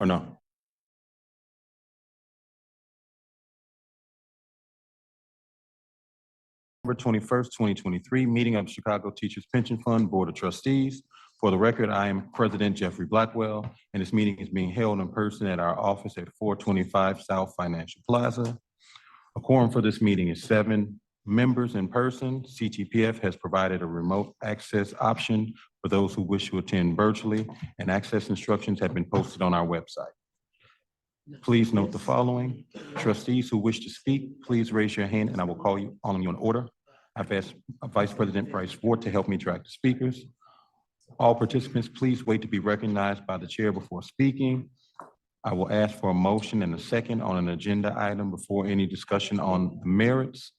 or no? November 21st, 2023, meeting of Chicago Teachers Pension Fund Board of Trustees. For the record, I am President Jeffrey Blackwell, and this meeting is being held in person at our office at 425 South Financial Plaza. A quorum for this meeting is 7 members in person. CTPF has provided a remote access option for those who wish to attend virtually, and access instructions have been posted on our website. Please note the following. Trustees who wish to speak, please raise your hand and I will call on you in order. I've asked Vice President Bryce Ford to help me track the speakers. All participants, please wait to be recognized by the chair before speaking. I will ask for a motion and a second on an agenda item before any discussion on the merits.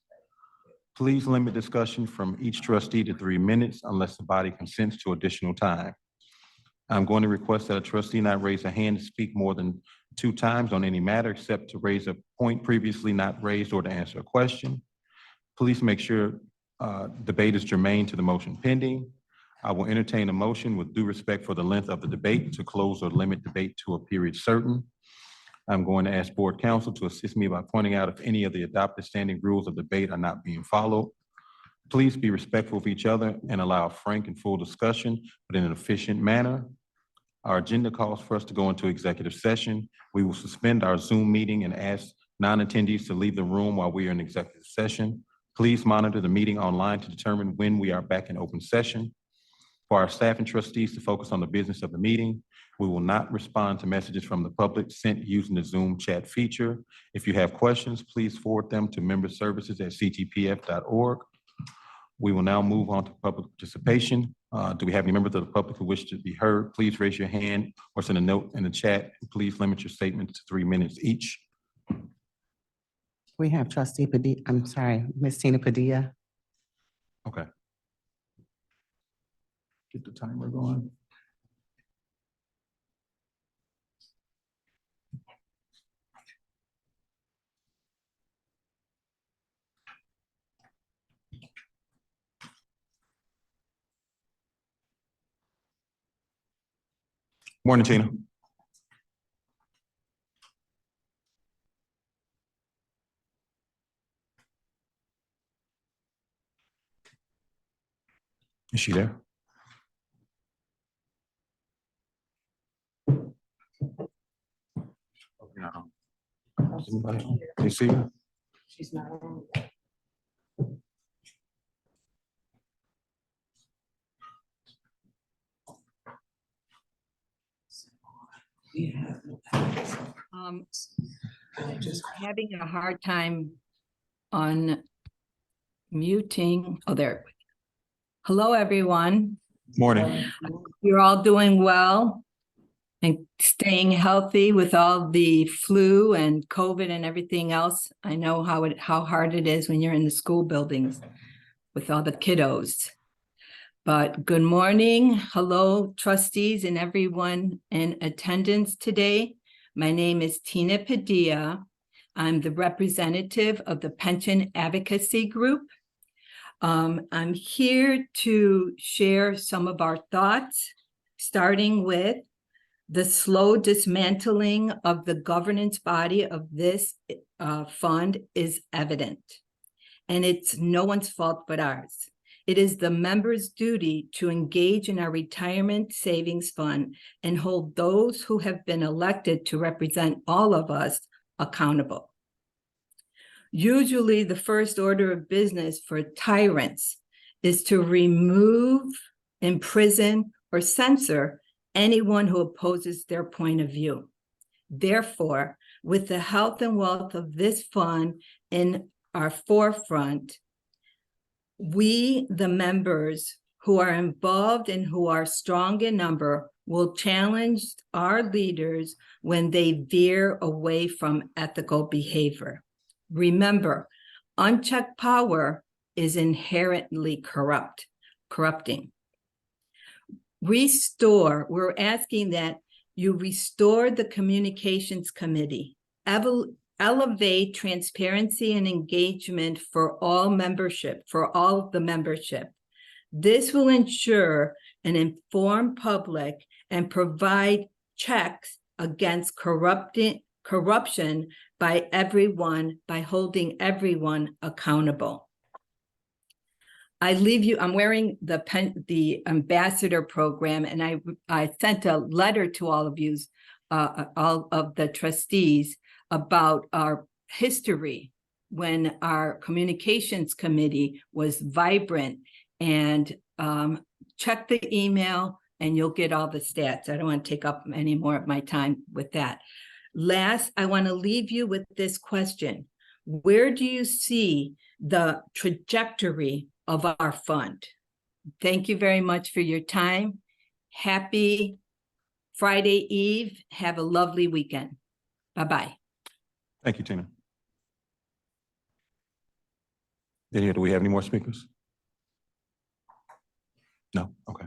Please limit discussion from each trustee to 3 minutes unless the body consents to additional time. I'm going to request that a trustee not raise a hand to speak more than 2 times on any matter except to raise a point previously not raised or to answer a question. Please make sure debate is germane to the motion pending. I will entertain a motion with due respect for the length of the debate to close or limit debate to a period certain. I'm going to ask board counsel to assist me by pointing out if any of the adopted standing rules of debate are not being followed. Please be respectful of each other and allow frank and full discussion, but in an efficient manner. Our agenda calls for us to go into executive session. We will suspend our Zoom meeting and ask non-attendees to leave the room while we are in executive session. Please monitor the meeting online to determine when we are back in open session. For our staff and trustees to focus on the business of the meeting, we will not respond to messages from the public sent using the Zoom chat feature. If you have questions, please forward them to memberservices@ctpf.org. We will now move on to public participation. Do we have any members of the public who wish to be heard? Please raise your hand or send a note in the chat. Please limit your statements to 3 minutes each. We have Trustee Padilla, Ms. Tina Padilla. Okay. Get the timer going. Morning, Tina. Is she there? No. Anybody? You see her? She's not on. Just having a hard time on muting. Oh, there. Hello, everyone. Morning. You're all doing well and staying healthy with all the flu and COVID and everything else. I know how hard it is when you're in the school buildings with all the kiddos. But good morning. Hello, trustees and everyone in attendance today. My name is Tina Padilla. I'm the representative of the Pension Advocacy Group. I'm here to share some of our thoughts, starting with the slow dismantling of the governance body of this fund is evident, and it's no one's fault but ours. It is the members' duty to engage in our retirement savings fund and hold those who have been elected to represent all of us accountable. Usually, the first order of business for tyrants is to remove, imprison, or censor anyone who opposes their point of view. Therefore, with the health and wealth of this fund in our forefront, we, the members who are involved and who are strong in number, will challenge our leaders when they veer away from ethical behavior. Remember, unchecked power is inherently corrupting. We're asking that you restore the communications committee, elevate transparency and engagement for all of the membership. This will ensure an informed public and provide checks against corruption by everyone, by holding everyone accountable. I leave you, I'm wearing the ambassador program, and I sent a letter to all of you, all of the trustees, about our history when our communications committee was vibrant. And check the email and you'll get all the stats. I don't want to take up any more of my time with that. Last, I want to leave you with this question. Where do you see the trajectory of our fund? Thank you very much for your time. Happy Friday Eve. Have a lovely weekend. Bye-bye. Thank you, Tina. Lydia, do we have any more speakers? No, okay.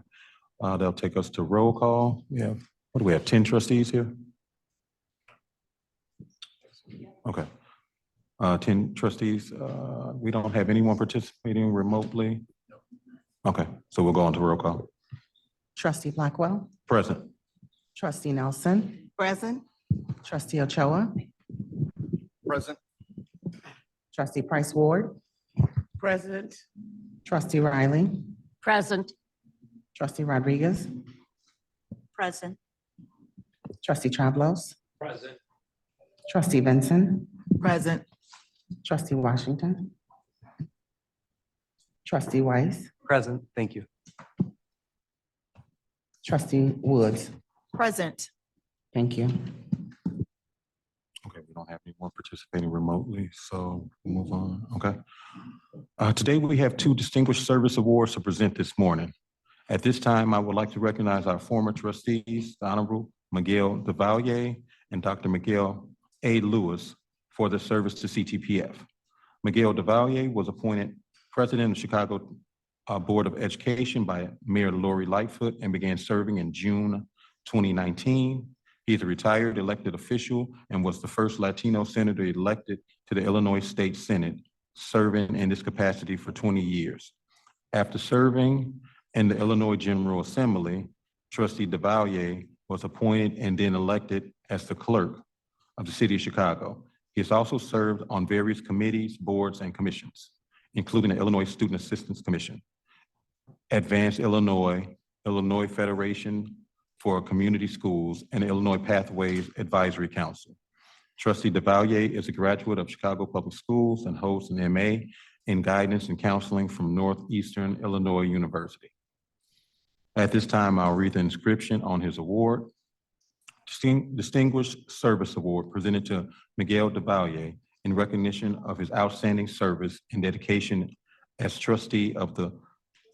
They'll take us to roll call. We have, what do we have, 10 trustees here? Okay. 10 trustees. We don't have anyone participating remotely. Okay, so we'll go on to roll call. Trustee Blackwell, Present. trustee Nelson, Present. trustee Ochoa, Present. trustee Price Ward, Present. trustee Riley, Present. trustee Rodriguez, Present. trustee Trablos, Present. trustee Benson, Present. trustee Washington, trustee Weiss, Present, thank you. trustee Woods. Present. Thank you. Okay, we don't have anyone participating remotely, so we'll move on. Okay. Today we have 2 distinguished service awards to present this morning. At this time, I would like to recognize our former trustees, the Honorable Miguel DeValier and Dr. Miguel A. Lewis, for their service to CTPF. Miguel DeValier was appointed president of Chicago Board of Education by Mayor Lori Lightfoot and began serving in June 2019. He is a retired elected official and was the first Latino senator elected to the Illinois State Senate, serving in this capacity for 20 years. After serving in the Illinois General Assembly, Trustee DeValier was appointed and then elected as the clerk of the city of Chicago. He has also served on various committees, boards, and commissions, including the Illinois Student Assistance Commission, Advanced Illinois, Illinois Federation for Community Schools, and the Illinois Pathways Advisory Council. Trustee DeValier is a graduate of Chicago Public Schools and holds an MA in Guidance and Counseling from Northeastern Illinois University. At this time, I'll read the inscription on his award. Distinguished Service Award presented to Miguel DeValier in recognition of his outstanding service and dedication as trustee of the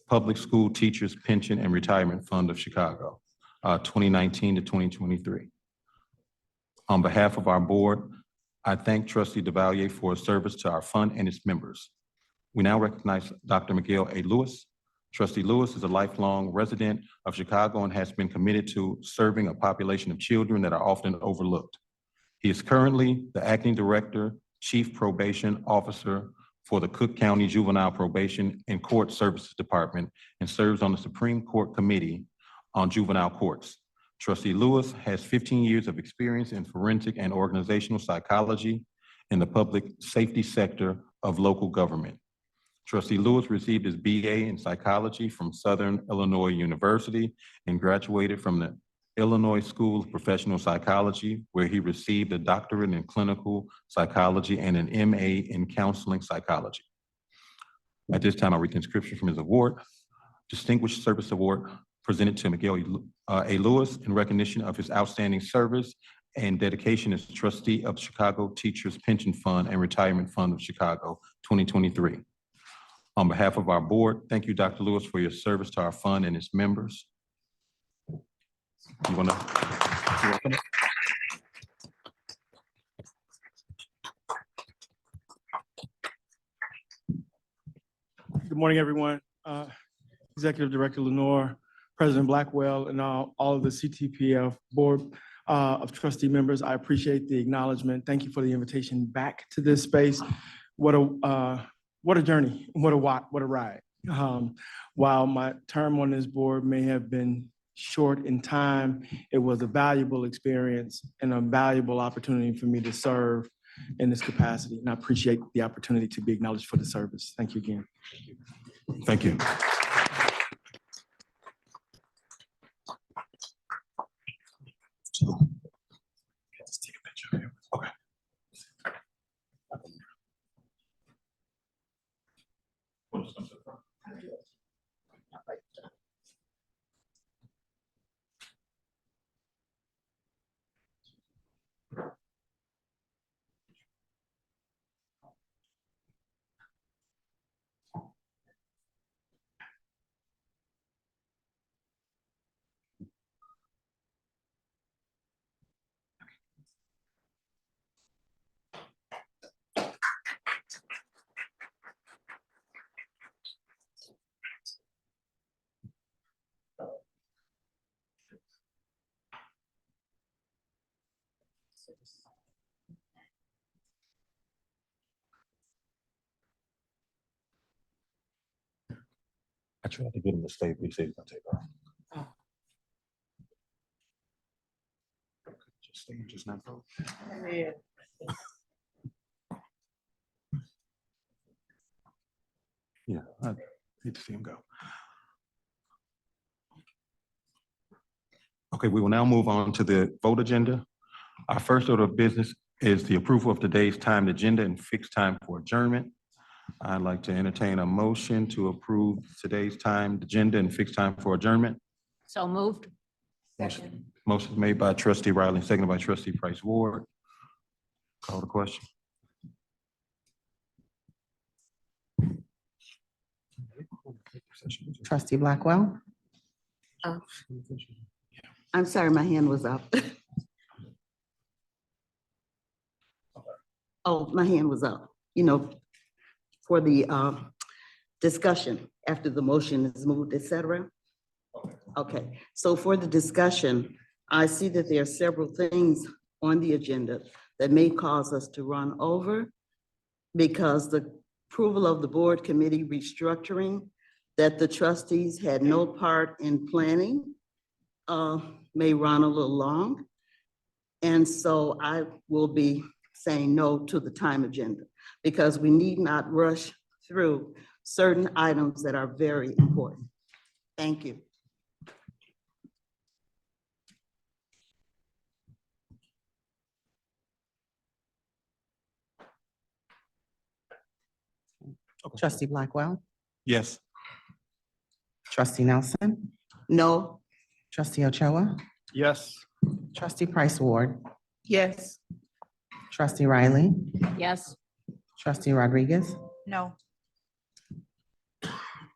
Public School Teachers Pension and Retirement Fund of Chicago, 2019 to 2023. On behalf of our board, I thank Trustee DeValier for his service to our fund and its members. We now recognize Dr. Miguel A. Lewis. Trustee Lewis is a lifelong resident of Chicago and has been committed to serving a population of children that are often overlooked. He is currently the acting director, chief probation officer for the Cook County Juvenile Probation and Court Services Department and serves on the Supreme Court Committee on Juvenile Courts. Trustee Lewis has 15 years of experience in forensic and organizational psychology in the public safety sector of local government. Trustee Lewis received his BA in psychology from Southern Illinois University and graduated from the Illinois School of Professional Psychology, where he received a doctorate in clinical psychology and an MA in counseling psychology. At this time, I read the inscription from his award. Distinguished Service Award presented to Miguel A. Lewis in recognition of his outstanding service and dedication as trustee of Chicago Teachers Pension Fund and Retirement Fund of Chicago, 2023. On behalf of our board, thank you, Dr. Lewis, for your service to our fund and its members. You wanna? Good morning, everyone. Executive Director Lenore, President Blackwell, and all of the CTPF Board of Trustee members. I appreciate the acknowledgement. Thank you for the invitation back to this space. What a journey, what a ride. While my term on this board may have been short in time, it was a valuable experience and a valuable opportunity for me to serve in this capacity. And I appreciate the opportunity to be acknowledged for the service. Thank you again. Thank you. Let's take a picture of you. Okay. I tried to get him to stay, but he said he's gonna take off. Just stay, just not go. Yeah, I hate to see him go. Okay, we will now move on to the vote agenda. Our first order of business is the approval of today's timed agenda and fixed time for adjournment. I'd like to entertain a motion to approve today's timed agenda and fixed time for adjournment. So moved. Motion made by trustee Riley, seconded by trustee Price Ward. Call the question. Trustee Blackwell? I'm sorry, my hand was up. Oh, my hand was up, for the discussion after the motion is moved, et cetera. Okay, so for the discussion, I see that there are several things on the agenda that may cause us to run over because the approval of the board committee restructuring that the trustees had no part in planning may run a little long. And so I will be saying no to the time agenda because we need not rush through certain items that are very important. Thank you. Trustee Blackwell? Yes. Trustee Nelson? No. Trustee Ochoa? Yes. Trustee Price Ward? Yes. Trustee Riley? Yes. Trustee Rodriguez? No.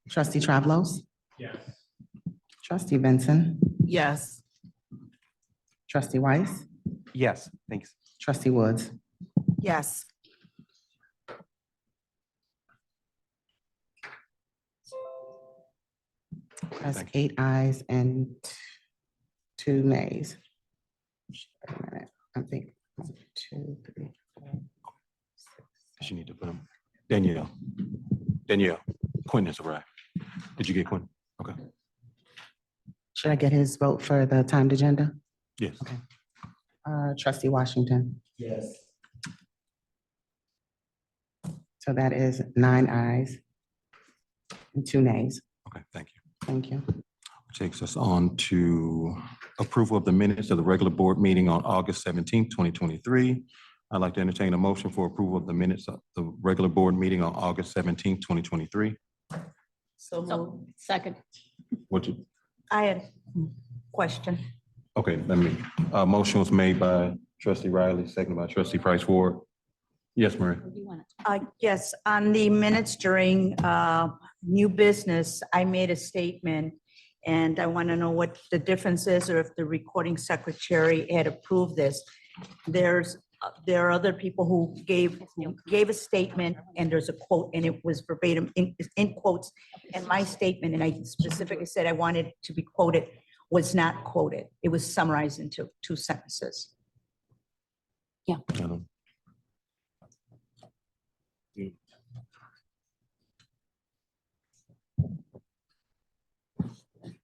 Trustee Trablos? Yes. Trustee Benson? Yes. Trustee Weiss? Yes, thanks. Trustee Woods? Yes. That's Thank 8 ayes and 2 nays. Wait a minute, I think 1, 2, 3, 4. You need to put him. Danielle, Quinn has arrived. Did you get Quinn? Okay. Should I get his vote for the timed agenda? Yes. Trustee Washington. Yes. So that is 9 ayes and 2 nays. Okay, thank you. Thank you. Takes us on to approval of the minutes of the regular board meeting on August 17th, 2023. I'd like to entertain a motion for approval of the minutes of the regular board meeting on August 17th, 2023. So moved. Second. What you, I had a question. okay, motion was made by trustee Riley, seconded by trustee Price Ward. Yes, Marie. Yes, on the minutes during new business, I made a statement and I want to know what the difference is or if the recording secretary had approved this. There are other people who gave a statement and there's a quote and it was verbatim in quotes. And my statement, and I specifically said I wanted it to be quoted, was not quoted. It was summarized into 2 sentences. I don't-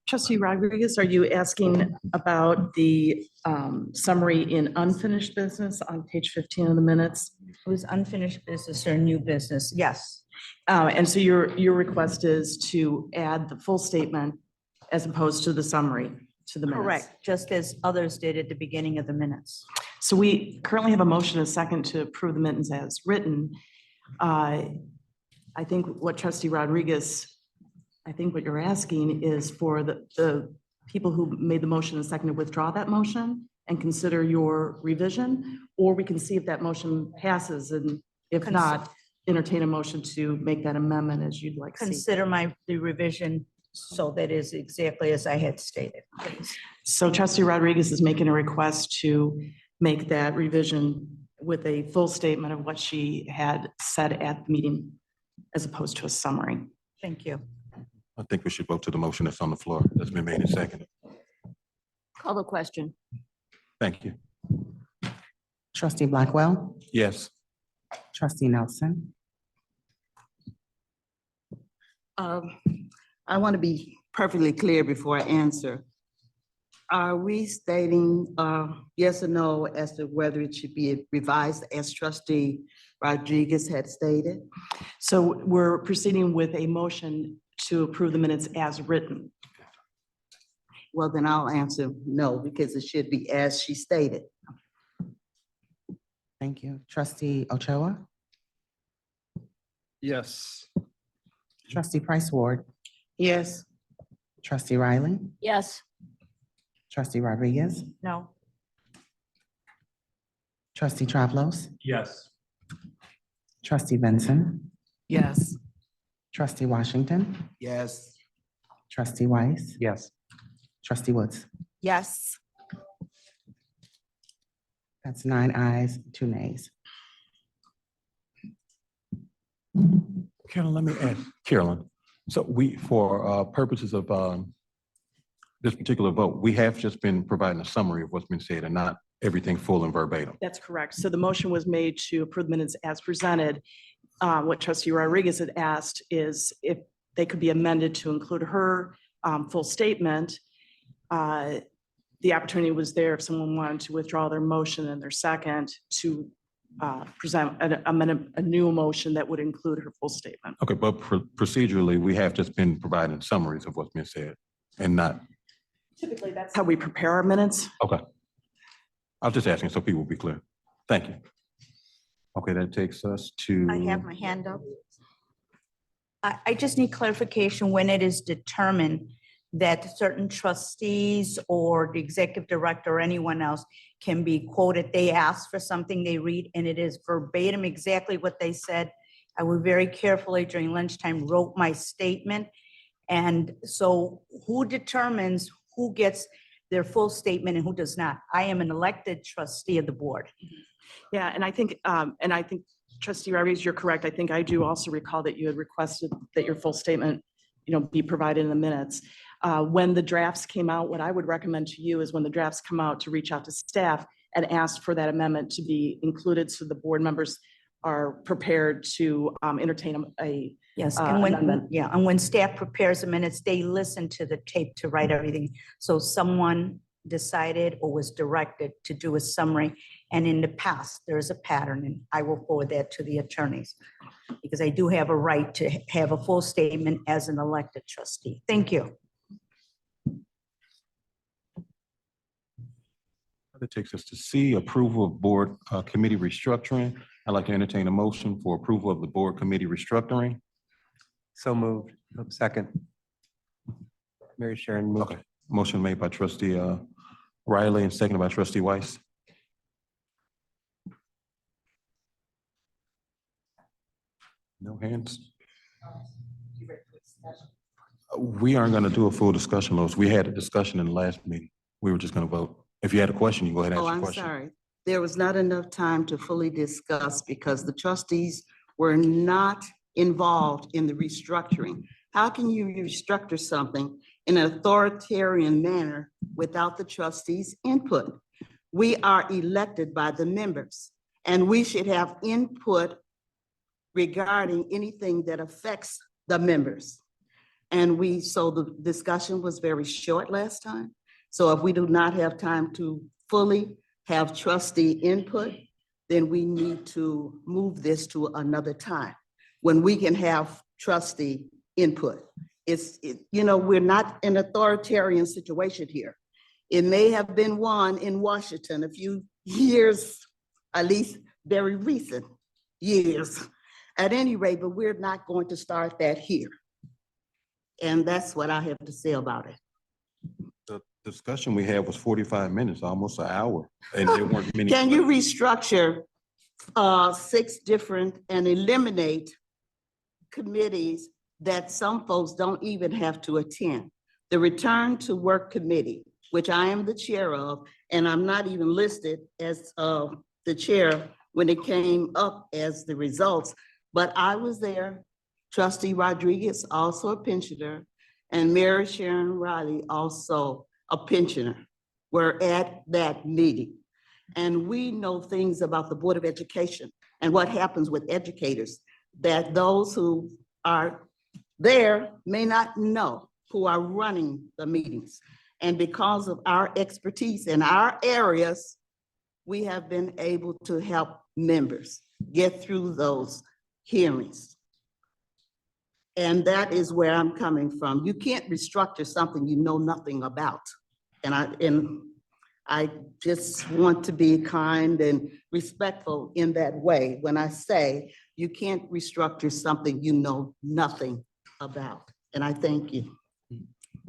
Trustee Rodriguez, are you asking about the summary in unfinished business on page 15 of the minutes? It was unfinished business or new business, yes. And so your request is to add the full statement as opposed to the summary to the minutes? Correct, just as others did at the beginning of the minutes. So we currently have a motion and a second to approve the minutes as written. I think what Trustee Rodriguez, I think what you're asking is for the people who made the motion and second to withdraw that motion and consider your revision, or we can see if that motion passes, and if not, entertain a motion to make that amendment as you'd like to see. Consider the revision so that is exactly as I had stated, please. So Trustee Rodriguez is making a request to make that revision with a full statement of what she had said at the meeting as opposed to a summary. Thank you. I think we should vote to the motion that's on the floor, that's been made and seconded. Call the question. Thank you. Trustee Blackwell, Yes. trustee Nelson, I want to be perfectly clear before I answer. Are we stating yes or no as to whether it should be revised as trustee Rodriguez had stated? So we're proceeding with a motion to approve the minutes as written. Well, then I'll answer no, because it should be as she stated. thank you. Trustee Ochoa, Yes. trustee Price Ward, Yes. trustee Riley, Yes. trustee Rodriguez, No. trustee Travlos, Yes. trustee Benson, Yes. trustee Washington, Yes. trustee Weiss, Yes. trustee Woods. Yes. That's 9 ayes, 2 nays. Carolyn, let me ask, Carolyn, so we, for purposes of this particular vote, we have just been providing a summary of what's been said and not everything full and verbatim. That's correct. So the motion was made to approve the minutes as presented. What trustee Rodriguez had asked is if they could be amended to include her full statement. The opportunity was there if someone wanted to withdraw their motion and their second to present a new motion that would include her full statement. Okay, but procedurally, we have just been providing summaries of what's been said and not, Typically, that's how we prepare our minutes. okay. I was just asking so people will be clear. Thank you. Okay, that takes us to. I have my hand up. I just need clarification when it is determined that certain trustees or the executive director or anyone else can be quoted. They ask for something, they read, and it is verbatim exactly what they said. I would very carefully during lunchtime wrote my statement. And so who determines who gets their full statement and who does not? I am an elected trustee of the board. Yeah, and I think trustee Rodriguez, you're correct. I think I do also recall that you had requested that your full statement, be provided in the minutes. When the drafts came out, what I would recommend to you is when the drafts come out to reach out to staff and ask for that amendment to be included so the board members are prepared to entertain a Yes, and when, amendment. and when staff prepares the minutes, they listen to the tape to write everything. So someone decided or was directed to do a summary. And in the past, there is a pattern, and I will forward that to the attorneys because I do have a right to have a full statement as an elected trustee. Thank you. That takes us to C, approval of board committee restructuring. I'd like to entertain a motion for approval of the board committee restructuring. So moved. Second. Mary Sharon moved. Okay, motion made by trustee Riley and seconded by trustee Weiss. No hands? We aren't gonna do a full discussion, Lois. We had a discussion in the last meeting. We were just gonna vote. If you had a question, you go ahead and Oh, ask your I'm question. sorry. There was not enough time to fully discuss because the trustees were not involved in the restructuring. How can you restructure something in an authoritarian manner without the trustees' input? We are elected by the members, and we should have input regarding anything that affects the members. And so the discussion was very short last time. So if we do not have time to fully have trustee input, then we need to move this to another time when we can have trustee input. We're not in an authoritarian situation here. It may have been one in Washington a few years, at least very recent years, at any rate, but we're not going to start that here. And that's what I have to say about it. The discussion we had was 45 minutes, almost an hour, and there weren't many. Can you restructure 6 different and eliminate committees that some folks don't even have to attend? The Return to Work Committee, which I am the chair of, and I'm not even listed as the chair when it came up as the results, but I was there. Trustee Rodriguez, also a pensioner, and Mary Sharon Riley, also a pensioner, were at that meeting. And we know things about the Board of Education and what happens with educators that those who are there may not know, who are running the meetings. And because of our expertise in our areas, we have been able to help members get through those hearings. And that is where I'm coming from. You can't restructure something you know nothing about. And I just want to be kind and respectful in that way when I say you can't restructure something you know nothing about. And I thank you.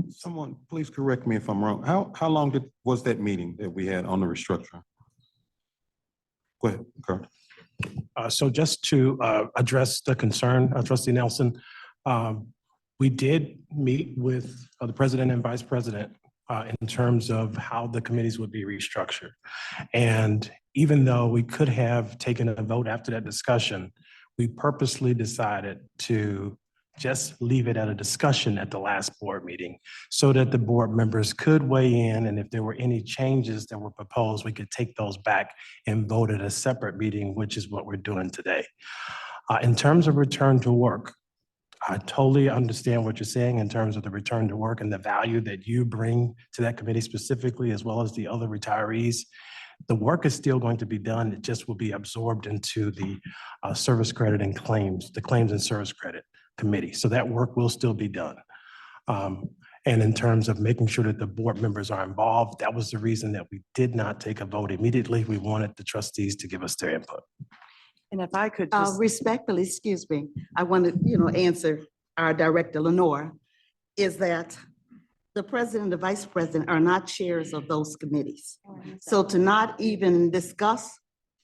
Someone, please correct me if I'm wrong. How long was that meeting that we had on the restructuring? Go ahead, Kurt. So just to address the concern, Trustee Nelson, we did meet with the president and vice president in terms of how the committees would be restructured. And even though we could have taken a vote after that discussion, we purposely decided to just leave it at a discussion at the last board meeting so that the board members could weigh in, and if there were any changes that were proposed, we could take those back and vote at a separate meeting, which is what we're doing today. In terms of return to work, I totally understand what you're saying in terms of the return to work and the value that you bring to that committee specifically, as well as the other retirees. The work is still going to be done. It just will be absorbed into the service credit and claims, the claims and service credit committee. So that work will still be done. And in terms of making sure that the board members are involved, that was the reason that we did not take a vote immediately. We wanted the trustees to give us their input. And if I could just, Respectfully, excuse me, I want to, answer our director, Lenore, is that the president and the vice president are not chairs of those committees. So to not even discuss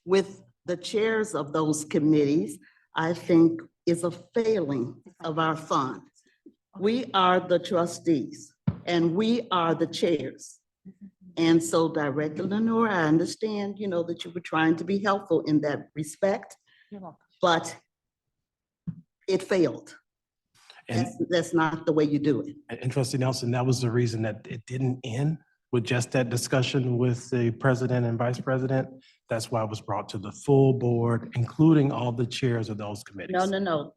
with the chairs of those committees, I think is a failing of our fund. We are the trustees and we are the chairs. And so Director Lenore, I understand, that you were trying to be helpful in that respect, but it failed. And, That's not the way you do it. and Trustee Nelson, that was the reason that it didn't end with just that discussion with the president and vice president. That's why it was brought to the full board, including all the chairs of those committees. No.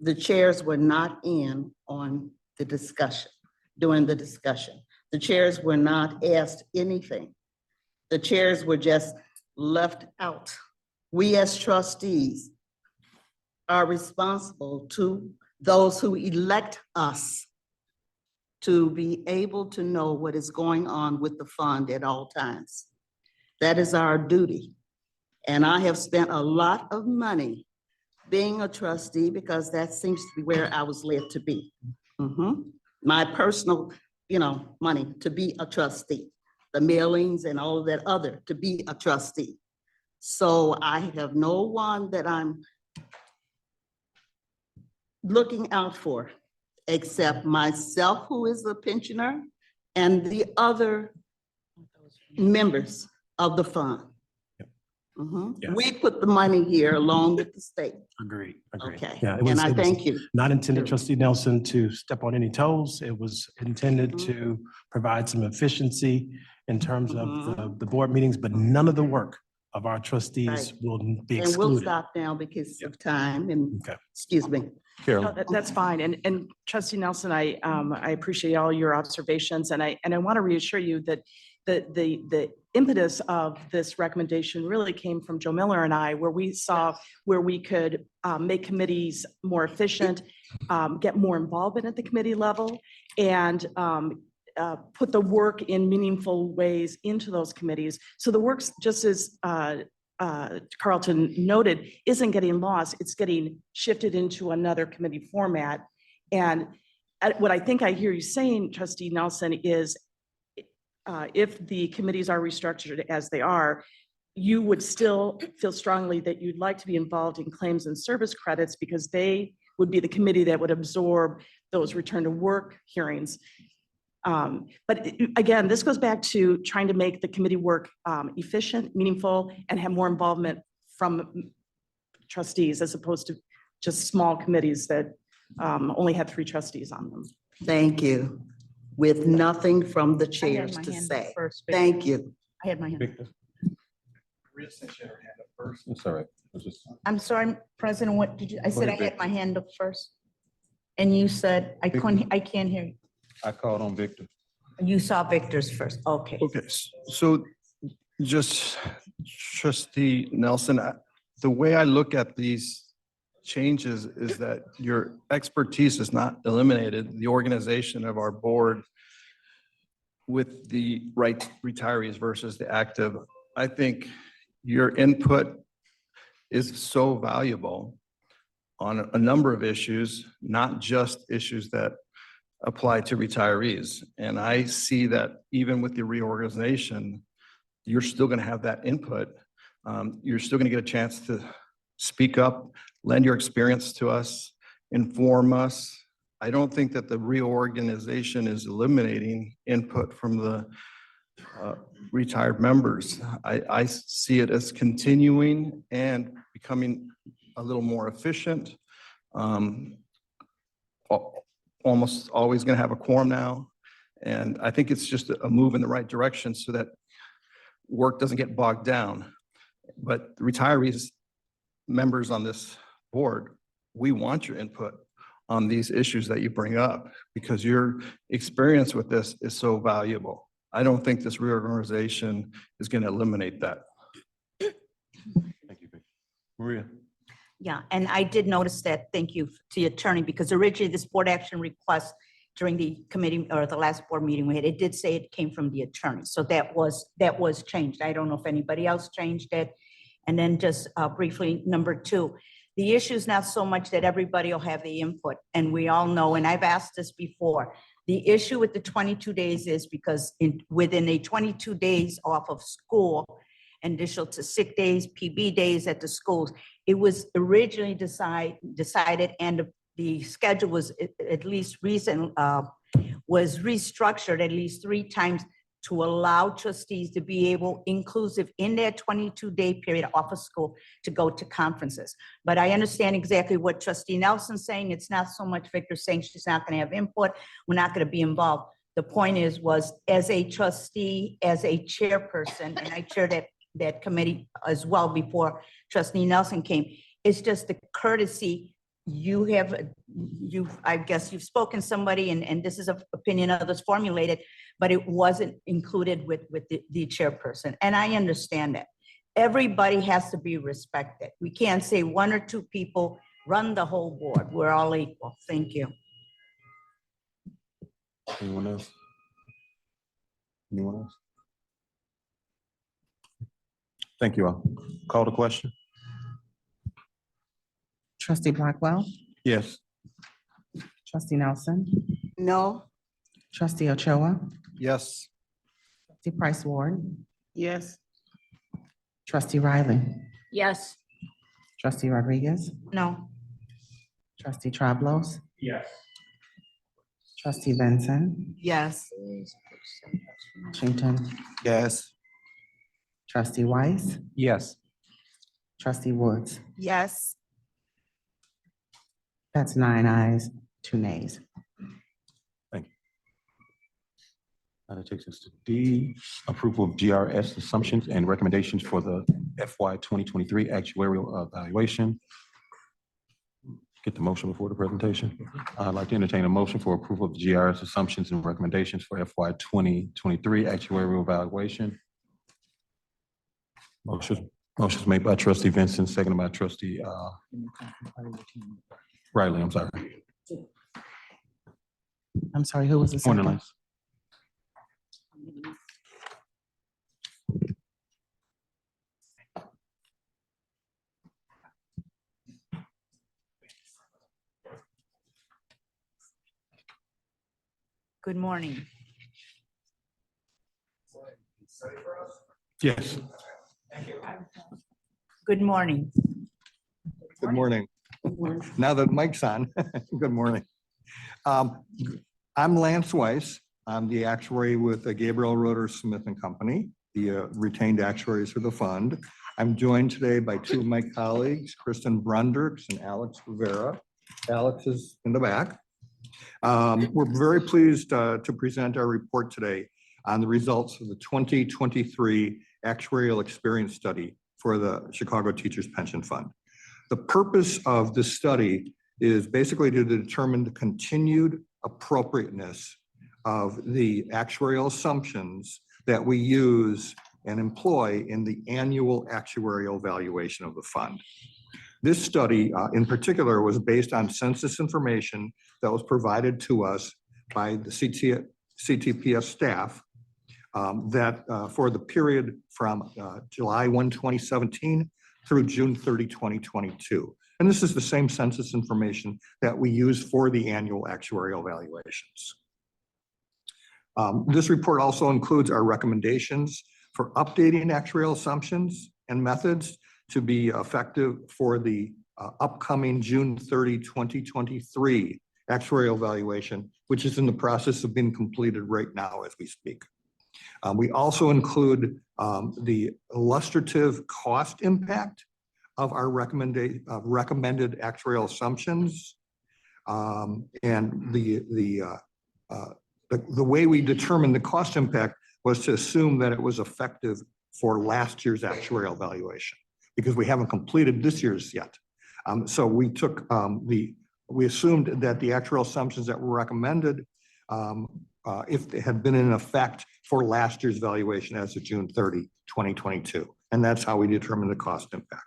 The chairs were not in on the discussion, during the discussion. The chairs were not asked anything. The chairs were just left out. We as trustees are responsible to those who elect us to be able to know what is going on with the fund at all times. That is our duty. And I have spent a lot of money being a trustee because that seems to be where I was led to be. My personal, money to be a trustee, the mailings and all of that other to be a trustee. So I have no one that I'm looking out for except myself, who is a pensioner, and the other members of the fund. Yes. We put the money here along with the state. Agreed. Okay, Yeah, and I thank you. Not intended, Trustee Nelson, to step on any toes. It was intended to provide some efficiency in terms of the board meetings, but none of the work of our trustees Right. will be And we'll excluded. stop now because of time and, Okay. excuse me. Carolyn. That's fine. And trustee Nelson, I appreciate all your observations and I want to reassure you that the impetus of this recommendation really came from Joe Miller and I, where we saw where we could make committees more efficient, get more involvement at the committee level, and put the work in meaningful ways into those committees. So the work's just as Carlton noted, isn't getting lost, it's getting shifted into another committee format. And what I think I hear you saying, trustee Nelson, is if the committees are restructured as they are, you would still feel strongly that you'd like to be involved in claims and service credits because they would be the committee that would absorb those return to work hearings. But again, this goes back to trying to make the committee work efficient, meaningful, and have more involvement from trustees as opposed to just small committees that only have 3 trustees on them. Thank you. With nothing from the I had chairs my to hand say. up first, Victor. Thank you. I had my hand. Victor. It's all right. It's just- I'm sorry, President, what did you, I said I ahead, had my hand up first. And you said, I can't hear you. I called on Victor. You saw Victor's first, okay. Okay, so just trustee Nelson, the way I look at these changes is that your expertise is not eliminated. The organization of our board with the right retirees versus the active, I think your input is so valuable on a number of issues, not just issues that apply to retirees. And I see that even with the reorganization, you're still going to have that input. You're still going to get a chance to speak up, lend your experience to us, inform us. I don't think that the reorganization is eliminating input from the retired members. I see it as continuing and becoming a little more efficient. Almost always going to have a quorum now. And I think it's just a move in the right direction so that work doesn't get bogged down. But the retirees, members on this board, we want your input on these issues that you bring up because your experience with this is so valuable. I don't think this reorganization is going to eliminate that. Thank you, Victor. Maria. Yeah, and I did notice that, thank you to the attorney, because originally this board action request during the committee or the last board meeting we had, it did say it came from the attorney. So that was changed. I don't know if anybody else changed it. And then just briefly, number 2, the issue is not so much that everybody will have the input. And we all know, and I've asked this before, the issue with the 22 days is because within a 22 days off of school, in addition to sick days, PB days at the schools, it was originally decided, and the schedule was at least was restructured at least 3 times to allow trustees to be able, inclusive in their 22-day period off of school, to go to conferences. But I understand exactly what trustee Nelson's saying. It's not so much Victor saying she's not going to have input. We're not going to be involved. The point was as a trustee, as a chairperson, and I chaired that committee as well before trustee Nelson came. It's just the courtesy I guess you've spoken to somebody and this is an opinion others formulated, but it wasn't included with the chairperson. And I understand that. Everybody has to be respected. We can't say 1 or 2 people run the whole board. We're all equal. Thank you. Anyone else? Anyone else? Thank you all. Call the question? Trustee Blackwell, Yes. trustee Nelson, No? trustee Ochoa, Yes. trustee Price Ward, Yes. trustee Riley, Yes. trustee Rodriguez, No. trustee Trablos, Yes. trustee Benson, Yes. Washington, Yes. trustee Weiss, Yes. trustee Woods. Yes. That's 9 ayes, 2 nays. Now that takes us to D, approval of GRS assumptions and recommendations for the FY 2023 actuarial evaluation. Get the motion before the presentation. I'd like to entertain a motion for approval of the GRS assumptions and recommendations for FY 2023 actuarial evaluation. Motion's made by trustee Vincent, seconded by trustee Riley, I'm sorry. I'm sorry, who was the Point of second? lines. Good morning. Yes. Good morning. Good morning. Now that mic's on, good morning. I'm Lance Weiss. I'm the actuary with Gabriel Roeder Smith and Company, the retained actuaries for the fund. I'm joined today by two of my colleagues, Kristen Brundrix and Alex Rivera. Alex is in the back. We're very pleased to present our report today on the results of the 2023 actuarial experience study for the Chicago Teachers Pension Fund. The purpose of this study is basically to determine the continued appropriateness of the actuarial assumptions that we use and employ in the annual actuarial valuation of the fund. This study in particular was based on census information that was provided to us by the CTPF staff for the period from July 1, 2017 through June 30, 2022. And this is the same census information that we use for the annual actuarial valuations. This report also includes our recommendations for updating actuarial assumptions and methods to be effective for the upcoming June 30, 2023 actuarial valuation, which is in the process of being completed right now as we speak. We also include the illustrative cost impact of our recommended actuarial assumptions. And the way we determined the cost impact was to assume that it was effective for last year's actuarial valuation, because we haven't completed this year's yet. So we took we assumed that the actuarial assumptions that were recommended, if they had been in effect for last year's valuation as of June 30, 2022. And that's how we determined the cost impact.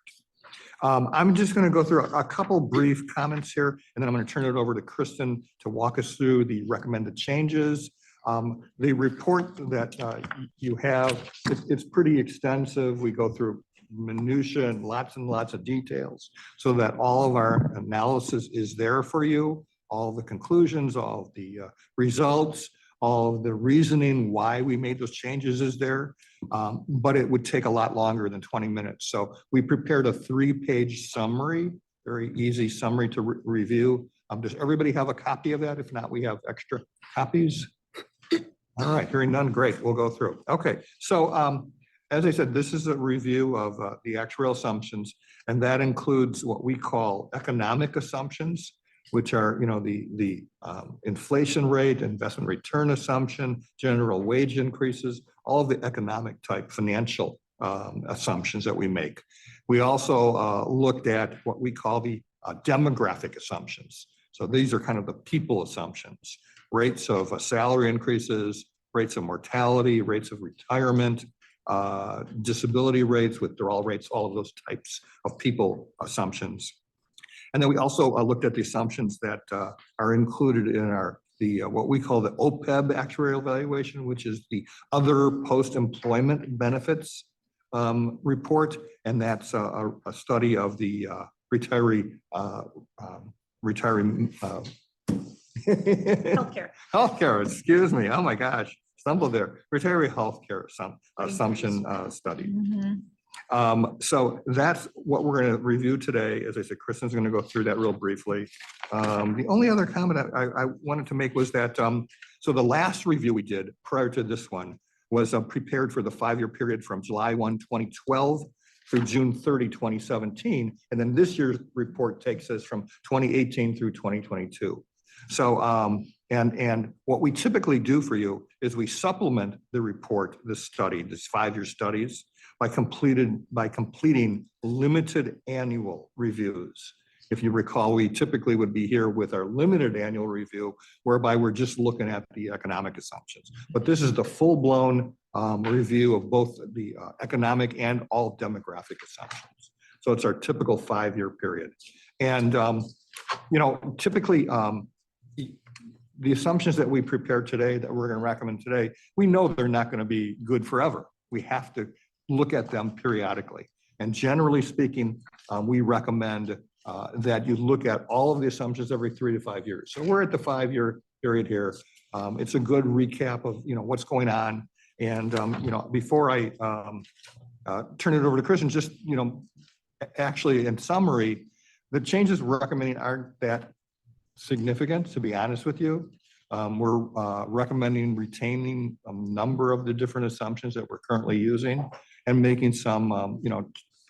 I'm just going to go through a couple brief comments here, and then I'm going to turn it over to Kristen to walk us through the recommended changes. The report that you have, it's pretty extensive. We go through minutia and lots of details so that all of our analysis is there for you. All the conclusions, all of the results, all of the reasoning why we made those changes is there, but it would take a lot longer than 20 minutes. So we prepared a 3-page summary, very easy summary to review. Does everybody have a copy of that? If not, we have extra copies. All right, hearing none, great, we'll go through. Okay, so as I said, this is a review of the actuarial assumptions, and that includes what we call economic assumptions, which are, you know, the inflation rate, investment return assumption, general wage increases, all of the economic type financial assumptions that we make. We also looked at what we call the demographic assumptions. So these are kind of the people assumptions, rates of salary increases, rates of mortality, rates of retirement, disability rates, withdrawal rates, all of those types of people assumptions. And then we also looked at the assumptions that are included in our what we call the OPEB actuarial valuation, which is the other post-employment benefits report, and that's a study of the retiree healthcare. Excuse me. Oh my gosh, stumbled there. Retiree healthcare assumption study. So that's what we're going to review today. As I said, Kristen's going to go through that real briefly. The only other comment I wanted to make was that, so the last review we did prior to this one was prepared for the 5-year period from July 1, 2012 through June 30, 2017. And then this year's report takes us from 2018 through 2022. So, and what we typically do for you is we supplement the report, this study, this 5-year studies, by completing limited annual reviews. If you recall, we typically would be here with our limited annual review, whereby we're just looking at the economic assumptions. But this is the full-blown review of both the economic and all demographic assumptions. So it's our typical 5-year period. And, you know, typically, the assumptions that we prepare today, that we're going to recommend today, we know they're not going to be good forever. We have to look at them periodically. And generally speaking, we recommend that you look at all of the assumptions every 3 to 5 years. So we're at the 5-year period here. It's a good recap of, you know, what's going on. And, you know, before I turn it over to Kristen, just, you know, actually in summary, the changes we're recommending aren't that significant, to be honest with you. We're recommending retaining a number of the different assumptions that we're currently using and making some, you know,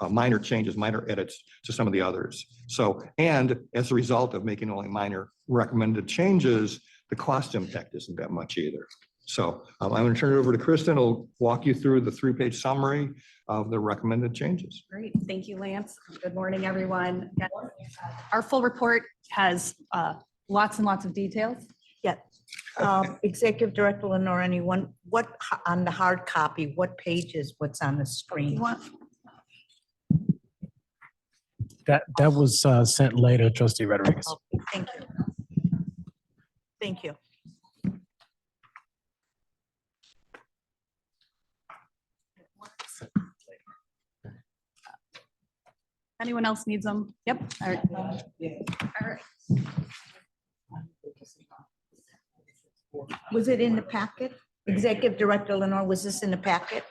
minor changes, minor edits to some of the others. So, and as a result of making only minor recommended changes, the cost impact isn't that much either. So I'm going to turn it over to Kristen, who'll walk you through the 3-page summary of the recommended changes. Great. Thank you, Lance. Good morning, everyone. Our full report has lots and lots of details. Yeah. Executive Director Lenore, anyone, what on the hard copy, what pages, what's on the screen? That was sent later, Trustee Rodriguez. Okay, thank you. Thank you. Anyone else needs them? Yep. All right. All right. Was it in the packet? Executive Director Lenore, was this in the packet?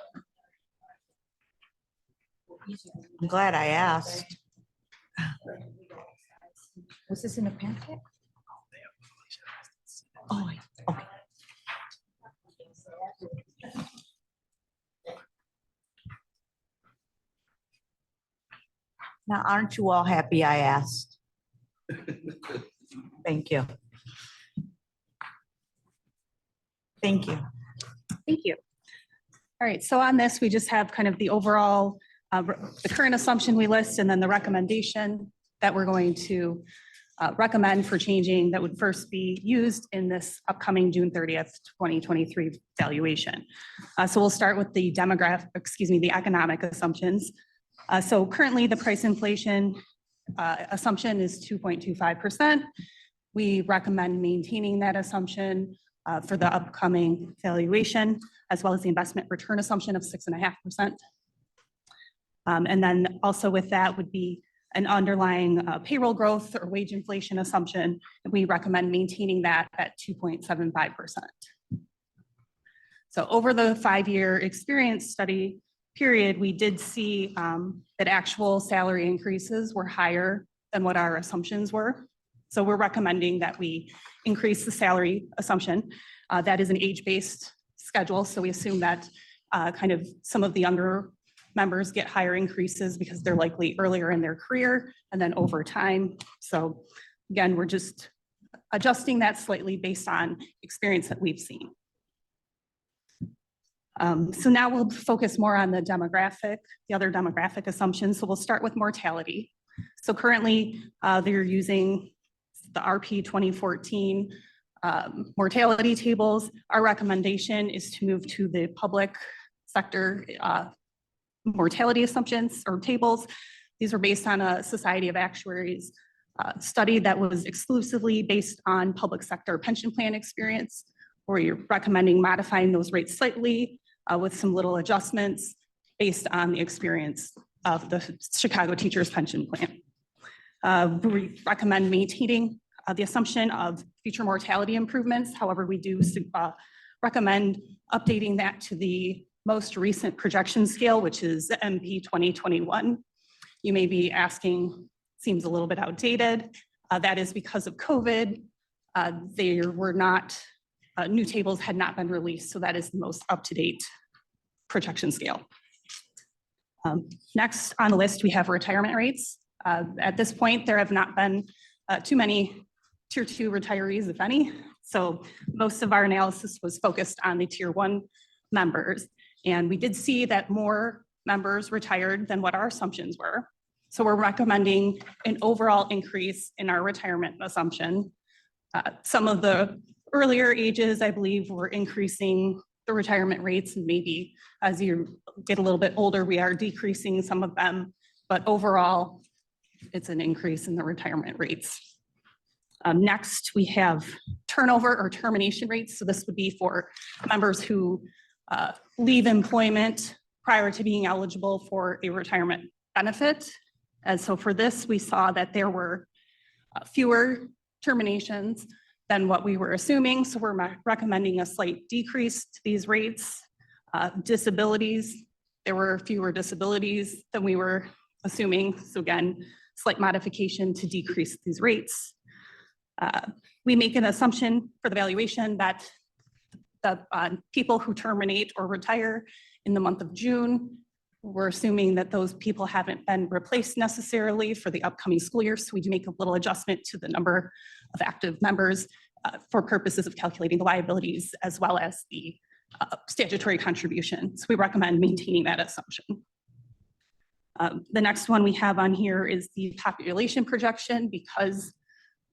I'm glad I asked. Was this in the packet? Oh, okay. Now, aren't you all happy I asked? Thank you. Thank you. Thank you. All right. So on this, we just have kind of the overall, the current assumption we list, and then the recommendation that we're going to recommend for changing that would first be used in this upcoming June 30th, 2023 valuation. So we'll start with the the economic assumptions. So currently the price inflation assumption is 2.25%. We recommend maintaining that assumption for the upcoming valuation, as well as the investment return assumption of 6.5%. And then also with that would be an underlying payroll growth or wage inflation assumption. We recommend maintaining that at 2.75%. So over the 5-year experience study period, we did see that actual salary increases were higher than what our assumptions were. So we're recommending that we increase the salary assumption. That is an age-based schedule. So we assume that kind of some of the younger members get higher increases because they're likely earlier in their career and then over time. So again, we're just adjusting that slightly based on experience that we've seen. So now we'll focus more on the other demographic assumptions. So we'll start with mortality. So currently they're using the RP 2014 mortality tables. Our recommendation is to move to the public sector mortality assumptions or tables. These are based on a Society of Actuaries study that was exclusively based on public sector pension plan experience, where you're recommending modifying those rates slightly with some little adjustments based on the experience of the Chicago Teachers Pension Plan. We recommend maintaining the assumption of future mortality improvements. However, we do recommend updating that to the most recent projection scale, which is MP 2021. You may be asking, seems a little bit outdated. That is because of COVID. There were not, new tables had not been released, so that is the most up-to-date projection scale. Next on the list, we have retirement rates. At this point, there have not been too many Tier 2 retirees, if any. So most of our analysis was focused on the Tier 1 members. And we did see that more members retired than what our assumptions were. So we're recommending an overall increase in our retirement assumption. Some of the earlier ages, I believe, we're increasing the retirement rates, and maybe as you get a little bit older, we are decreasing some of them, but overall, it's an increase in the retirement rates. Next, we have turnover or termination rates. So this would be for members who leave employment prior to being eligible for a retirement benefit. And so for this, we saw that there were fewer terminations than what we were assuming. So we're recommending a slight decrease to these rates. Disabilities, there were fewer disabilities than we were assuming. So again, slight modification to decrease these rates. We make an assumption for the valuation that the people who terminate or retire in the month of June, we're assuming that those people haven't been replaced necessarily for the upcoming school year. So we do make a little adjustment to the number of active members for purposes of calculating the liabilities as well as the statutory contribution. So we recommend maintaining that assumption. The next one we have on here is the population projection, because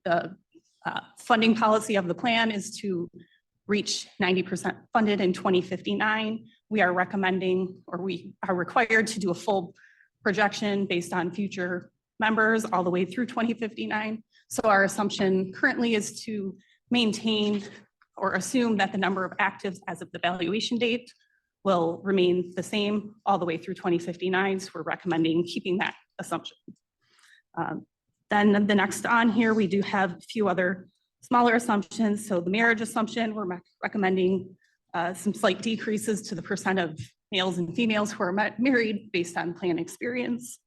the funding policy of the plan is to reach 90% funded in 2059. We are recommending, or we are required to do a full projection based on future members all the way through 2059. So our assumption currently is to maintain or assume that the number of actives as of the valuation date will remain the same all the way through 2059. So we're recommending keeping that assumption. Then the next on here, we do have a few other smaller assumptions. So the marriage assumption, we're recommending some slight decreases to the percent of males and females who are married based on plan experience,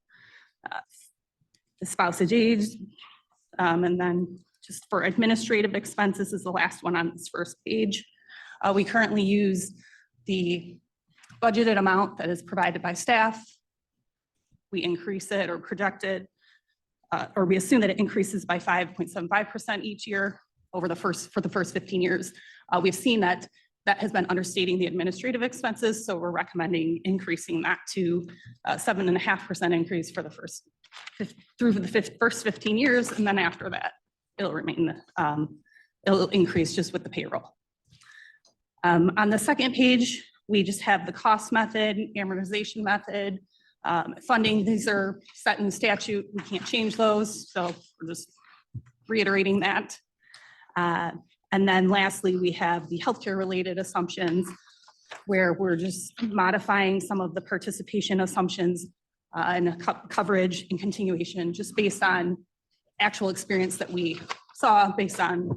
the spousage age, and then just for administrative expenses is the last one on this first page. We currently use the budgeted amount that is provided by staff. We increase it or project it, or we assume that it increases by 5.75% each year for the first 15 years. We've seen that has been understating the administrative expenses, so we're recommending increasing that to 7.5% increase for the first 15 years, and then after that, it'll remain, it'll increase just with the payroll. On the second page, we just have the cost method, amortization method, funding. These are set in statute. We can't change those, so we're just reiterating that. And then lastly, we have the healthcare related assumptions, where we're just modifying some of the participation assumptions and coverage and continuation just based on actual experience that we saw based on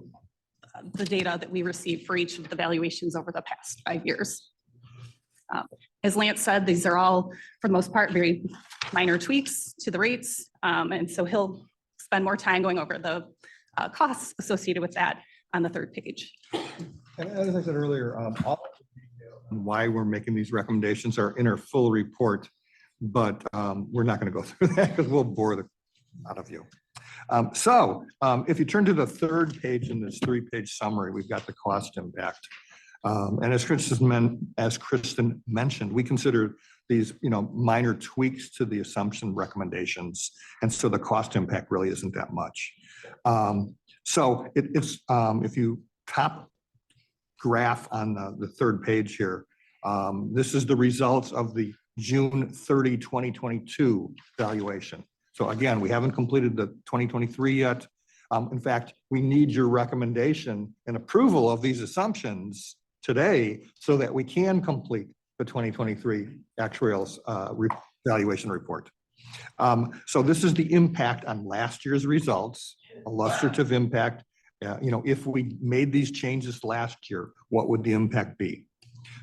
the data that we received for each of the valuations over the past 5 years. As Lance said, these are all, for the most part, very minor tweaks to the rates. And so he'll spend more time going over the costs associated with that on the third page. And as I said earlier, all of the details on why we're making these recommendations are in our full report, but we're not going to go through that because we'll bore the out of you. If you turn to the third page in this 3-page summary, we've got the cost impact. And as Kristen mentioned, we consider these, minor tweaks to the assumption recommendations, and so the cost impact really isn't that much. If you top graph on the third page here, this is the results of the June 30, 2022 valuation. So again, we haven't completed the 2023 yet. In fact, we need your recommendation and approval of these assumptions today so that we can complete the 2023 actuarials valuation report. So this is the impact on last year's results, illustrative impact. If we made these changes last year, what would the impact be?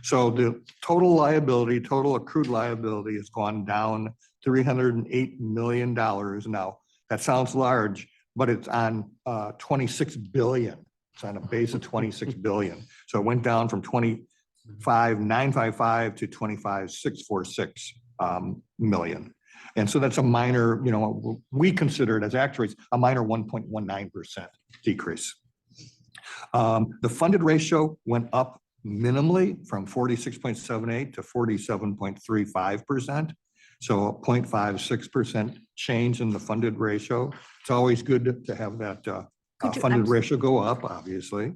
So the total liability, total accrued liability has gone down $308 million. Now, that sounds large, but it's on 26 billion. It's on a base of 26 billion. So it went down from 25,955 to 25,646 million. And so that's a minor, we consider it as actuaries, a minor 1.19% decrease. The funded ratio went up minimally from 46.78 to 47.35%. So a 0.56% change in the funded ratio. It's always good to have that funded ratio go up, obviously.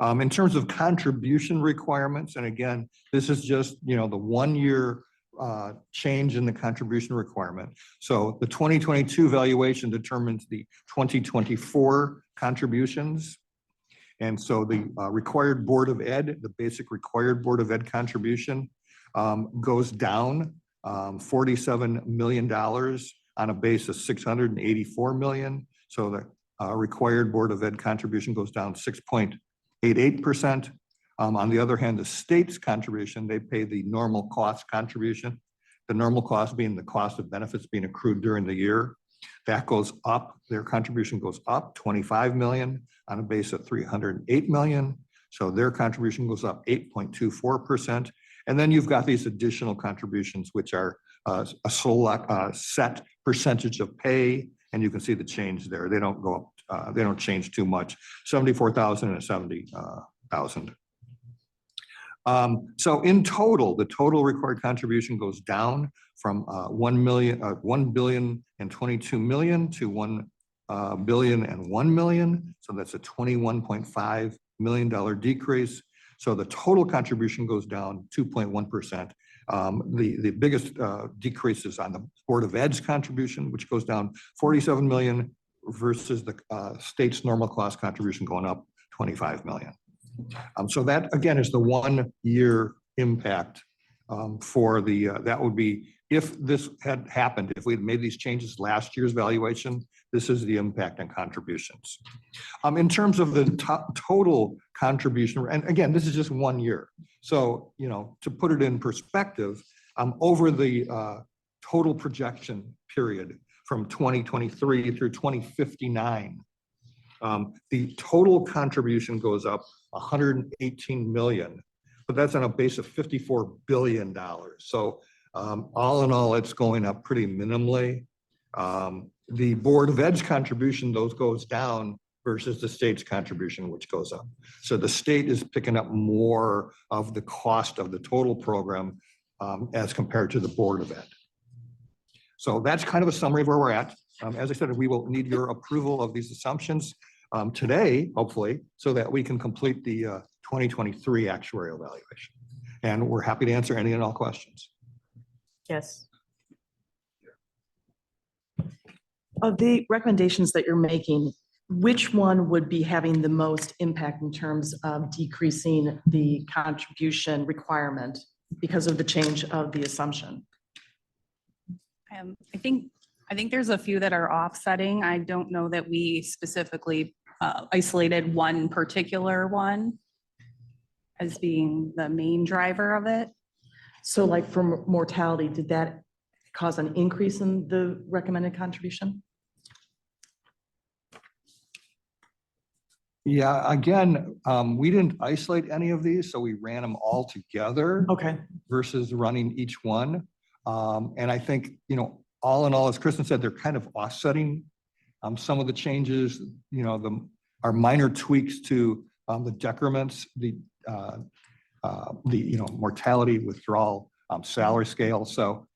In terms of contribution requirements, and again, this is just, the 1 year change in the contribution requirement. So the 2022 valuation determines the 2024 contributions. And so the required Board of Ed, the basic required Board of Ed contribution goes down $47 million on a base of $684 million. So the required Board of Ed contribution goes down 6.88%. On the other hand, the state's contribution, they pay the normal cost contribution. The normal cost being the cost of benefits being accrued during the year. That goes up, their contribution goes up 25 million on a base of 308 million. So their contribution goes up 8.24%. And then you've got these additional contributions, which are a set percentage of pay. And you can see the change there. They don't go up, they don't change too much, 74,000 and 70,000. So in total, the total required contribution goes down from 1,022 million to 1,001 million. So that's a $21.5 million decrease. So the total contribution goes down 2.1%. The biggest decrease is on the Board of Ed's contribution, which goes down 47 million versus the state's normal cost contribution going up 25 million. So that again is the 1 year impact for the, that would be, if this had happened, if we had made these changes last year's valuation, this is the impact on contributions. In terms of the total contribution, and again, this is just 1 year. So, to put it in perspective, over the total projection period from 2023 through 2059, the total contribution goes up 118 million, but that's on a base of $54 billion. So all in all, it's going up pretty minimally. The Board of Ed's contribution, those goes down versus the state's contribution, which goes up. So the state is picking up more of the cost of the total program as compared to the Board of Ed. So that's kind of a summary of where we're at. As I said, we will need your approval of these assumptions today, hopefully, so that we can complete the 2023 actuarial evaluation. And we're happy to answer any and all questions. Yes. Of the recommendations that you're making, which one would be having the most impact in terms of decreasing the contribution requirement because of the change of the assumption? I think there's a few that are offsetting. I don't know that we specifically isolated one particular one as being the main driver of it. So like for mortality, did that cause an increase in the recommended contribution? Yeah, again, we didn't isolate any of these, so we ran them all together. Okay. Versus running each one. And I think, all in all, as Kristen said, they're kind of offsetting some of the changes, are minor tweaks to the decrements, the mortality withdrawal salary scale. So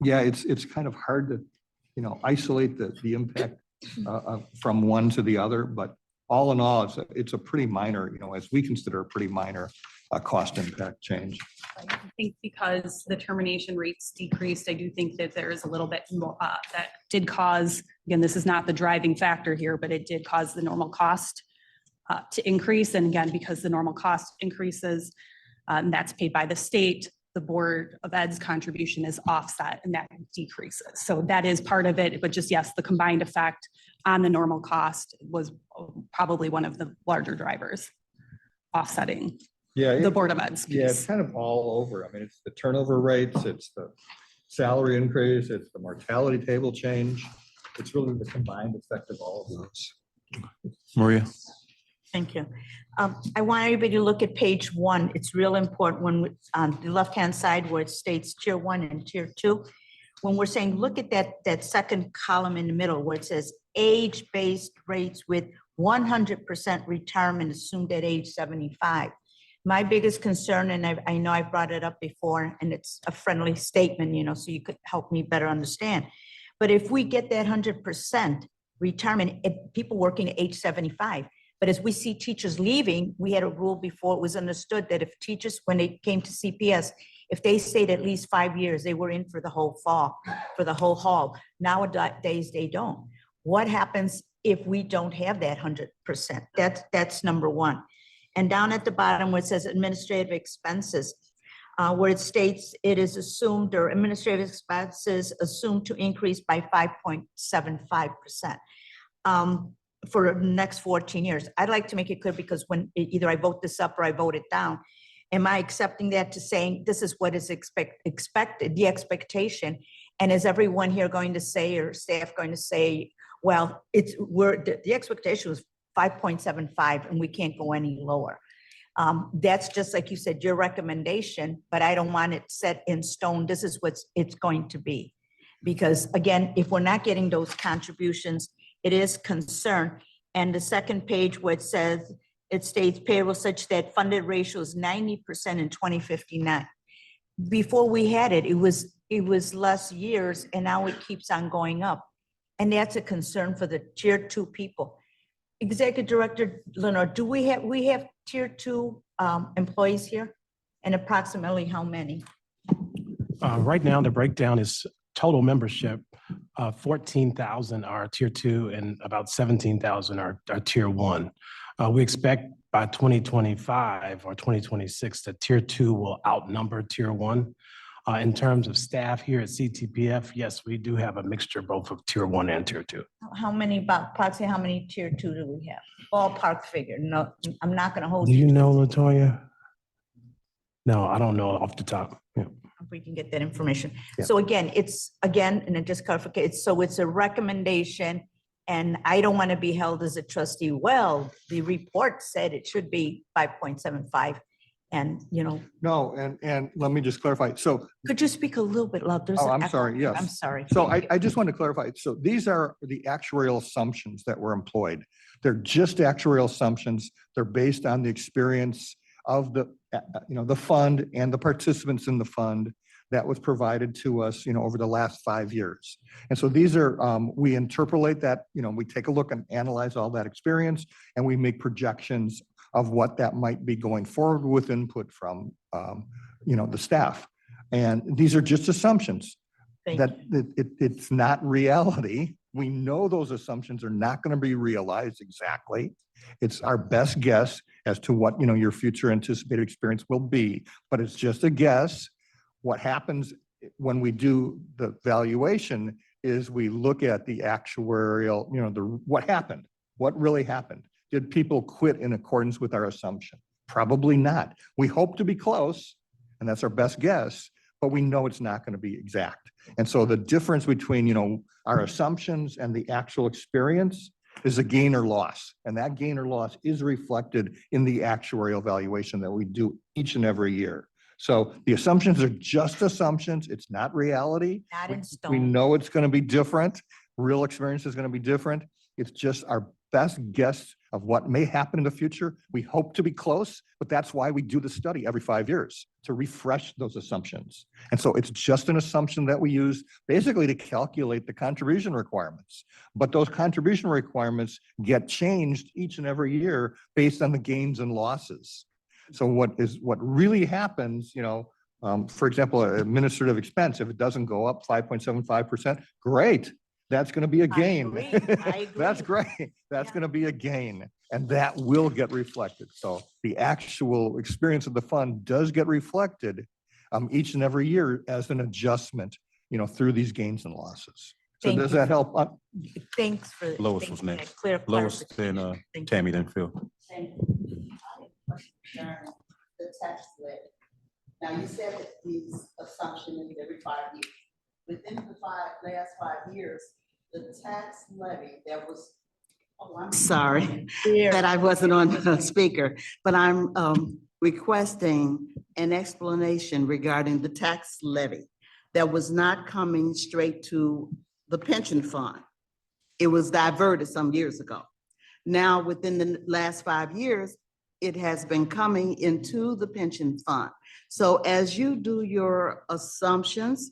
yeah, it's kind of hard to, isolate the impact from one to the other, but all in all, it's a pretty minor, as we consider a pretty minor cost impact change. I think because the termination rates decreased, I do think that there is a little bit more that did cause, again, this is not the driving factor here, but it did cause the normal cost to increase. And again, because the normal cost increases, that's paid by the state, the Board of Ed's contribution is offset and that decreases. So that is part of it, but just yes, the combined effect on the normal cost was probably one of the larger drivers offsetting the Board of Ed's piece. Yeah, it's kind of all over. I mean, it's the turnover rates, it's the salary increase, it's the mortality table change. It's really the combined effect of all of those. Maria? Thank you. I want everybody to look at page 1. It's real important when on the left-hand side where it states tier 1 and tier 2. When we're saying, look at that second column in the middle where it says age-based rates with 100% retirement assumed at age 75. My biggest concern, and I know I brought it up before, and it's a friendly statement, you know, so you could help me better understand. But if we get that 100% retirement, people working at age 75, but as we see teachers leaving, we had a rule before it was understood that if teachers, when they came to CPS, if they stayed at least 5 years, they were in for the whole fall, for the whole haul. Nowadays, they don't. What happens if we don't have that 100%? That's number one. And down at the bottom where it says administrative expenses, where it states it is assumed or administrative expenses assumed to increase by 5.75%. For the next 14 years. I'd like to make it clear because when either I vote this up or I vote it down, am I accepting that to saying this is what is expected, the expectation? And is everyone here going to say, or staff going to say, well, the expectation was 5.75 and we can't go any lower. That's just like you said, your recommendation, but I don't want it set in stone. This is what it's going to be. Because again, if we're not getting those contributions, it is concern. And the second page where it states payroll such that funded ratio is 90% in 2059. Before we had it was less years and now it keeps on going up. And that's a concern for the tier 2 people. Executive Director Lenore, do we have tier 2 employees here? And approximately how many? Right now, the breakdown is total membership. 14,000 are tier 2 and about 17,000 are tier 1. We expect by 2025 or 2026 that tier 2 will outnumber tier 1. In terms of staff here at CTPF, yes, we do have a mixture both of tier 1 and tier 2. How many, approximately how many tier 2 do we have? Ballpark figure. No, I'm not going to hold Do you you. know, LaToya? No, I don't know off the top. Yeah. If we can get that information. Yeah. So again, and it just clarifies, so it's a recommendation and I don't want to be held as a trustee. Well, the report said it should be 5.75 and, you know. No, and let me just clarify. So, Could you speak a little bit louder? There's oh, an I'm echo. sorry, yes. I'm sorry. So I just want to clarify. So these are the actuarial assumptions that were employed. They're just actuarial assumptions. They're based on the experience of the, the fund and the participants in the fund that was provided to us, over the last 5 years. And so these are, we interpolate that, we take a look and analyze all that experience and we make projections of what that might be going forward with input from, the staff. And these are just assumptions. It's not reality. We know those assumptions are not going to be realized exactly. It's our best guess as to what, your future anticipated experience will be, but it's just a guess. What happens when we do the valuation is we look at the actuarial, what happened, what really happened. Did people quit in accordance with our assumption? Probably not. We hope to be close, and that's our best guess, but we know it's not going to be exact. And so the difference between, our assumptions and the actual experience is a gain or loss. And that gain or loss is reflected in the actuarial valuation that we do each and every year. So the assumptions are just assumptions. It's not reality. Not in stone. We know it's going to be different. Real experience is going to be different. It's just our best guess of what may happen in the future. We hope to be close, but that's why we do the study every 5 years, to refresh those assumptions. And so it's just an assumption that we use basically to calculate the contribution requirements. But those contribution requirements get changed each and every year based on the gains and losses. So what really happens, for example, administrative expense, if it doesn't go up 5.75%, great. That's going to be a gain. I agree. That's great. That's going to be a gain. And that will get reflected. So the actual experience of the fund does get reflected each and every year as an adjustment, through these gains and losses. So Thank does you. that help? Thanks for. Lois thanks was for that next. clear Lois, clarification. then Thank you. Tammy, then Phil. The tax levy. Now, you said that these assumptions every 5 years. Within the last 5 years, the tax levy that was, I'm sorry that I wasn't on the speaker, but I'm requesting an explanation regarding the tax levy that was not coming straight to the pension fund. It was diverted some years ago. Now, within the last 5 years, it has been coming into the pension fund. So as you do your assumptions,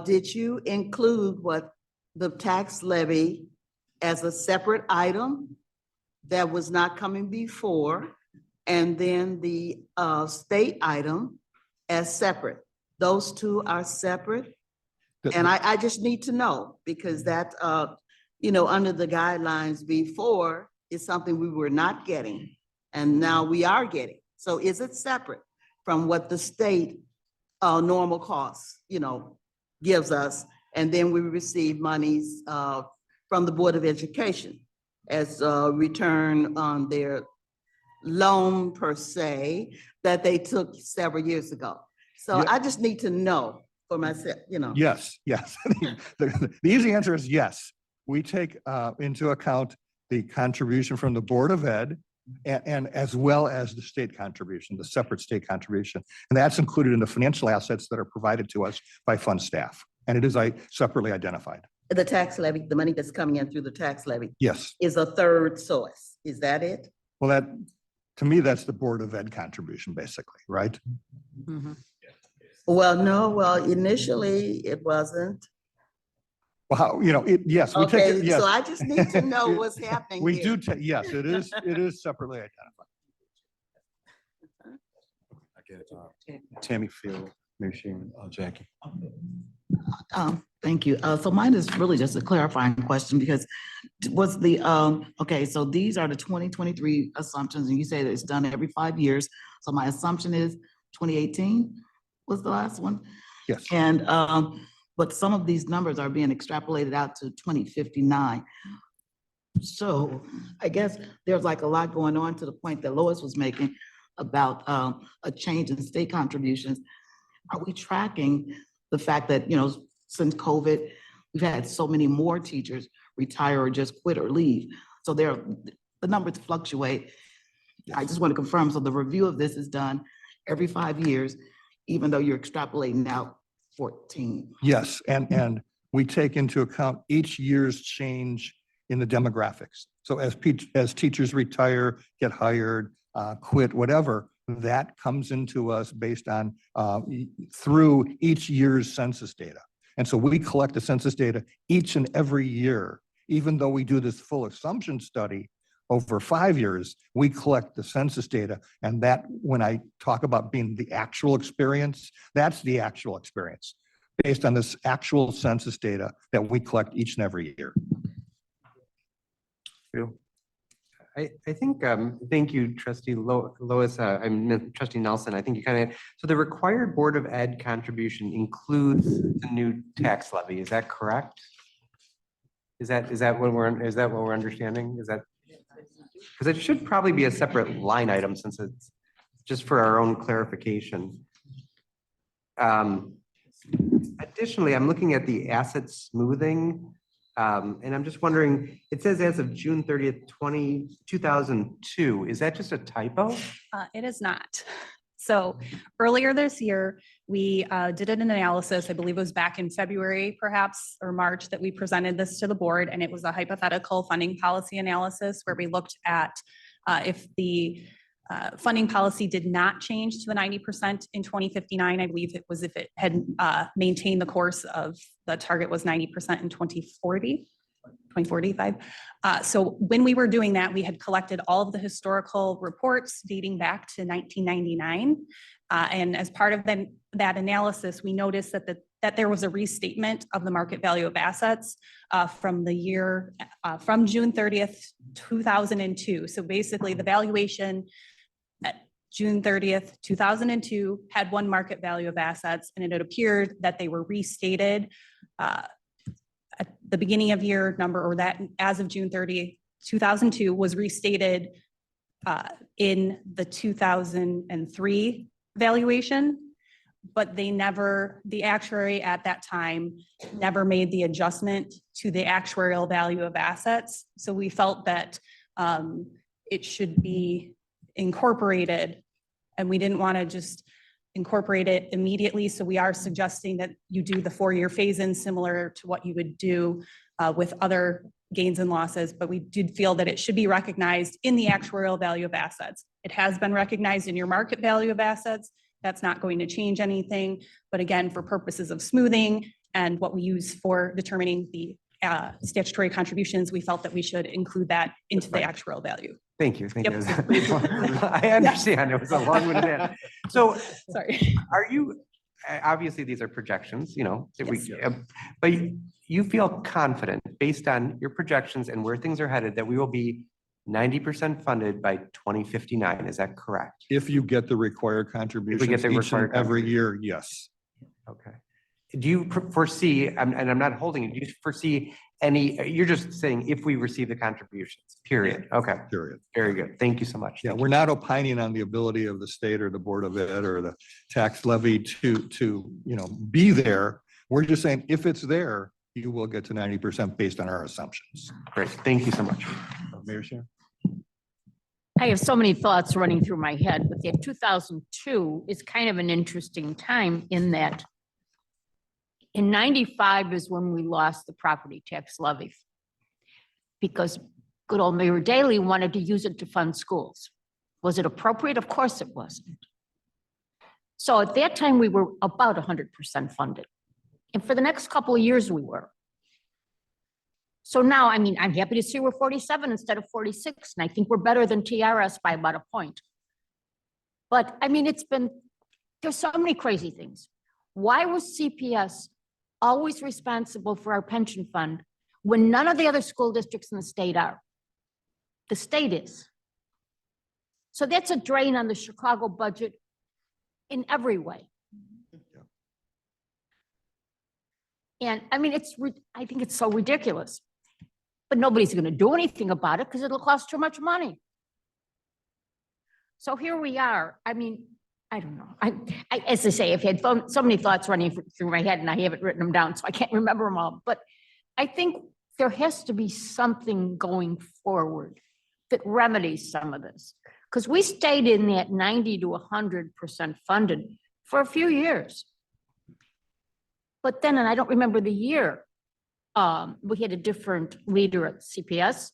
did you include what the tax levy as a separate item that was not coming before, and then the state item as separate? Those two are separate? And I just need to know, because that, under the guidelines before is something we were not getting, and now we are getting. So is it separate from what the state normal costs, gives us? And then we receive monies from the Board of Education as a return on their loan per se that they took several years ago. So Yeah. I just need to know for myself, Yes, yes. The easy answer is yes. We take into account the contribution from the Board of Ed and as well as the state contribution, the separate state contribution. And that's included in the financial assets that are provided to us by fund staff. And it is separately identified. The tax levy, the money that's coming in through the tax levy Yes. is a third source. Is that it? Well, to me, that's the Board of Ed contribution, basically, right? Well, initially it wasn't. Well, how, yes, we take Okay, it, yes. so I just need to know what's happening We here. do, yes, it is separately identified. I get it. Tammy, Phil, Mary Sharon, Jackie. Thank you. So mine is really just a clarifying question, because was the, okay, so these are the 2023 assumptions, and you say that it's done every 5 years. So my assumption is 2018 was the last one. Yes. And, but some of these numbers are being extrapolated out to 2059. So I guess there's like a lot going on, to the point that Lois was making about a change in state contributions. Are we tracking the fact that, since COVID, we've had so many more teachers retire or just quit or leave? So the numbers fluctuate. I just want to confirm, so the review of this is done every 5 years, even though you're extrapolating out 14. Yes, and we take into account each year's change in the demographics. So as teachers retire, get hired, quit, whatever, that comes into us based on through each year's census data. And so we collect the census data each and every year. Even though we do this full assumption study over 5 years, we collect the census data. And that, when I talk about being the actual experience, that's the actual experience based on this actual census data that we collect each and every year. I think, thank you, Trustee Lois, Trustee Nelson. I think you kind of, so the required Board of Ed contribution includes the new tax levy. Is that correct? Is that what we're understanding? Is that, because it should probably be a separate line item, since it's just for our own clarification. Additionally, I'm looking at the asset smoothing. And I'm just wondering, it says as of June 30th, 2002. Is that just a typo? It is not. So earlier this year, we did an analysis, I believe it was back in February, perhaps, or March, that we presented this to the board, and it was a hypothetical funding policy analysis where we looked at if the funding policy did not change to the 90% in 2059, I believe it was if it had maintained the course of the target was 90% in 2045. So when we were doing that, we had collected all of the historical reports dating back to 1999. And as part of that analysis, we noticed that there was a restatement of the market value of assets from the year, from June 30th, 2002. So basically the valuation at June 30th, 2002 had one market value of assets, and it had appeared that they were restated at the beginning of year number, or that as of June 30th, 2002 was restated in the 2003 valuation, but the actuary at that time never made the adjustment to the actuarial value of assets. So we felt that it should be incorporated, and we didn't want to just incorporate it immediately. So we are suggesting that you do the 4-year phase-in, similar to what you would do with other gains and losses, but we did feel that it should be recognized in the actuarial value of assets. It has been recognized in your market value of assets. That's not going to change anything. But again, for purposes of smoothing and what we use for determining the statutory contributions, we felt that we should include that into the actuarial value. Thank you. Thank you. Yep. I understand. It was a long-winded answer. So Sorry. are you, obviously, these are projections, you know, that we, Yes. but you feel confident based on your projections and where things are headed that we will be 90% funded by 2059. Is that correct? If you get the required contributions the each required and every year, yes. Okay. Do you foresee, and I'm not holding it, do you foresee any, you're just saying if we receive the contributions, period? Okay, Period. very good. Thank you so much. Yeah, we're not opining on the ability of the state or the Board of Ed or the tax levy to, you know, be there. We're just saying if it's there, you will get to 90% based on our assumptions. Great. Thank you so much. Mayor Sharon? I have so many thoughts running through my head, but the 2002 is kind of an interesting time in that in 95 is when we lost the property tax levy because good old Mayor Daley wanted to use it to fund schools. Was it appropriate? Of course it wasn't. So at that time, we were about 100% funded. And for the next couple of years, we were. So now, I mean, I'm happy to see we're 47 instead of 46, and I think we're better than TRS by about a point. But I mean, there's so many crazy things. Why was CPS always responsible for our pension fund when none of the other school districts in the state are? The state is. So that's a drain on the Chicago budget in every way. And I mean, I think it's so ridiculous, but nobody's going to do anything about it because it'll cost too much money. So here we are. I mean, I don't know. As I say, I've had so many thoughts running through my head and I haven't written them down, so I can't remember them all. But I think there has to be something going forward that remedies some of this. Because we stayed in that 90 to 100% funded for a few years. But then, and I don't remember the year, we had a different leader at CPS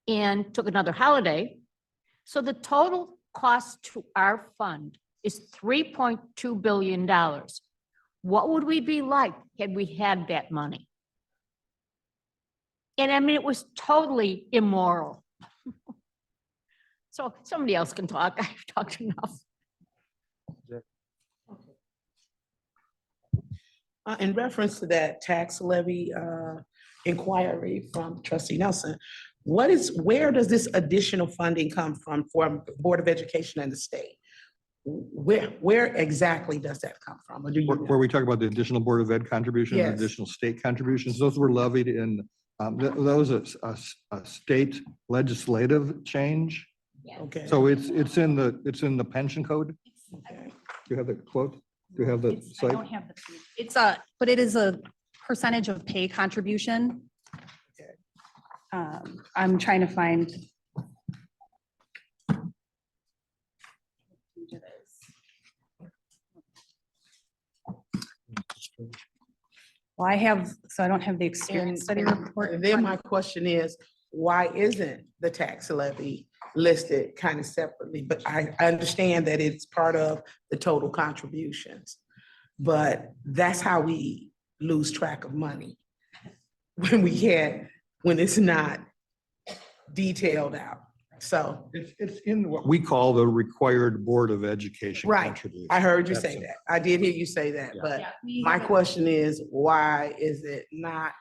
and took another holiday. So the total cost to our fund is $3.2 billion. What would we be like had we had that money? And I mean, it was totally immoral. So somebody else can talk. I've talked enough. In reference to that tax levy inquiry from Trustee Nelson, where does this additional funding come from for Board of Education and the state? Where exactly does that come from? Or do you Where we talk about the additional Board of Ed contributions, Yes. additional state contributions, those were levied in, those are a state legislative change. Okay. So it's in the pension code. Okay. Do you have the quote? Do you have the I site? don't have it's but it is a percentage of pay contribution. I'm trying to find. Well, I don't have the experience study report. And then my question is, why isn't the tax levy listed kind of separately? But I understand that it's part of the total contributions. But that's how we lose track of money when it's not detailed out. So. It's in what we call the required Board of Education Right. contribution. I heard you That's say it. that. I did hear you say that, Yeah. but my question is, why is it not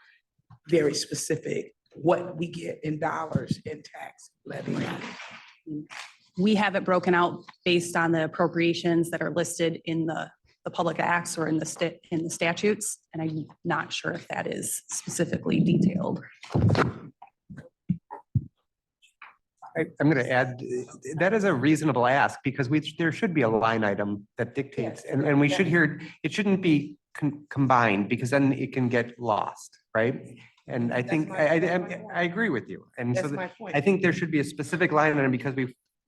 very specific what we get in dollars in tax levy? We have it broken out based on the appropriations that are listed in the public acts or in the statutes. And I'm not sure if that is specifically detailed. I'm going to add, that is a reasonable ask because there should be a line item that dictates, and we should hear, it shouldn't be combined because then it can get lost, right? And I think, I agree with you. And so That's my point. I think there should be a specific line item because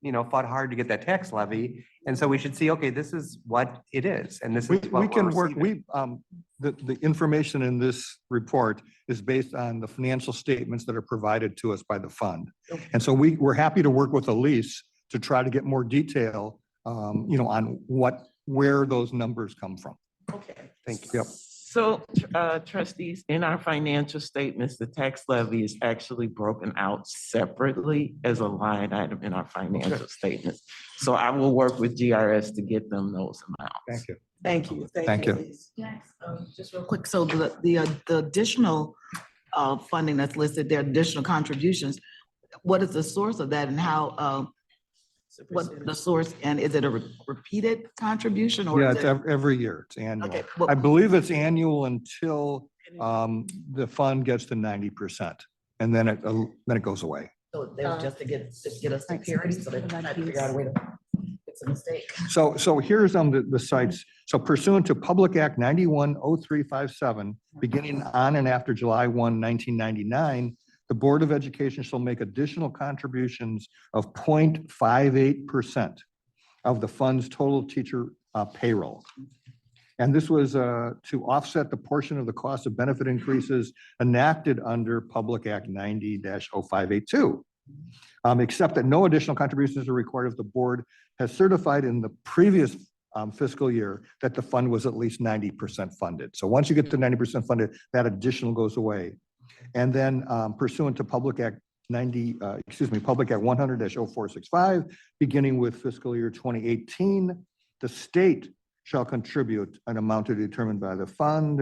fought hard to get that tax levy. And so we should see, okay, this is what it is, and this We, is what we we're can work, receiving. the information in this report is based on the financial statements that are provided to us by the fund. And so we're happy to work with Elise to try to get more detail, on where those numbers come from. Okay. Thank you. Yep. So, trustees, in our financial statements, the tax levy is actually broken out separately as a line item in our financial statements. So I will work with GRS to get them those amounts. Thank you. Thank you. Thank you. Elise. Just real quick, so the additional funding that's listed there, additional contributions, what is the source of that and how, what the source, and is it a repeated contribution or? Yeah, is it's it- every year. It's annual. Okay, I well, believe it's annual until the fund gets to 90%. And then it goes away. so there's just to get us to parity, so they're trying to figure out a way to fix a mistake. So here's the sites. So pursuant to Public Act 910357, beginning on and after July 1, 1999, the Board of Education shall make additional contributions of 0.58% of the fund's total teacher payroll. And this was to offset the portion of the cost of benefit increases enacted under Public Act 90-0582. Except that no additional contributions are required if the board has certified in the previous fiscal year that the fund was at least 90% funded. So once you get to 90% funded, that additional goes away. And then pursuant to Public Act Public Act 100-0465, beginning with fiscal year 2018, the state shall contribute an amount to be determined by the fund.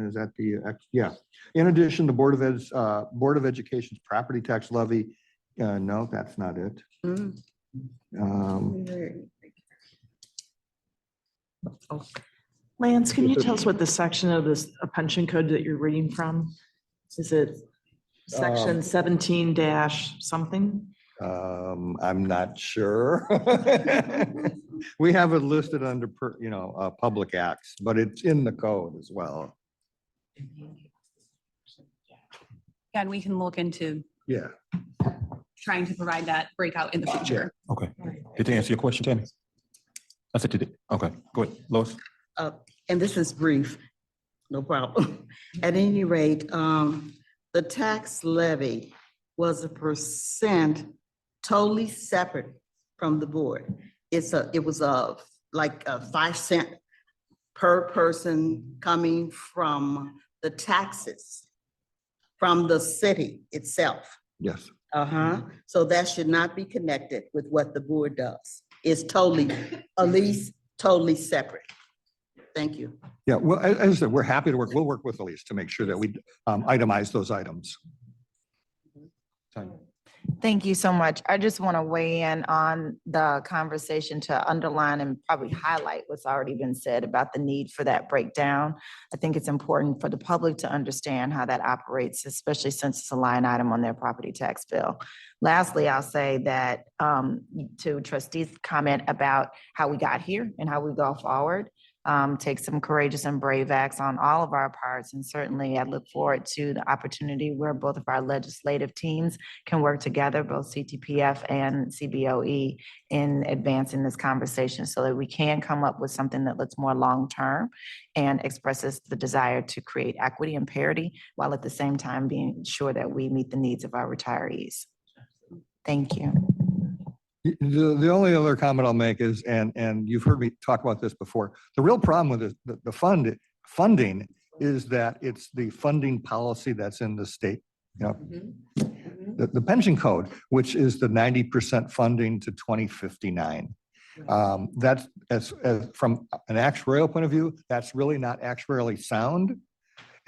Is that the, yeah. In addition, the Board of Education's property tax levy, no, that's not it. Lance, can you tell us what the section of this pension code that you're reading from? Is it section 17 dash something? I'm not sure. We have it listed under, public acts, but it's in the code as well. And we can look into Yeah. trying to provide that breakout in the future. Okay. Did they answer your question, Tammy? I said you did. Okay, go ahead, Lois. And this is brief, no problem. At any rate, the tax levy was a percent totally separate from the board. It was like a 5 cent per person coming from the taxes from the city itself. Yes. So that should not be connected with what the board does. It's totally, at least totally separate. Thank you. Yeah, well, as I said, we're happy to work. We'll work with Elise to make sure that we itemize those items. Tanya. Thank you so much. I just want to weigh in on the conversation to underline and probably highlight what's already been said about the need for that breakdown. I think it's important for the public to understand how that operates, especially since it's a line item on their property tax bill. Lastly, I'll say that to Trustee's comment about how we got here and how we go forward, take some courageous and brave acts on all of our parts. And certainly I look forward to the opportunity where both of our legislative teams can work together, both CTPF and CBOE, in advancing this conversation so that we can come up with something that looks more long-term and expresses the desire to create equity and parity, while at the same time being sure that we meet the needs of our retarees. Thank you. The only other comment I'll make is, and you've heard me talk about this before, the real problem with the funding is that it's the funding policy that's in the state. The pension code, which is the 90% funding to 2059. That's as from an actuarial point of view, that's really not actuarially sound.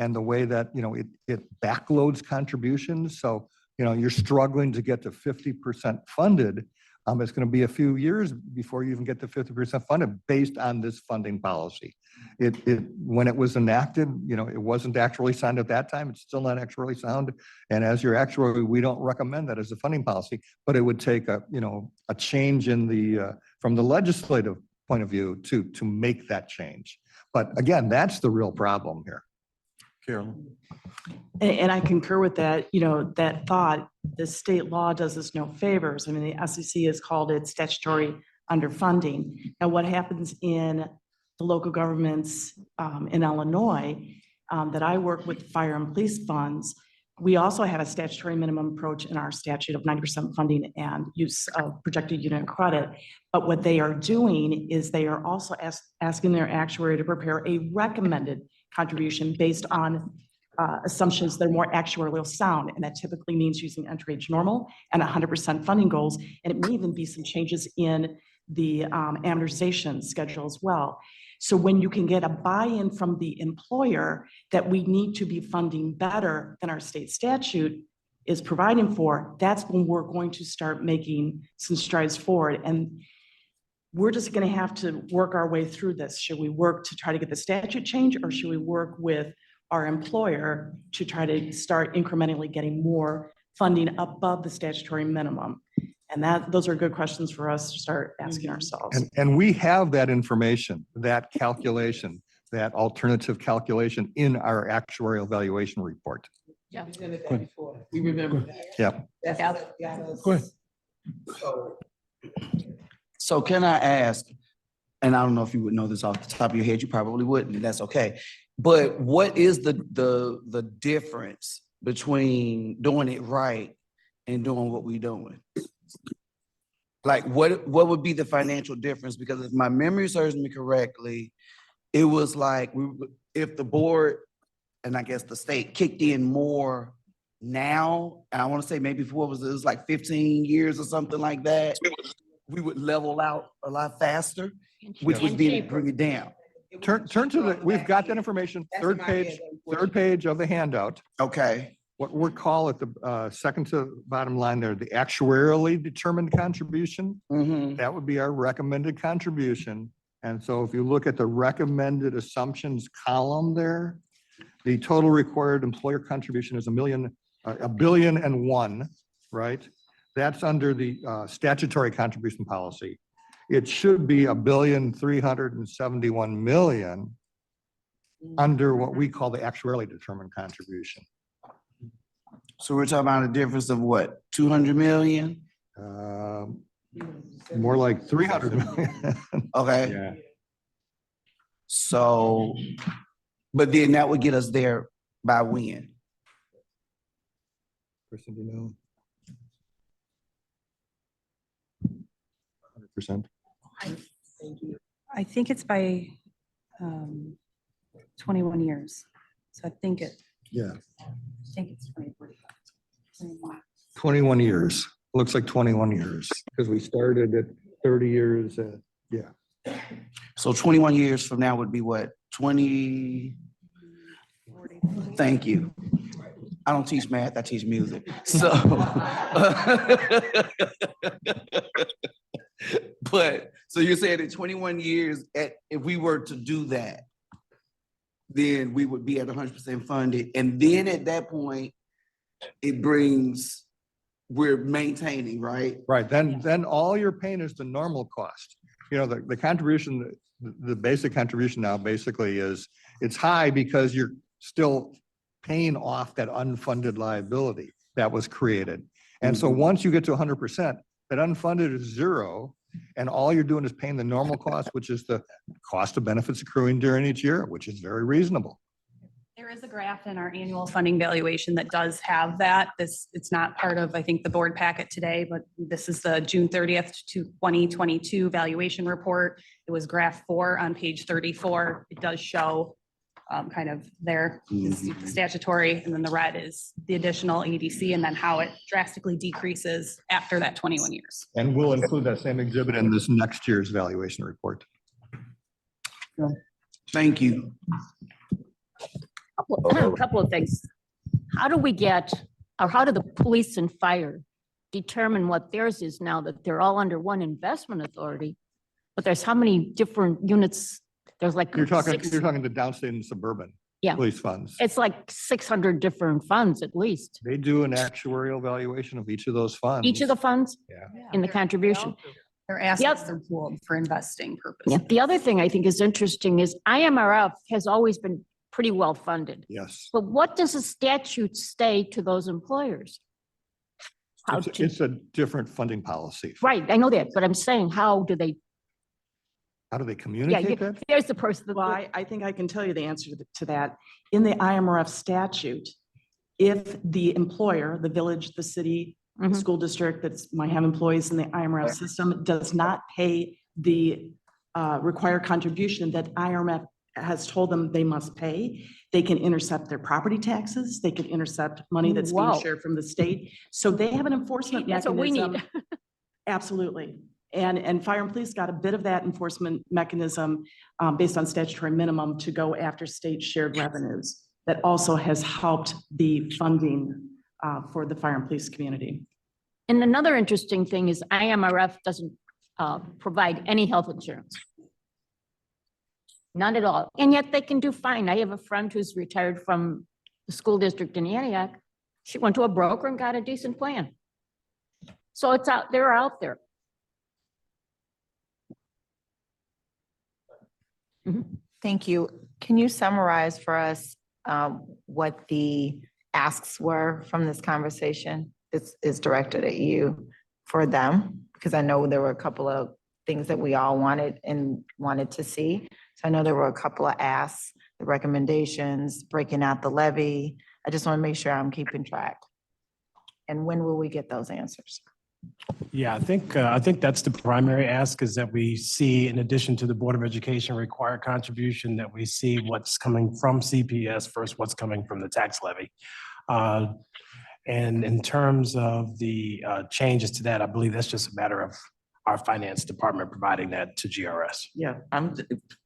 And the way that, it backloads contributions. So, you're struggling to get to 50% funded. It's going to be a few years before you even get to 50% funded based on this funding policy. When it was enacted, it wasn't actually signed at that time. It's still not actually sound. And as your actuary, we don't recommend that as a funding policy, but it would take a change in from the legislative point of view to make that change. But again, that's the real problem here. Carolyn. And I concur with that, you know, that thought, the state law does us no favors. I mean, the SEC has called it statutory underfunding. Now, what happens in the local governments in Illinois that I work with fire and police funds, we also have a statutory minimum approach in our statute of 90% funding and use of projected unit credit. But what they are doing is they are also asking their actuary to prepare a recommended contribution based on assumptions that are more actuarial sound. And that typically means using entry age normal and 100% funding goals. And it may even be some changes in the amortization schedule as well. So when you can get a buy-in from the employer that we need to be funding better than our state statute is providing for, that's when we're going to start making some strides forward. And we're just going to have to work our way through this. Should we work to try to get the statute changed, or should we work with our employer to try to start incrementally getting more funding above the statutory minimum? And those are good questions for us to start asking ourselves. And we have that information, that calculation, that alternative calculation in our actuarial valuation report. Yeah. We presented that before. We remember that. Yeah. That's what got us. Go ahead. So can I ask, and I don't know if you would know this off the top of your head, you probably wouldn't, and that's okay. But what is the difference between doing it right and doing what we're doing? Like what would be the financial difference? Because if my memory serves me correctly, it was like if the board and I guess the state kicked in more now, and I want to say maybe before it was like 15 years or something like that, we would level out a lot faster, which would be bring it down. Turn to the, we've got that information, third page of the handout. Okay. What we call at the second to bottom line there, the actuarially determined contribution. That would be our recommended contribution. And so if you look at the recommended assumptions column there, the total required employer contribution is $1.1 billion, right? That's under the statutory contribution policy. It should be $1.371 billion under what we call the actuarially determined contribution. So we're talking about a difference of what, 200 million? More like 300 million. Okay. Yeah. So, but then that would get us there by when? Kristen, do you know? 100%. I think it's by 21 years. So I think it's 2045. 21 years. Looks like 21 years because we started at 30 years. Yeah. So 21 years from now would be what? 20? Thank you. I don't teach math, I teach music. So, but, so you're saying in 21 years, if we were to do that, then we would be at 100% funded. And then at that point, it brings, we're maintaining, right? Right. Then all you're paying is the normal cost. You know, the contribution, the basic contribution now basically is, it's high because you're still paying off that unfunded liability that was created. And so once you get to 100%, that unfunded is zero. And all you're doing is paying the normal cost, which is the cost of benefits accruing during each year, which is very reasonable. There is a graph in our annual funding valuation that does have that. It's not part of, I think, the board packet today, but this is the June 30th to 2022 valuation report. It was graph 4 on page 34. It does show kind of there is statutory, and then the red is the additional ADC, and then how it drastically decreases after that 21 years. And we'll include that same exhibit in this next year's valuation report. Thank you. A couple of things. How do we get, or how do the police and fire determine what theirs is now that they're all under one investment authority? But there's how many different units? There's like You're talking six- the downstate and suburban Yeah. police funds. It's like 600 different funds at least. They do an actuarial valuation of each of those funds. Each of the funds Yeah. in the contribution. Their assets are pooled for investing purposes. Yeah. The other thing I think is interesting is IMRF has always been pretty well funded. Yes. But what does the statute say to those employers? How It's to- it's a different funding policy. Right, I know that, but I'm saying, how do they, How do they yeah, communicate that? there's the person. Well, I think I can tell you the answer to that. In the IMRF statute, if the employer, the village, the city, the Mhm. school district that might have employees in the IMRF system does not pay the required contribution that IMRF has told them they must pay, they can intercept their property taxes, they can intercept money that's being Wow. shared from the state. So they have an enforcement That's what we mechanism. need. Absolutely. And fire and police got a bit of that enforcement mechanism based on statutory minimum to go after state shared revenues. That also has helped the funding for the fire and police community. And another interesting thing is IMRF doesn't provide any health insurance. None at all. And yet they can do fine. I have a friend who's retired from the school district in Antioch. She went to a broker and got a decent plan. So it's out, they're out there. Thank you. Can you summarize for us what the asks were from this conversation? It's directed at you for them, because I know there were a couple of things that we all wanted to see. So I know there were a couple of asks, the recommendations, breaking out the levy. I just want to make sure I'm keeping track. And when will we get those answers? Yeah, I think that's the primary ask, is that we see, in addition to the Board of Education required contribution, that we see what's coming from CPS versus what's coming from the tax levy. And in terms of the changes to that, I believe that's just a matter of our finance department providing that to GRS. Yeah, I'm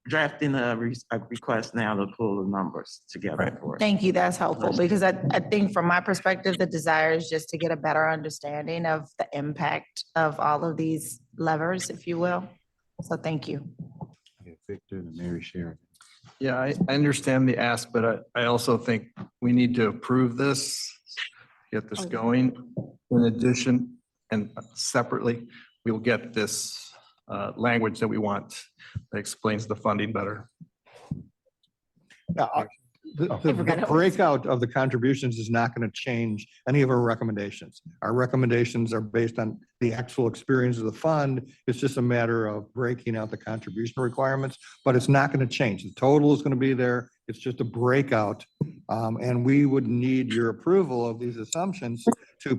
drafting a request now to pull the numbers together for it. Thank you, that's helpful, because I think from my perspective, the desire is just to get a better understanding of the impact of all of these levers, if you will. So thank you. Victor and Mary Sharon. Yeah, I understand the ask, but I also think we need to approve this, get this going. In addition, and separately, we'll get this language that we want that explains the funding better. The breakout of the contributions is not going to change any of our recommendations. Our recommendations are based on the actual experience of the fund. It's just a matter of breaking out the contribution requirements, but it's not going to change. The total is going to be there. It's just a breakout. And we would need your approval of these assumptions to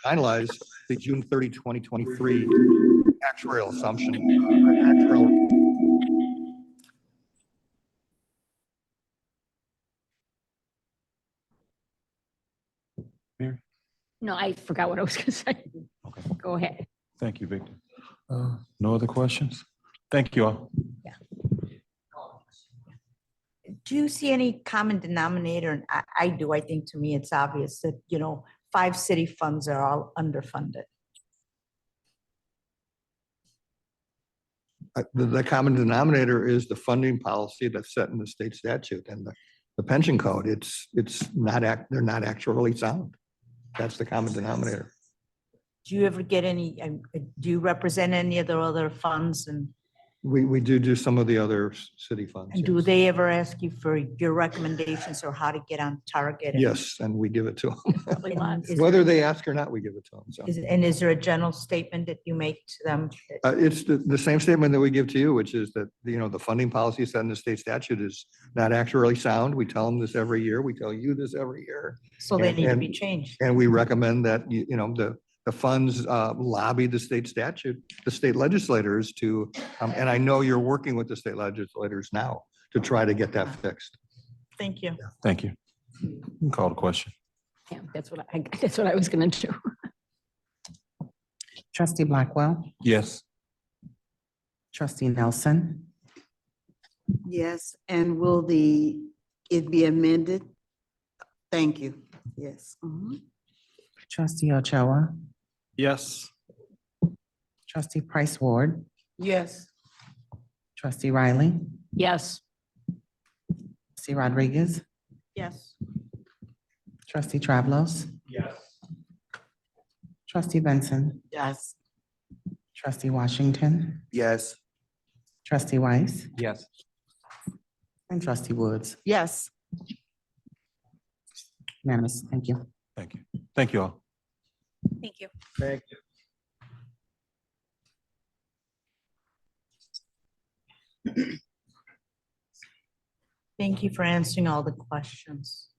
finalize the June 30, 2023 actuarial assumption. No, I forgot what I was gonna say. Go ahead. Thank you, Victor. No other questions? Thank you all. Do you see any common denominator? And I do. I think to me, it's obvious that, 5 city funds are all underfunded. The common denominator is the funding policy that's set in the state statute and the pension code. They're not actually sound. That's the common denominator. Do you ever get any, do you represent any of the other funds and We do some of the other city funds. do yes. they ever ask you for your recommendations or how to get on target? Yes, and we give it to them. And is Whether they ask or not, we give it to them. So is there a general statement that you make to them? it's the same statement that we give to you, which is that, the funding policy set in the state statute is not actually sound. We tell them this every year. We tell you this every year. So they need to And- be changed. And we recommend that, the funds lobby the state statute, the state legislators to, and I know you're working with the state legislators now to try to get that fixed. Thank you. Thank you. You can call the question. Yeah, that's what I was gonna do. Trustee Blackwell, Yes. Trustee Nelson, Yes, and will it be amended? Thank you. Yes. Trustee Ochoa, Yes. Trustee Price Ward, Yes. Trustee Riley, Yes. Trustee Rodriguez, Yes. Trustee Travlos, Yes. Trustee Benson, Yes. Trustee Washington, Yes. Trustee Weiss, Yes. And trustee Woods. Yes. Unanimous. Thank you. Thank you. Thank you all. Thank you. Thank you for answering all the questions.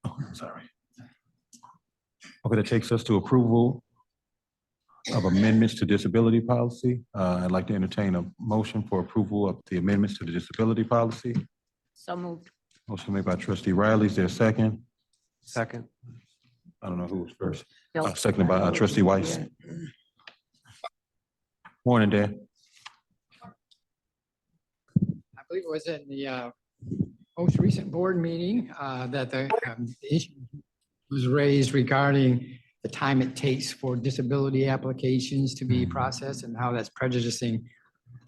Oh, sorry. Okay, that takes us to approval of amendments to disability policy. I'd like to entertain a motion for approval of the amendments to the disability policy. So moved. Motion made by trustee Riley. Is there a second? Second. I don't know who was first. Bill. Seconded by trustee Weiss. Morning, Dan. I believe it was in the most recent board meeting that the issue was raised regarding the time it takes for disability applications to be processed and how that's prejudicing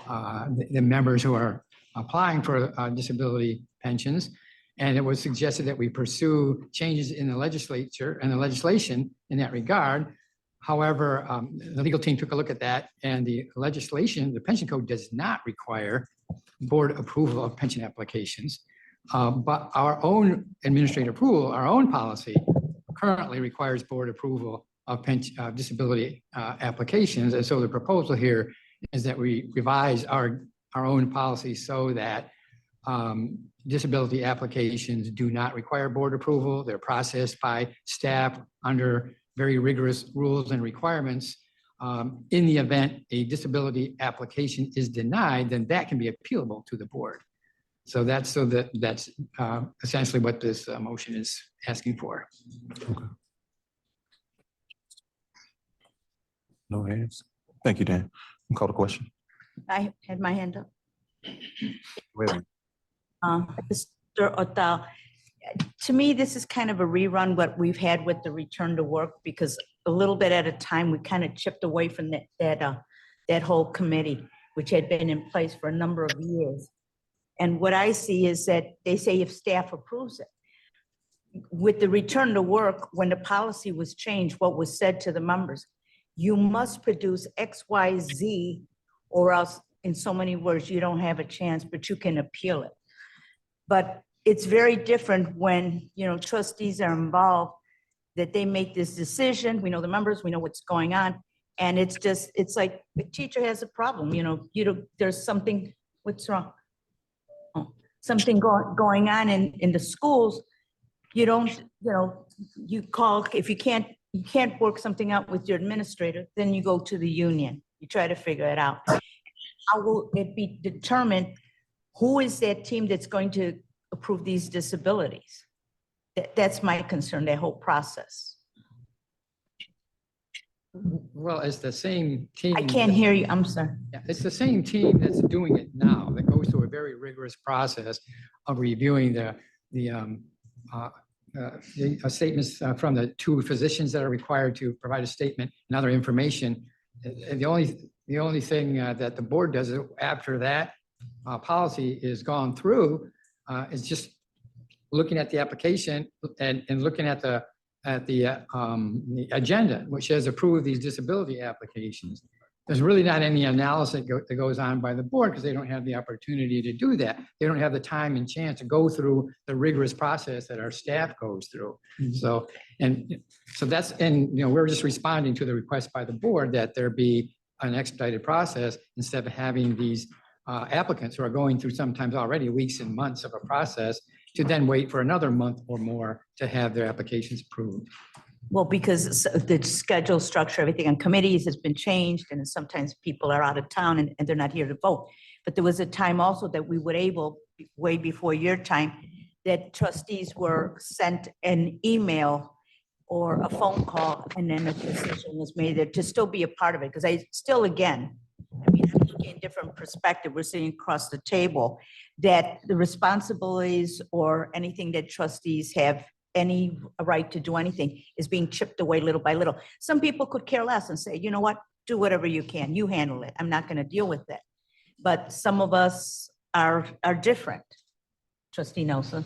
the members who are applying for disability pensions. And it was suggested that we pursue changes in the legislature and the legislation in that regard. However, the legal team took a look at that, and the legislation, the pension code does not require board approval of pension applications. But our own administrative approval, our own policy currently requires board approval of pension disability applications. And so the proposal here is that we revise our own policy so that disability applications do not require board approval. They're processed by staff under very rigorous rules and requirements. In the event a disability application is denied, then that can be appealable to the board. So that's essentially what this motion is asking for. Okay. No hands. Thank you, Dan. Call the question. I had my hand up. Wait a minute. Mr. Otal, to me, this is kind of a rerun what we've had with the return to work, because a little bit at a time, we kind of chipped away from that whole committee, which had been in place for a number of years. And what I see is that they say if staff approves it. With the return to work, when the policy was changed, what was said to the members, you must produce X, Y, Z, or else in so many words, you don't have a chance, but you can appeal it. But it's very different when, trustees are involved, that they make this decision. We know the members, we know what's going on. And it's like the teacher has a problem, there's something, what's wrong? Oh, something going on in the schools. You don't, you call, if you can't work something out with your administrator, then you go to the union. You try to figure it out. How will it be determined who is that team that's going to approve these disabilities? That's my concern, that whole process. Well, it's the same team. I can't hear you, I'm sorry. Yeah, it's the same team that's doing it now, that goes through a very rigorous process of reviewing the statements from the two physicians that are required to provide a statement and other information. And the only thing that the board does after that policy is gone through is just looking at the application and looking at the agenda, which says approve these disability applications. There's really not any analysis that goes on by the board because they don't have the opportunity to do that. They don't have the time and chance to go through the rigorous process that our staff goes through. So that's, and we're just responding to the request by the board that there be an expedited process instead of having these applicants who are going through sometimes already weeks and months of a process to then wait for another month or more to have their applications approved. Well, because the schedule structure, everything on committees has been changed, and sometimes people are out of town and they're not here to vote. But there was a time also that we would able, way before your time, that trustees were sent an email or a phone call, and then a decision was made there to still be a part of it. Because I'm looking at a different perspective. We're sitting across the table, that the responsibilities or anything that trustees have any right to do anything is being chipped away little by little. Some people could care less and say, you know what, do whatever you can, you handle it. I'm not going to deal with it. But some of us are different. Trustee Nelson,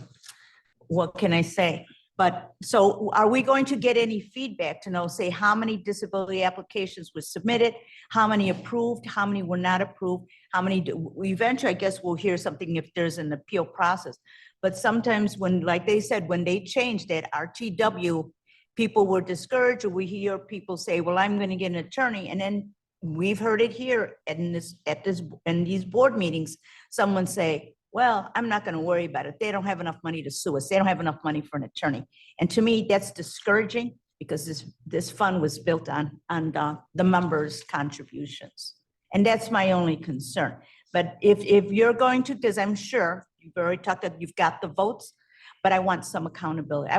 what can I say? But so are we going to get any feedback to know, say, how many disability applications were submitted, how many approved, how many were not approved, how many, eventually, I guess we'll hear something if there's an appeal process. But sometimes when, like they said, when they changed that RTW, people were discouraged, or we hear people say, well, I'm going to get an attorney. And then we've heard it here in these board meetings, someone say, well, I'm not going to worry about it. They don't have enough money to sue us. They don't have enough money for an attorney. And to me, that's discouraging because this fund was built on the members' contributions. And that's my only concern. But if you're going to, because I'm sure you've already talked about, you've got the votes, but I want some accountability.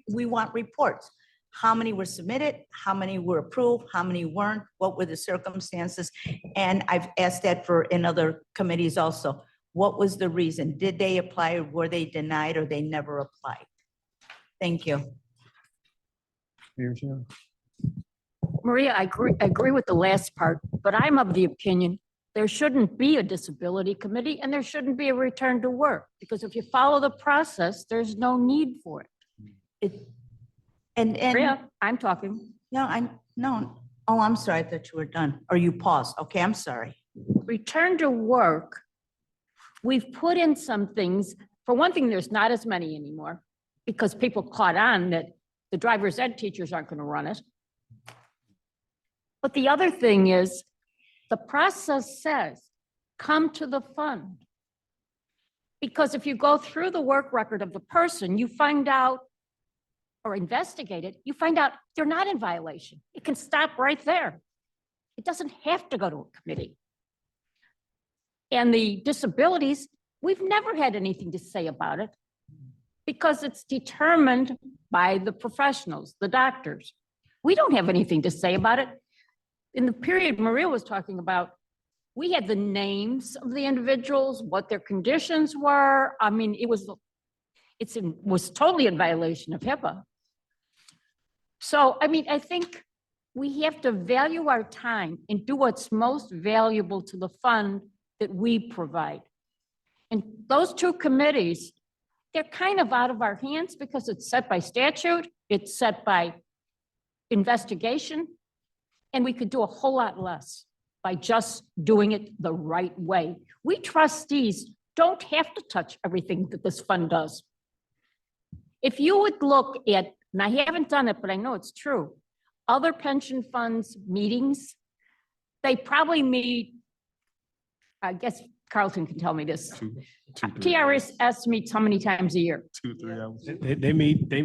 We want reports. How many were submitted? How many were approved? How many weren't? What were the circumstances? And I've asked that in other committees also. What was the reason? Did they apply, or were they denied, or they never applied? Thank you. Maria, I agree with the last part, but I'm of the opinion there shouldn't be a disability committee and there shouldn't be a return to work, because if you follow the process, there's no need for it. Maria, I'm talking. No. Oh, I'm sorry. I thought you were done. Or you paused. Okay, I'm sorry. Return to work. We've put in some things. For one thing, there's not as many anymore because people caught on that the driver's ed teachers aren't going to run it. But the other thing is the process says, come to the fund. Because if you go through the work record of the person, you find out, or investigate it, you find out they're not in violation. It can stop right there. It doesn't have to go to a committee. And the disabilities, we've never had anything to say about it because it's determined by the professionals, the doctors. We don't have anything to say about it. In the period Maria was talking about, we had the names of the individuals, what their conditions were. I mean, it was totally in violation of HIPAA. So, I mean, I think we have to value our time and do what's most valuable to the fund that we provide. And those two committees, they're kind of out of our hands because it's set by statute, it's set by investigation, and we could do a whole lot less by just doing it the right way. We trustees don't have to touch everything that this fund does. If you would look at, and I haven't done it, but I know it's true, other pension funds meetings, they probably meet, I guess Carlton can tell me this. TRS meets how many times a year? 2-3 hours. They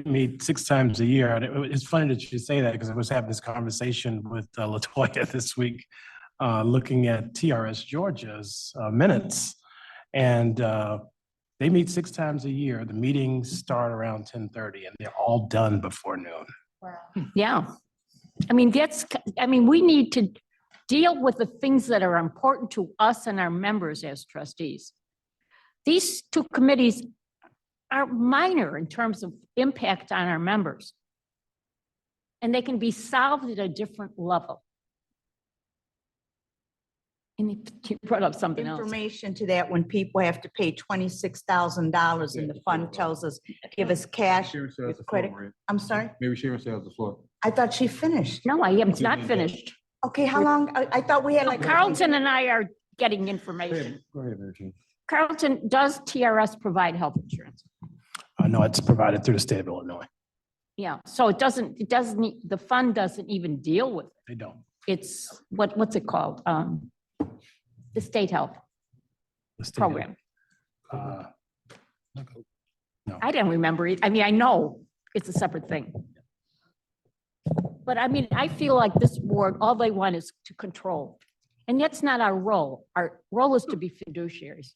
meet 6 times a year. And it's funny that you say that because I was having this conversation with LaToya this week, looking at TRS Georgia's minutes. And they meet 6 times a year. The meetings start around 10:30 and they're all done before noon. Yeah. I mean, we need to deal with the things that are important to us and our members as trustees. These two committees are minor in terms of impact on our members. And they can be solved at a different level. And you brought up something else. Information to that when people have to pay $26,000 and the fund tells us, give us cash, with credit. I'm sorry? Maybe Sharon still has the floor. I thought she finished. No, I am not finished. Okay, how long? I thought we had like. Carlton and I are getting information. Go ahead, Mary Jane. Carlton, does TRS provide health insurance? No, it's provided through the state of Illinois. Yeah, so it doesn't, the fund doesn't even deal with it. They don't. It's, what's it called? The state health program. No. I don't remember it. I mean, I know it's a separate thing. But I mean, I feel like this board, all they want is to control. And that's not our role. Our role is to be fiduciaries.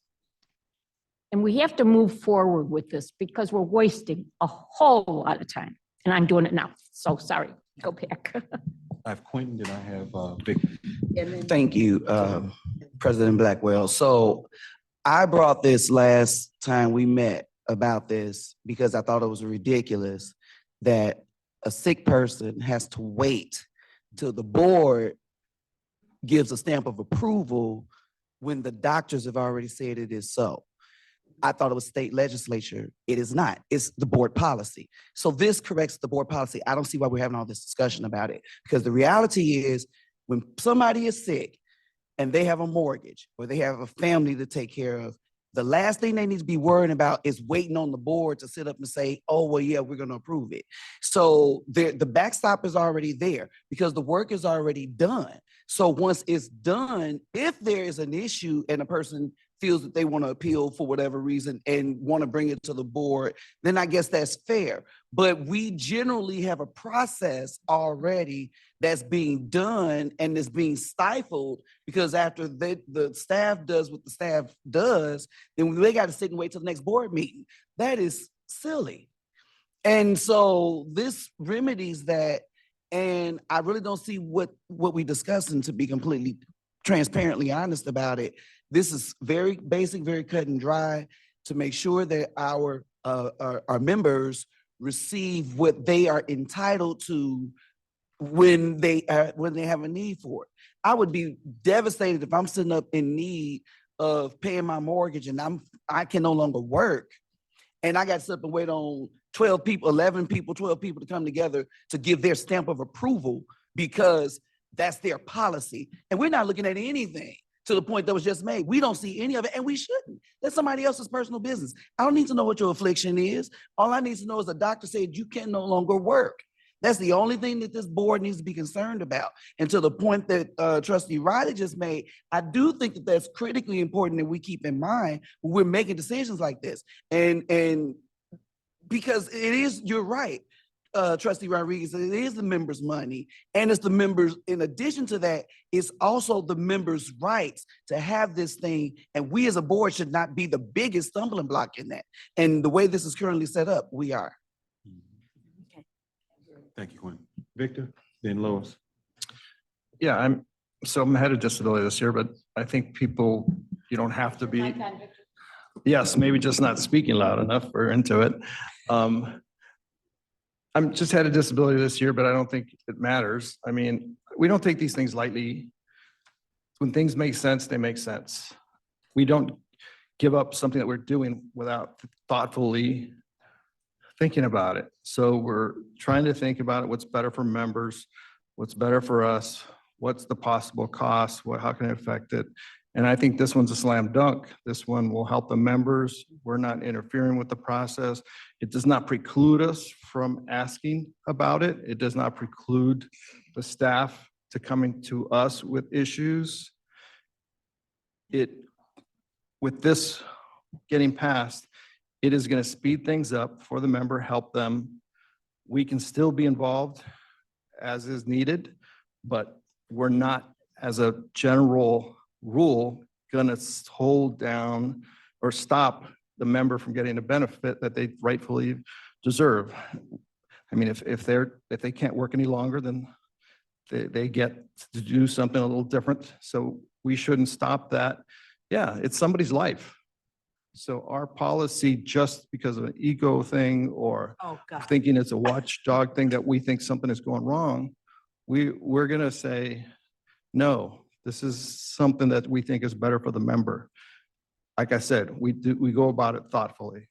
And we have to move forward with this because we're wasting a whole lot of time. And I'm doing it now. So sorry, go back. I have Quentin, then I have Vic. Thank you, President Blackwell. So I brought this last time we met about this because I thought it was ridiculous that a sick person has to wait till the board gives a stamp of approval when the doctors have already said it is so. I thought it was state legislature. It is not. It's the board policy. So this corrects the board policy. I don't see why we're having all this discussion about it, because the reality is when somebody is sick and they have a mortgage or they have a family to take care of, the last thing they need to be worrying about is waiting on the board to sit up and say, oh, well, yeah, we're going to approve it. So the backstop is already there because the work is already done. So once it's done, if there is an issue and a person feels that they want to appeal for whatever reason and want to bring it to the board, then I guess that's fair. But we generally have a process already that's being done and is being stifled because after the staff does what the staff does, then they got to sit and wait till the next board meeting. That is silly. And so this remedies that, and I really don't see what we discussing, to be completely transparently honest about it. This is very basic, very cut and dry to make sure that our members receive what they are entitled to when they have a need for it. I would be devastated if I'm sitting up in need of paying my mortgage and I can no longer work, and I got to sit up and wait on 12 people, 11 people, 12 people to come together to give their stamp of approval because that's their policy. And we're not looking at anything to the point that was just made. We don't see any of it, and we shouldn't. That's somebody else's personal business. I don't need to know what your affliction is. All I need to know is the doctor said you can no longer work. That's the only thing that this board needs to be concerned about. And to the point that Trustee Riley just made, I do think that that's critically important that we keep in mind when we're making decisions like this. And because it is, you're right, Trustee Rodriguez, it is the members' money, and it's the members, in addition to that, it's also the members' rights to have this thing, and we as a board should not be the biggest stumbling block in that. And the way this is currently set up, we are. Thank you, Quinn. Victor, then Lois. Yeah, I'm head of disability this year, but I think people, you don't have to be. Yes, maybe just not speaking loud enough or into it. I'm just head of disability this year, but I don't think it matters. I mean, we don't take these things lightly. When things make sense, they make sense. We don't give up something that we're doing without thoughtfully thinking about it. So we're trying to think about it, what's better for members, what's better for us, what's the possible cost, how can it affect it? And I think this one's a slam dunk. This one will help the members. We're not interfering with the process. It does not preclude us from asking about it. It does not preclude the staff to coming to us with issues. With this getting passed, it is going to speed things up for the member, help them. We can still be involved as is needed, but we're not, as a general rule, going to hold down or stop the member from getting a benefit that they rightfully deserve. I mean, if they can't work any longer, then they get to do something a little different. So we shouldn't stop that. Yeah, it's somebody's life. So our policy, just because of an ego thing or thinking it's a watchdog thing that we think something is going wrong, we're going to say, no, this is something that we think is better for the member. Like I said, we go about it thoughtfully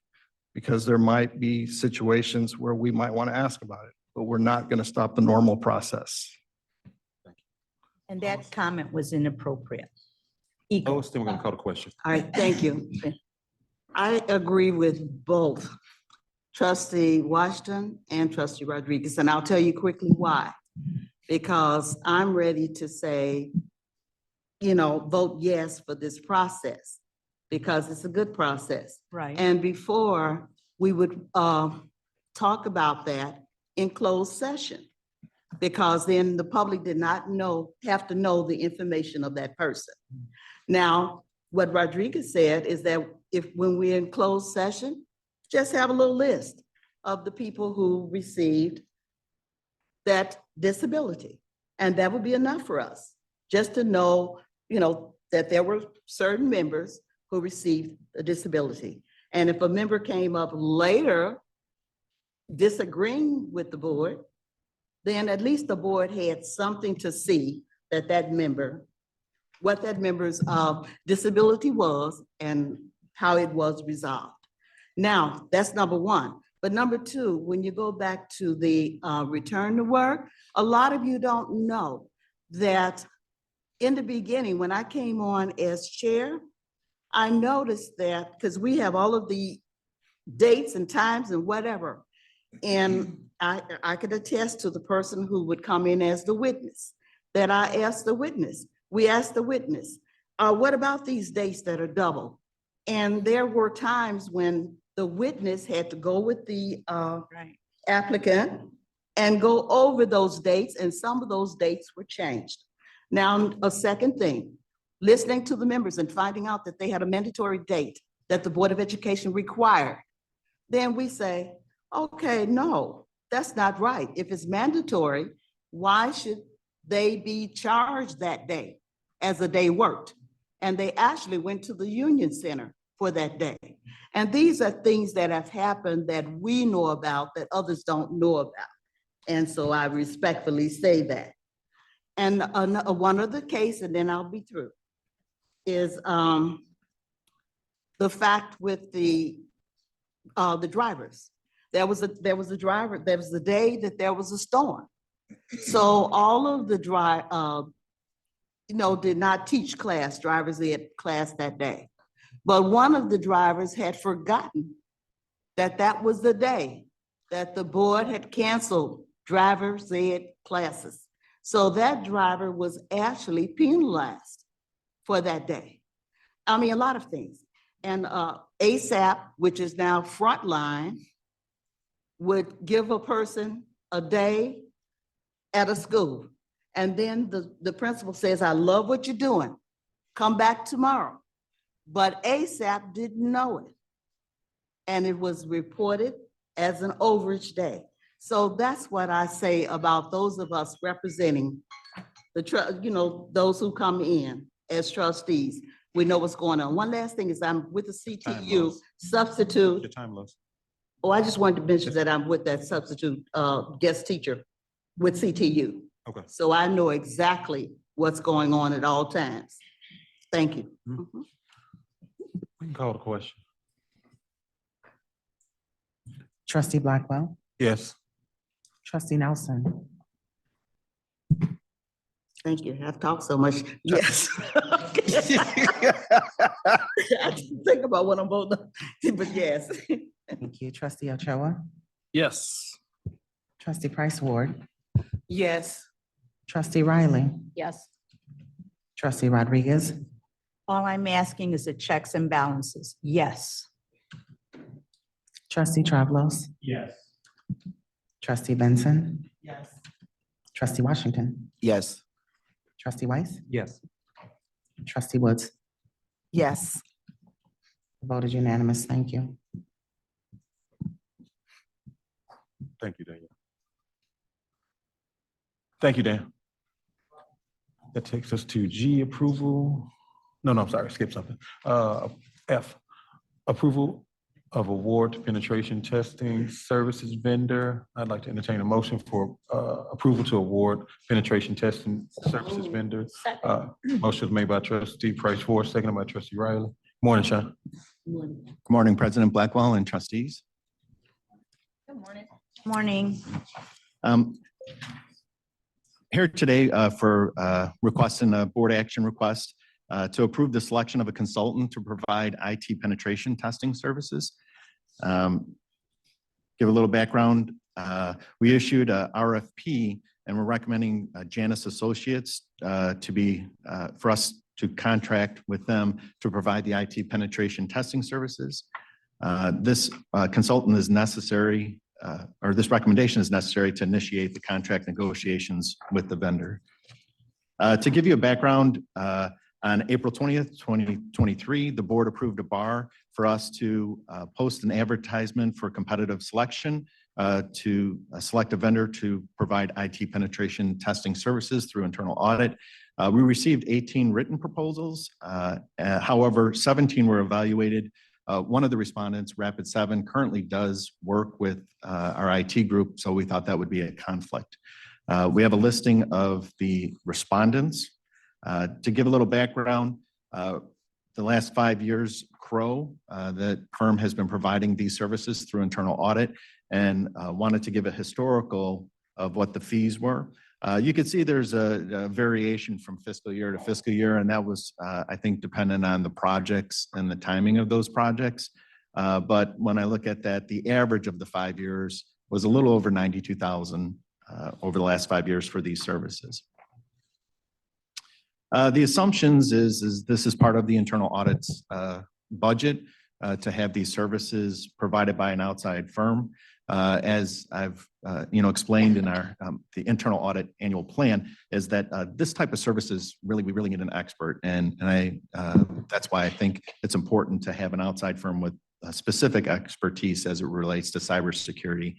because there might be situations where we might want to ask about it, but we're not going to stop the normal process. And that comment was inappropriate. Lois, then we're going to call the question. All right, thank you. I agree with both Trustee Washington and Trustee Rodriguez, and I'll tell you quickly why. Because I'm ready to say, vote yes for this process because it's a good process. Right. And before we would talk about that in closed session, because then the public did not have to know the information of that person. Now, what Rodriguez said is that when we're in closed session, just have a little list of the people who received that disability. And that would be enough for us, just to know, that there were certain members who received a disability. And if a member came up later disagreeing with the board, then at least the board had something to see that what that member's disability was and how it was resolved. Now, that's number one. But number two, when you go back to the return to work, a lot of you don't know that in the beginning, when I came on as chair, I noticed that, because we have all of the dates and times and whatever, and I could attest to the person who would come in as the witness, that I asked the witness, we asked the witness, what about these dates that are double? And there were times when the witness had to go with the applicant and go over those dates, and some of those dates were changed. Now, a second thing, listening to the members and finding out that they had a mandatory date that the Board of Education required, then we say, okay, no, that's not right. If it's mandatory, why should they be charged that day as a day worked? And they actually went to the Union Center for that day. And these are things that have happened that we know about that others don't know about. And so I respectfully say that. And one other case, and then I'll be through, is the fact with the drivers. There was a driver, there was the day that there was a storm. So all of the did not teach class, drivers ed class that day. But one of the drivers had forgotten that that was the day that the board had canceled driver's ed classes. So that driver was actually penalized for that day. I mean, a lot of things. And ASAP, which is now Frontline, would give a person a day at a school. And then the principal says, I love what you're doing. Come back tomorrow. But ASAP didn't know it. And it was reported as an overage day. So that's what I say about those of us representing those who come in as trustees. We know what's going on. One last thing is I'm with the CTU substitute. Your time, Lois. Oh, I just wanted to mention that I'm with that substitute guest teacher with CTU. Okay. So I know exactly what's going on at all times. Thank you. We can call the question. Trustee Blackwell, Yes. trustee Nelson, Thank you. I've talked so much. Yes. I didn't think about what I'm voting on, but yes. thank you. Trustee Ochoa, Yes. trustee Price Ward, Yes. trustee Riley, Yes. trustee Rodriguez, All I'm asking is the checks and balances. Yes. trustee Travlos, Yes. trustee Benson, Yes. trustee Washington, Yes. trustee Weiss, Yes. trustee Woods. Yes. The vote is unanimous. Thank you. Thank you, Daniel. Thank you, Dan. That takes us to G, approval. No, I'm sorry, skip something. F, approval of award to penetration testing services vendor. I'd like to entertain a motion for approval to award penetration testing services vendor. Motion was made by trustee Price Ford, seconded by trustee Riley. Morning, Sean. Good morning, President Blackwell and trustees. Good morning. Morning. Here today for requesting a board action request to approve the selection of a consultant to provide IT penetration testing services. Give a little background. We issued a RFP and we're recommending Janus Associates for us to contract with them to provide the IT penetration testing services. This consultant is necessary, or this recommendation is necessary to initiate the contract negotiations with the vendor. To give you a background, on April 20th, 2023, the board approved a bar for us to post an advertisement for competitive selection to select a vendor to provide IT penetration testing services through internal audit. We received 18 written proposals. However, 17 were evaluated One of the respondents, Rapid7, currently does work with our IT group, so we thought that would be a conflict. We have a listing of the respondents. To give a little background, the last 5 years, Crow, the firm has been providing these services through internal audit, and wanted to give a historical of what the fees were. You can see there's a variation from fiscal year to fiscal year, and that was, I think, dependent on the projects and the timing of those projects. But when I look at that, the average of the 5 years was a little over 92,000 over the last 5 years for these services. The assumptions is this is part of the internal audit's budget to have these services provided by an outside firm. As I've explained in our the internal audit annual plan, is that this type of services we really need an expert, and that's why I think it's important to have an outside firm with specific expertise as it relates to cybersecurity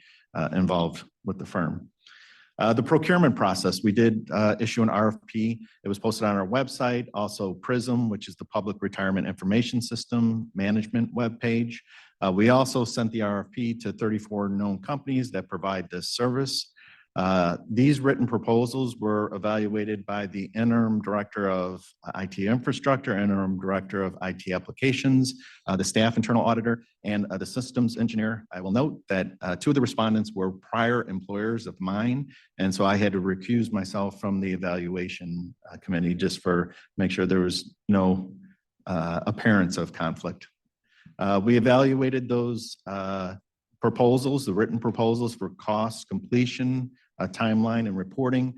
involved with the firm. The procurement process, we did issue an RFP. It was posted on our website, also PRISM, which is the Public Retirement Information System Management webpage. We also sent the RFP to 34 known companies that provide this service. These written proposals were evaluated by the interim director of IT infrastructure, interim director of IT applications, the staff internal auditor, and the systems engineer. I will note that 2 of the respondents were prior employers of mine, and so I had to recuse myself from the evaluation committee just for make sure there was no appearance of conflict. We evaluated those proposals, the written proposals for cost, completion, timeline, and reporting,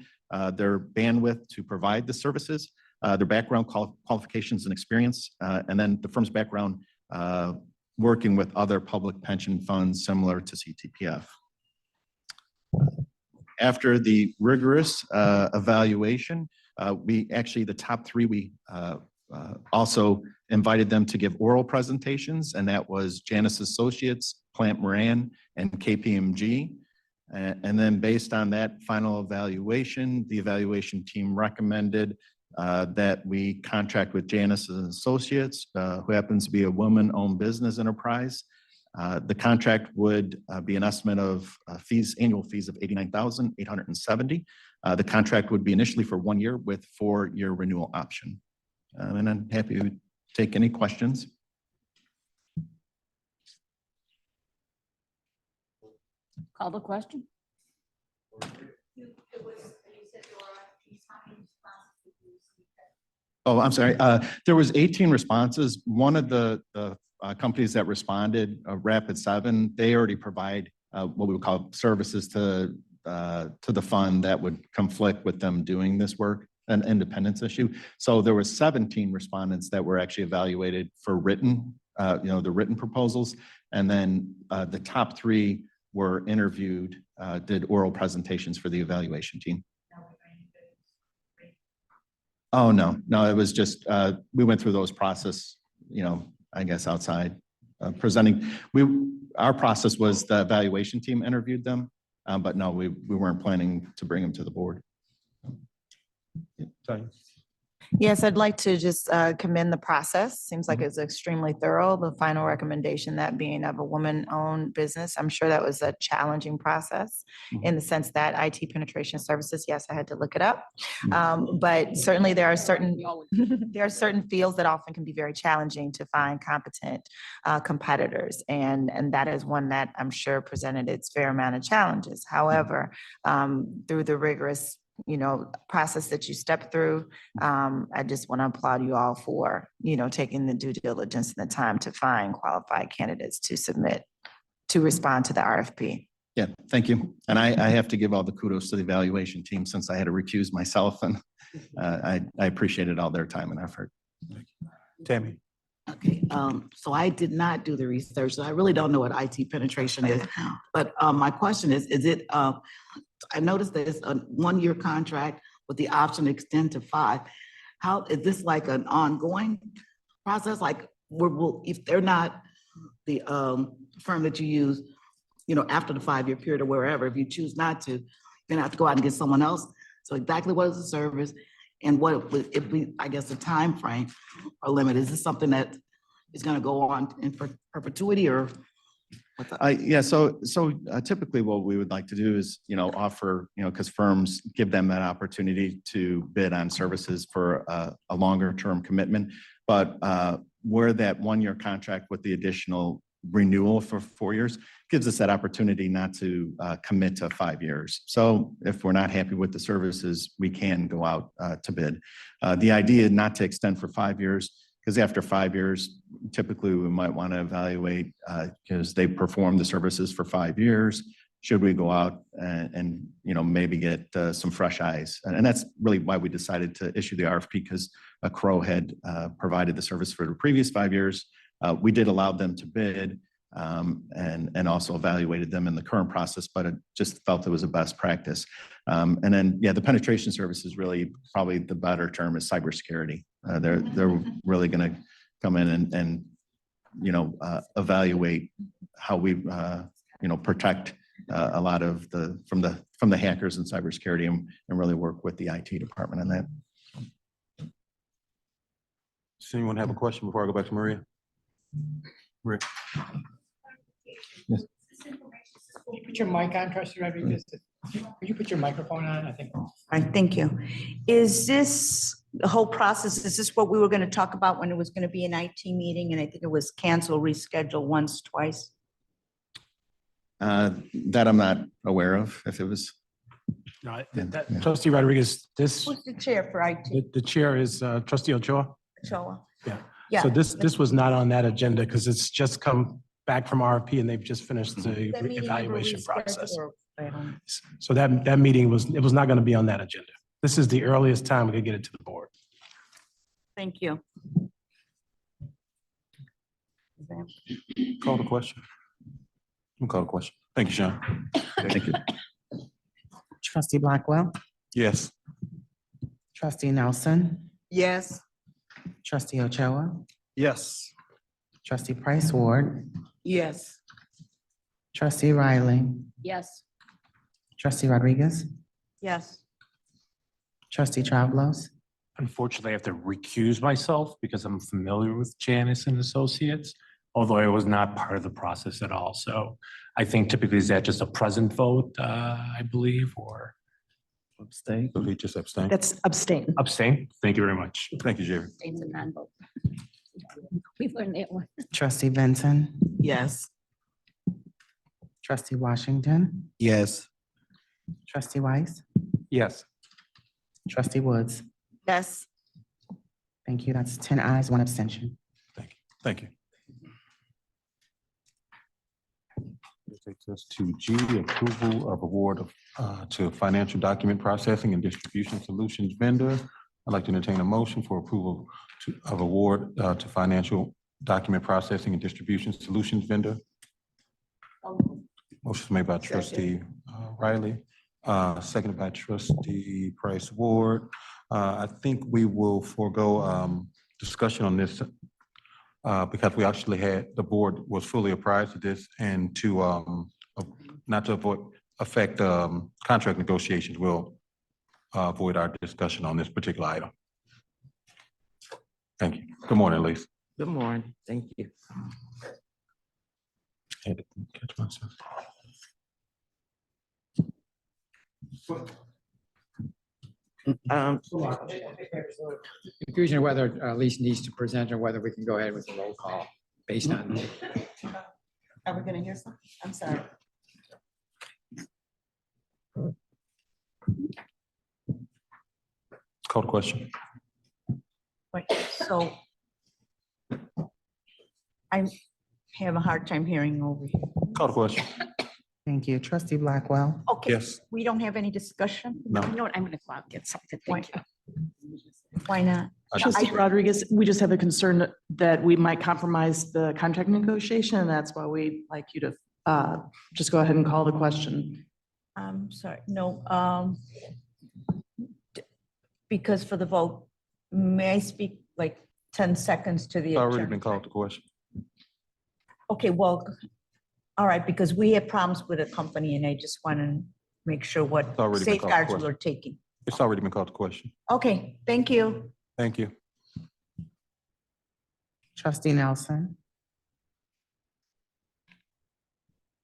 their bandwidth to provide the services, their background qualifications and experience, and then the firm's background working with other public pension funds similar to CTPF. After the rigorous evaluation, the top 3, we also invited them to give oral presentations, and that was Janus Associates, Plant Moran, and KPMG. And then based on that final evaluation, the evaluation team recommended that we contract with Janus Associates, who happens to be a woman-owned business enterprise. The contract would be an estimate of annual fees of $89,870. The contract would be initially for 1 year with 4-year renewal option. And I'm happy to take any questions. Call the question. Oh, I'm sorry. There was 18 responses. One of the companies that responded, Rapid7, they already provide what we would call services to the fund that would conflict with them doing this work, an independence issue. So there were 17 respondents that were actually evaluated for written, the written proposals. And then the top 3 were interviewed, did oral presentations for the evaluation team. Oh, no, it was just, we went through those process, I guess outside presenting. Our process was the evaluation team interviewed them, but no, we weren't planning to bring them to the board. Yes, I'd like to just commend the process. Seems like it's extremely thorough. The final recommendation, that being of a woman-owned business. I'm sure that was a challenging process in the sense that IT penetration services, yes, I had to look it up. But certainly there are certain fields that often can be very challenging to find competent competitors. And that is one that I'm sure presented its fair amount of challenges. However, through the rigorous process that you step through. I just want to applaud you all for, taking the due diligence and the time to find qualified candidates to respond to the RFP. Yeah, thank you. And I have to give all the kudos to the evaluation team since I had to recuse myself, and I appreciated all their time and effort. Tammy. Okay, so I did not do the research, so I really don't know what IT penetration is. But my question is it, I noticed that it's a 1-year contract with the option to extend to 5. How is this like an ongoing process? Like, if they're not the firm that you use, after the 5-year period or wherever, if you choose not to, you're gonna have to go out and get someone else. So exactly what is the service, and what would it be? I guess the time frame or limit. Is this something that is gonna go on in perpetuity or? what's up? Yeah, so typically what we would like to do is, offer, because firms give them that opportunity to bid on services for a longer term commitment. But where that 1-year contract with the additional renewal for 4 years gives us that opportunity not to commit to 5 years. So if we're not happy with the services, we can go out to bid. The idea not to extend for 5 years, because after 5 years, typically we might want to evaluate because they performed the services for 5 years. Should we go out and maybe get some fresh eyes? And that's really why we decided to issue the RFP, because Crow had provided the service for the previous 5 years. We did allow them to bid and also evaluated them in the current process, but it just felt it was a best practice. And then, the penetration service is really probably the better term is cybersecurity. They're really going to come in and evaluate how we protect a lot of from the hackers and cybersecurity and really work with the IT department on that. Does anyone have a question before I go back to Maria? Rick? Yes. Put your mic on, Trustee Rodriguez. Could you put your microphone on? I think. All right, thank you. Is this, the whole process, is this what we were going to talk about when it was going to be an IT meeting? And I think it was canceled, rescheduled once, twice. That I'm not aware of, if it was. No, Trustee Rodriguez, Who's the chair for IT? the chair is Trustee Ochoa. Ochoa. Yeah. Yeah. So this was not on that agenda because it's just come back from RFP and they've just finished the That meeting evaluation never process. rescheduled, or I don't- So that meeting was not going to be on that agenda. This is the earliest time we could get it to the board. Thank you. Call the question. We'll call the question. Thank you, Sean. Thank you. Trustee Blackwell, Yes. trustee Nelson, Yes. trustee Ochoa, Yes. trustee Price Ward, Yes. trustee Riley, Yes. trustee Rodriguez, Yes. trustee Travalos, Unfortunately, I have to recuse myself because I'm familiar with Janice and Associates, although I was not part of the process at all. So I think typically is that just a present vote, I believe, or Abstain. So he just abstained. That's abstain. abstain? Thank you very much. Thank you, Jerry. Abstain's a non-vote. We learned that one. trustee Benson, Yes. trustee Washington, Yes. trustee Weiss, Yes. trustee Woods. Yes. Thank you. That's 10 ayes, 1 abstention. Thank you. This takes us to G, approval of award to financial document processing and distribution solutions vendor. I'd like to entertain a motion for approval of award to financial document processing and distribution solutions vendor. Motion made by trustee Riley, seconded by trustee Price Ward. I think we will forego discussion on this because we actually the board was fully apprised of this, and to not to affect contract negotiations, we'll avoid our discussion on this particular item. Thank you. Good morning, Elise. Good morning. Thank you. Had to catch myself. Confusion whether Elise needs to present or whether we can go ahead with the roll call based on. Are we gonna hear something? I'm sorry. Call the question. Wait, so I have a hard time hearing over here. Call the question. Thank you. Trustee Blackwell, Okay. Yes. We don't have any discussion? No. You know what? I'm gonna go out and get something. Thank you. Why not? Trustee Rodriguez, we just have a concern that we might compromise the contract negotiation, and that's why we'd like you to just go ahead and call the question. I'm sorry, no, because for the vote, may I speak like 10 seconds to the It's already attorney? been called to question. Okay, well, all right, because we have problems with a company and I just want to make sure what It's already been called to safeguards question. we're taking. It's already been called to question. Okay, thank you. Thank you. Trustee Nelson,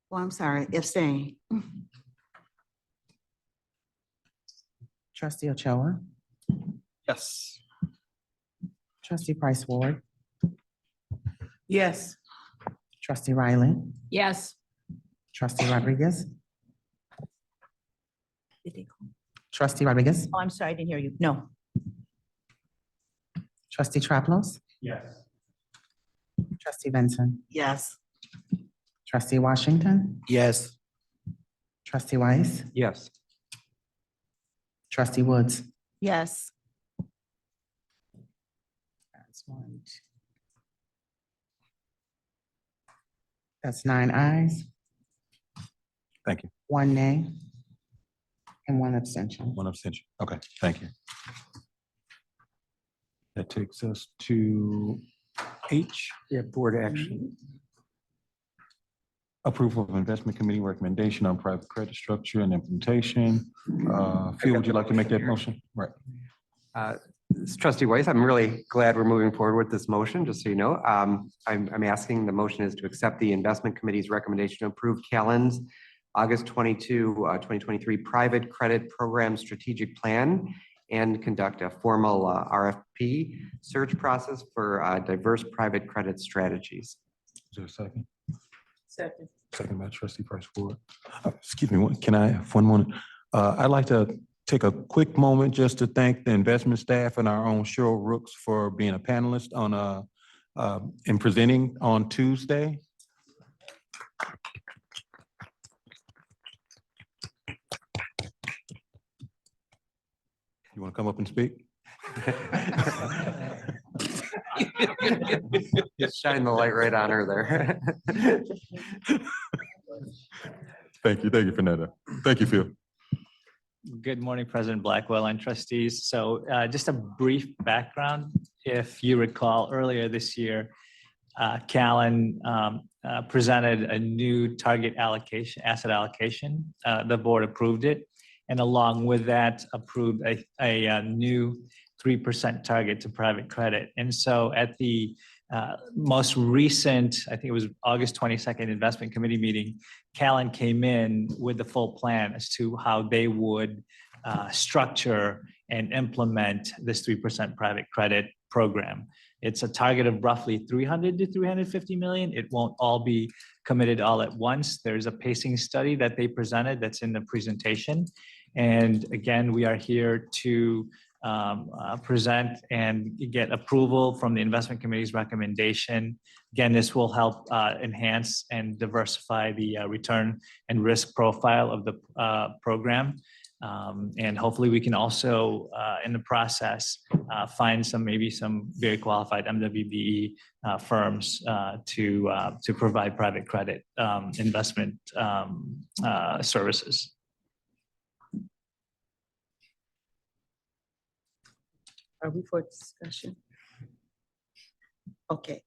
Well, I'm sorry, abstain. trustee Ochoa, Yes. trustee Price Ward, Yes. trustee Riley, Yes. trustee Rodriguez, Did they call? trustee Rodriguez, Oh, I'm sorry, I didn't hear you. No. trustee Travelos, Yes. trustee Benson, Yes. trustee Washington, Yes. trustee Weiss, Yes. trustee Woods. Yes. That's one, two. That's 9 ayes, Thank you. 1 nay, and 1 abstention. One abstention. Okay, thank you. That takes us to H. Yeah, board action. Approval of investment committee recommendation on private credit structure and implementation. Phil, would you like to make that motion? Right. This is Trustee Weiss, I'm really glad we're moving forward with this motion, just so you know. I'm asking, the motion is to accept the investment committee's recommendation to approve Callan's August 22, 2023 private credit program strategic plan and conduct a formal RFP search process for diverse private credit strategies. Is there a second? Second. Second by trustee Price Ward. Excuse me, can I have 1 moment? I'd like to take a quick moment just to thank the investment staff and our own Cheryl Rooks for being a panelist on and presenting on Tuesday. You want to come up and speak? Just shine the light right on her there. Thank you, Fernanda. Thank you, Phil. Good morning, President Blackwell and trustees. So just a brief background. If you recall, earlier this year, Callan presented a new target allocation, asset allocation. The board approved it. And along with that, approved a new 3% target to private credit. And so at the most recent, I think it was August 22nd investment committee meeting, Callan came in with the full plan as to how they would structure and implement this 3% private credit program. It's a target of roughly 300 to 350 million. It won't all be committed all at once. There's a pacing study that they presented that's in the presentation. And again, we are here to present and get approval from the investment committee's recommendation. Again, this will help enhance and diversify the return and risk profile of the program. And hopefully we can also, in the process, find maybe some very qualified MWBE firms to provide private credit investment services. Are we for discussion? Okay.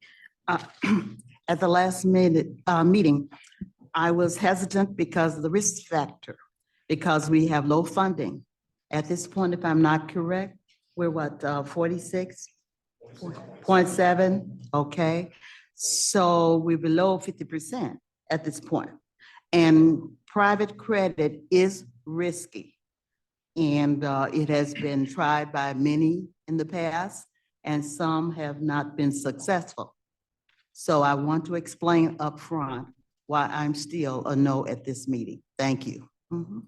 At the last meeting, I was hesitant because of the risk factor, because we have low funding. At this point, if I'm not correct, we're what, 46.7, okay? So we're below 50% at this point. And private credit is risky. And it has been tried by many in the past, and some have not been successful. So I want to explain upfront why I'm still a no at this meeting. Thank you. Mhm.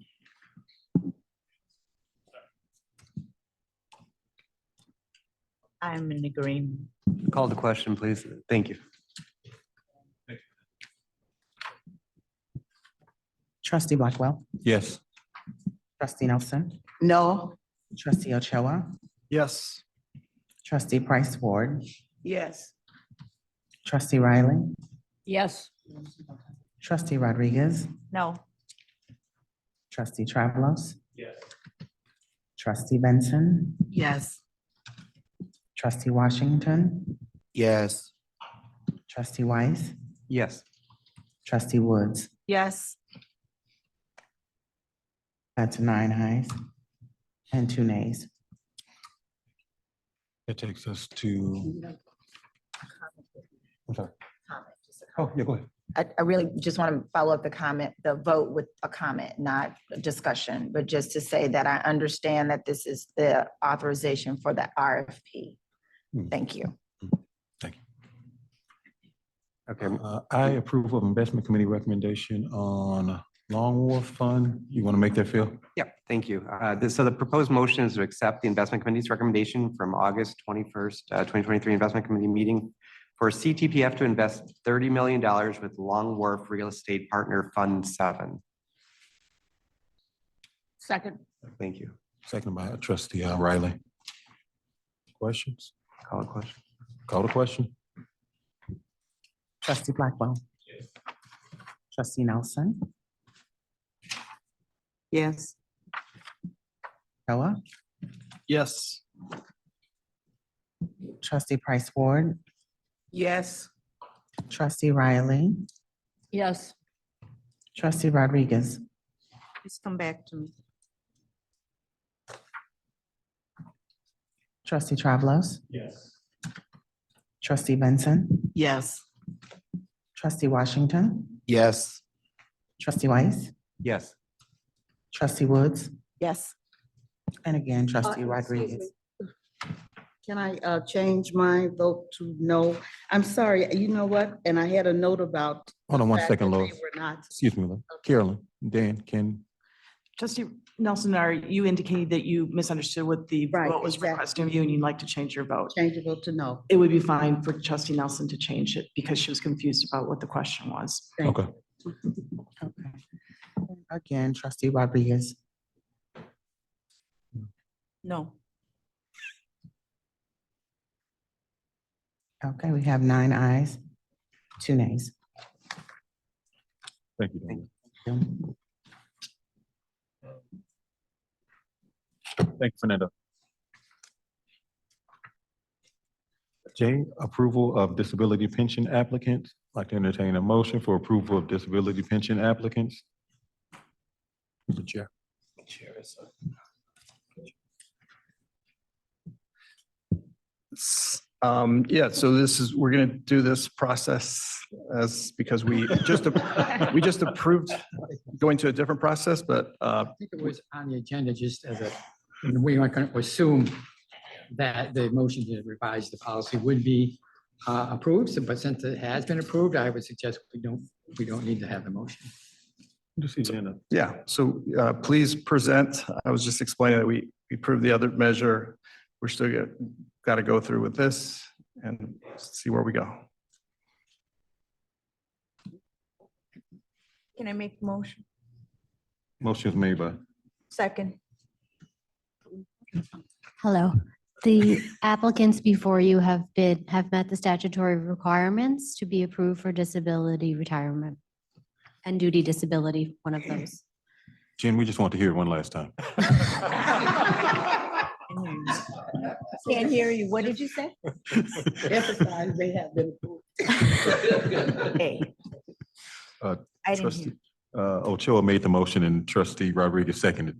I'm in agreement. Call the question, please. Thank you. Trustee Blackwell, Yes. trustee Nelson, No. trustee Ochoa, Yes. trustee Price Ward, Yes. trustee Riley, Yes. trustee Rodriguez, No. trustee Travelos, Yes. trustee Benson, Yes. trustee Washington, Yes. trustee Weiss, Yes. trustee Woods. Yes. That's 9 ayes and 2 nays. That takes us to I'm sorry. Oh, yeah, go ahead. I really just want to follow up the vote with a comment, not a discussion, but just to say that I understand that this is the authorization for the RFP. Thank you. Okay. I approve of investment committee recommendation on Long Wharf Fund. You want to make that, Phil? Yep, thank you. So the proposed motion is to accept the investment committee's recommendation from August 21st, 2023 investment committee meeting for CTPF to invest $30 million with Long Wharf Real Estate Partner Fund 7. Second. Thank you. Second by trustee Riley. Questions? Call a question. Call the question. Trustee Blackwell. Trustee Nelson. Yes. Ochoa. Yes. Trustee Price Ward. Yes. Trustee Riley. Yes. Trustee Rodriguez. Please come back to me. Trustee Travelos. Yes. Trustee Benson. Yes. Trustee Washington. Yes. Trustee Weiss. Yes. Trustee Woods. Yes. And again, Trustee Excuse Rodriguez. me. Can I change my vote to no? I'm sorry, you know what? And I had a note about. Hold on the one fact second, that Lois. they were not. Excuse me, Carolyn, Dan, Ken. Trustee Nelson, you indicated that you misunderstood what the Right, vote was exactly. requesting of you and you'd like to change your vote. Change your vote to no. It would be fine for Trustee Nelson to change it because she was confused about what the question was. Thank Okay. Okay. Again, Trustee Rodriguez. No. Okay, we have 9 ayes, 2 nays. Thank you, Dan. Thank you, Fernando. J, approval of disability pension applicants. I'd like to entertain a motion for approval of disability pension applicants. Mr. Chair. Yeah, so we're gonna do this process because we just approved going to a different process, but I think it was on the agenda just as we weren't going to assume that the motion to revise the policy would be approved, but since it has been approved, I would suggest we don't need to have the motion. yeah, so please present. I was just explaining that we approved the other measure. We're still got to go through with this and see where we go. Can I make a motion? Motion is made by. Second. Hello. The applicants before you have met the statutory requirements to be approved for disability retirement and duty disability, one of those. Jen, we just want to hear it one last time. Can't hear you. What did you say? Emphasize they have been approved. Hey. I didn't Trustee hear. Ochoa made the motion and trustee Rodriguez seconded.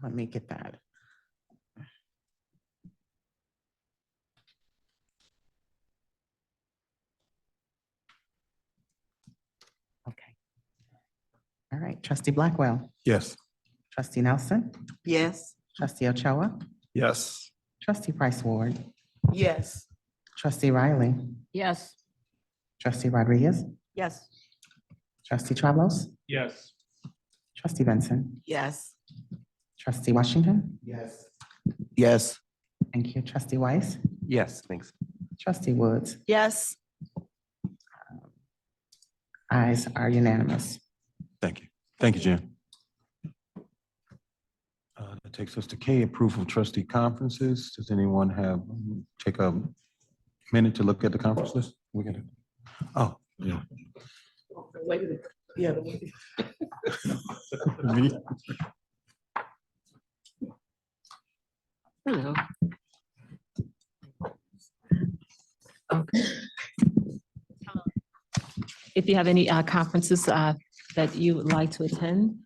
Let me get that. Okay. All right, Trustee Blackwell. Yes. Trustee Nelson. Yes. Trustee Ochoa. Yes. Trustee Price Ward. Yes. Trustee Riley. Yes. Trustee Rodriguez. Yes. Trustee Travelos. Yes. Trustee Benson. Yes. Trustee Washington. Yes. Yes. Thank you. Trustee Weiss. Yes, thanks. Trustee Woods. Yes. Ayes are unanimous. Thank you. Thank you, Jen. That takes us to K, approval of trustee conferences. Does anyone take a minute to look at the conference list? We got it. Oh, yeah. Yeah. Me? Hello. If you have any conferences that you would like to attend,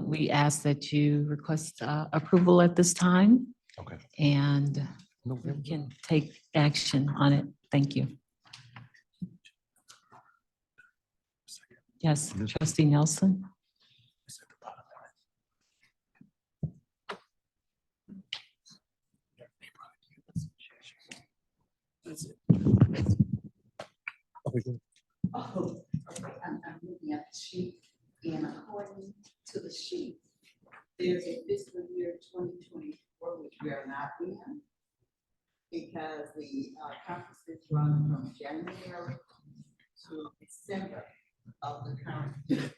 we ask that you request approval at this time. Okay. And we can take action on it. Thank you. Yes, trustee Nelson. Oh, okay, I'm looking at the sheet, and according to the sheet, there's a fiscal year 2024, which we are not in, because the conferences run from January to December of the current year.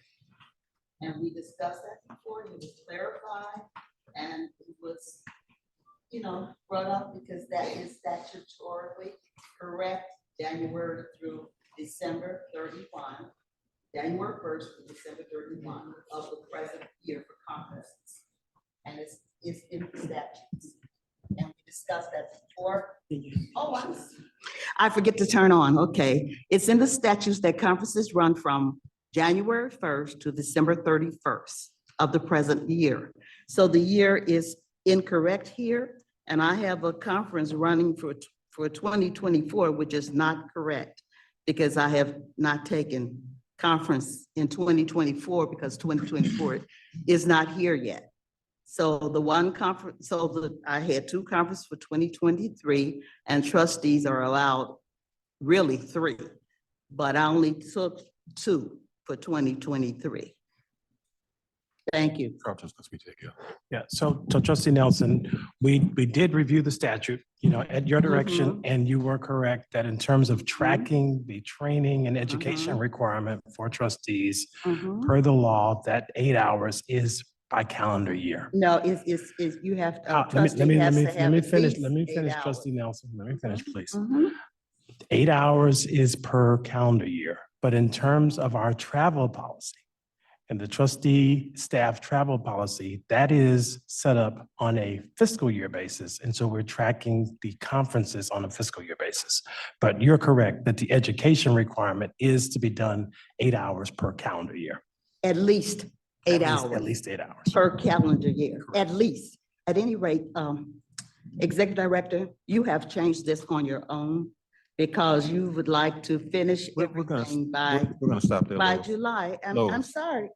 And we discussed that before, it was clarified, and it was, brought up because that is statutorily correct, January through December 31, January 1st to December 31 of the present year for conferences. And it's in the statutes. And we discussed that before. Oh, I forget to turn on, okay. It's in the statutes that conferences run from January 1st to December 31st of the present year. So the year is incorrect here, and I have a conference running for 2024, which is not correct, because I have not taken conference in 2024 because 2024 is not here yet. So the one conference, I had two conferences for 2023, and trustees are allowed really 3, but I only took 2 for 2023. Thank you. Yeah, so trustee Nelson, we did review the statute, at your direction, and you were correct that in terms of tracking the training and education requirement for trustees, per the law, that 8 hours is by calendar year. No, it's you have. Let me finish, trustee Nelson. Let me finish, please. 8 hours is per calendar year, but in terms of our travel policy and the trustee staff travel policy, that is set up on a fiscal year basis. And so we're tracking the conferences on a fiscal year basis. But you're correct that the education requirement is to be done 8 hours per calendar year. At least 8 hours. At least 8 hours. Per calendar year, at least. At any rate, Executive Director, you have changed this on your own because you would like to finish everything by We're gonna stop there. Lois. July. I'm Lois. sorry.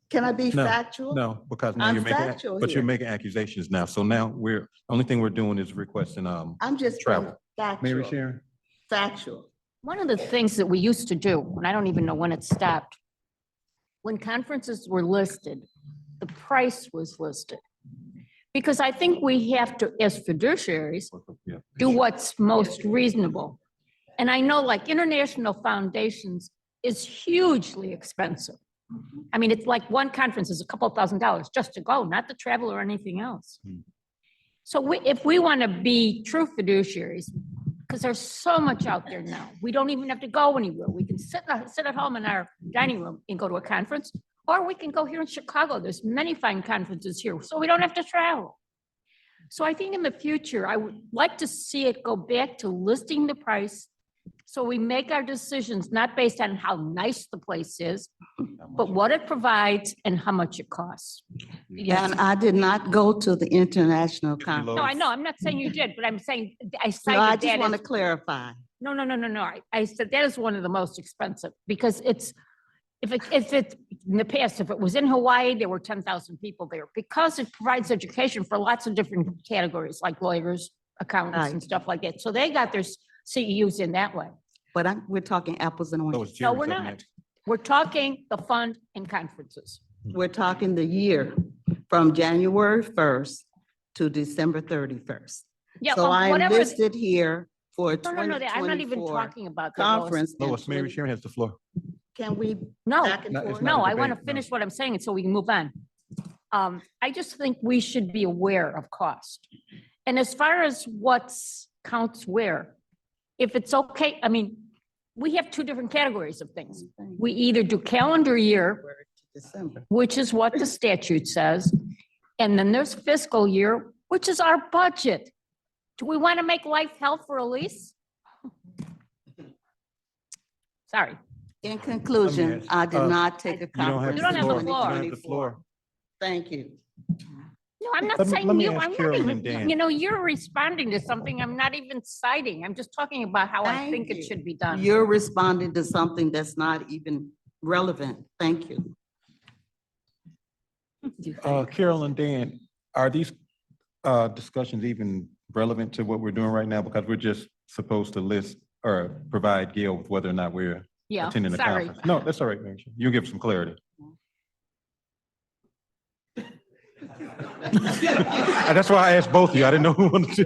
Can I be No, factual? No, because now I'm you're making, factual but you're here. making accusations now. So now only thing we're doing is requesting, I'm just travel. factual. Sharon. Factual. One of the things that we used to do, and I don't even know when it stopped, when conferences were listed, the price was listed. Because I think we have to, as fiduciaries, do what's most reasonable. And I know like international foundations is hugely expensive. I mean, it's like one conference is a couple $1,000 just to go, not the travel or anything else. So if we want to be true fiduciaries, because there's so much out there now, we don't even have to go anywhere. We can sit at home in our dining room and go to a conference, or we can go here in Chicago. There's many fine conferences here, so we don't have to travel. So I think in the future, I would like to see it go back to listing the price. So we make our decisions not based on how nice the place is, but what it provides and how much it costs. Yes. And I did not go to the international conference. No, I know, I'm not saying you did, but I'm saying, I No, cited I that just want to as- clarify. No. I said that is one of the most expensive because if it, in the past, if it was in Hawaii, there were 10,000 people there because it provides education for lots of different categories like lawyers, accountants and stuff like that. So they got their CEUs in that way. But we're talking apples and oranges. No, we're not. We're talking the fund and conferences. We're talking the year from January 1st to December 31st. Yeah, So well, I am whatever- listed here for No, I'm not even 2024 talking about that. Lois. conference. Lois, Mary Sharon has the floor. Can we? No, back and forth? no, I want to finish what I'm saying so we can move on. I just think we should be aware of cost. And as far as what's counts where, if it's okay, I mean, we have 2 different categories of things. We either do calendar year, December. which is what the statute says, and then there's fiscal year, which is our budget. Do we want to make life hell for Elise? Sorry. In conclusion, I did not take a You don't have conference. You don't the have the floor. floor. You don't have the floor. Thank you. No, I'm not Let me- saying let me you, ask I'm not Carolyn even, and Dan. you know, you're responding to something I'm not even citing. I'm just talking about how I Thank think it you. should be done. You're responding to something that's not even relevant. Thank you. Carol and Dan, are these discussions even relevant to what we're doing right now? Because we're just supposed to list or provide Gail with whether or not we're Yeah, attending the sorry. conference. No, that's all right, Mary. You'll give some clarity. That's why I asked both of you. I didn't know who wanted to.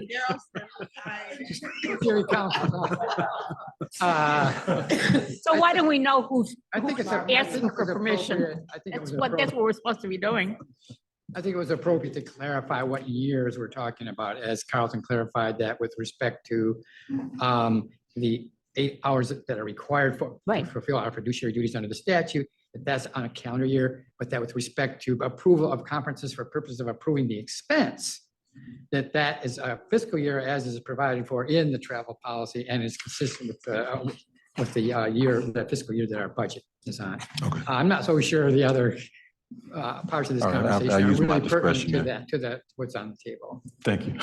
Security counsel. So why do we know who's I think it's asking for permission? That's what we're supposed to be doing. I think it was appropriate to clarify what years we're talking about, as Carlton clarified that with respect to the 8 hours that are required for to fulfill our fiduciary duties under the statute, that's on a calendar year, but that with respect to approval of conferences for purposes of approving the expense, that is a fiscal year as is provided for in the travel policy and is consistent with the year, the fiscal year that our budget is on. Okay. I'm not so sure the other parts of this All right, I'll conversation are use my really pertinent discretion to then. that, what's on the table. Thank you.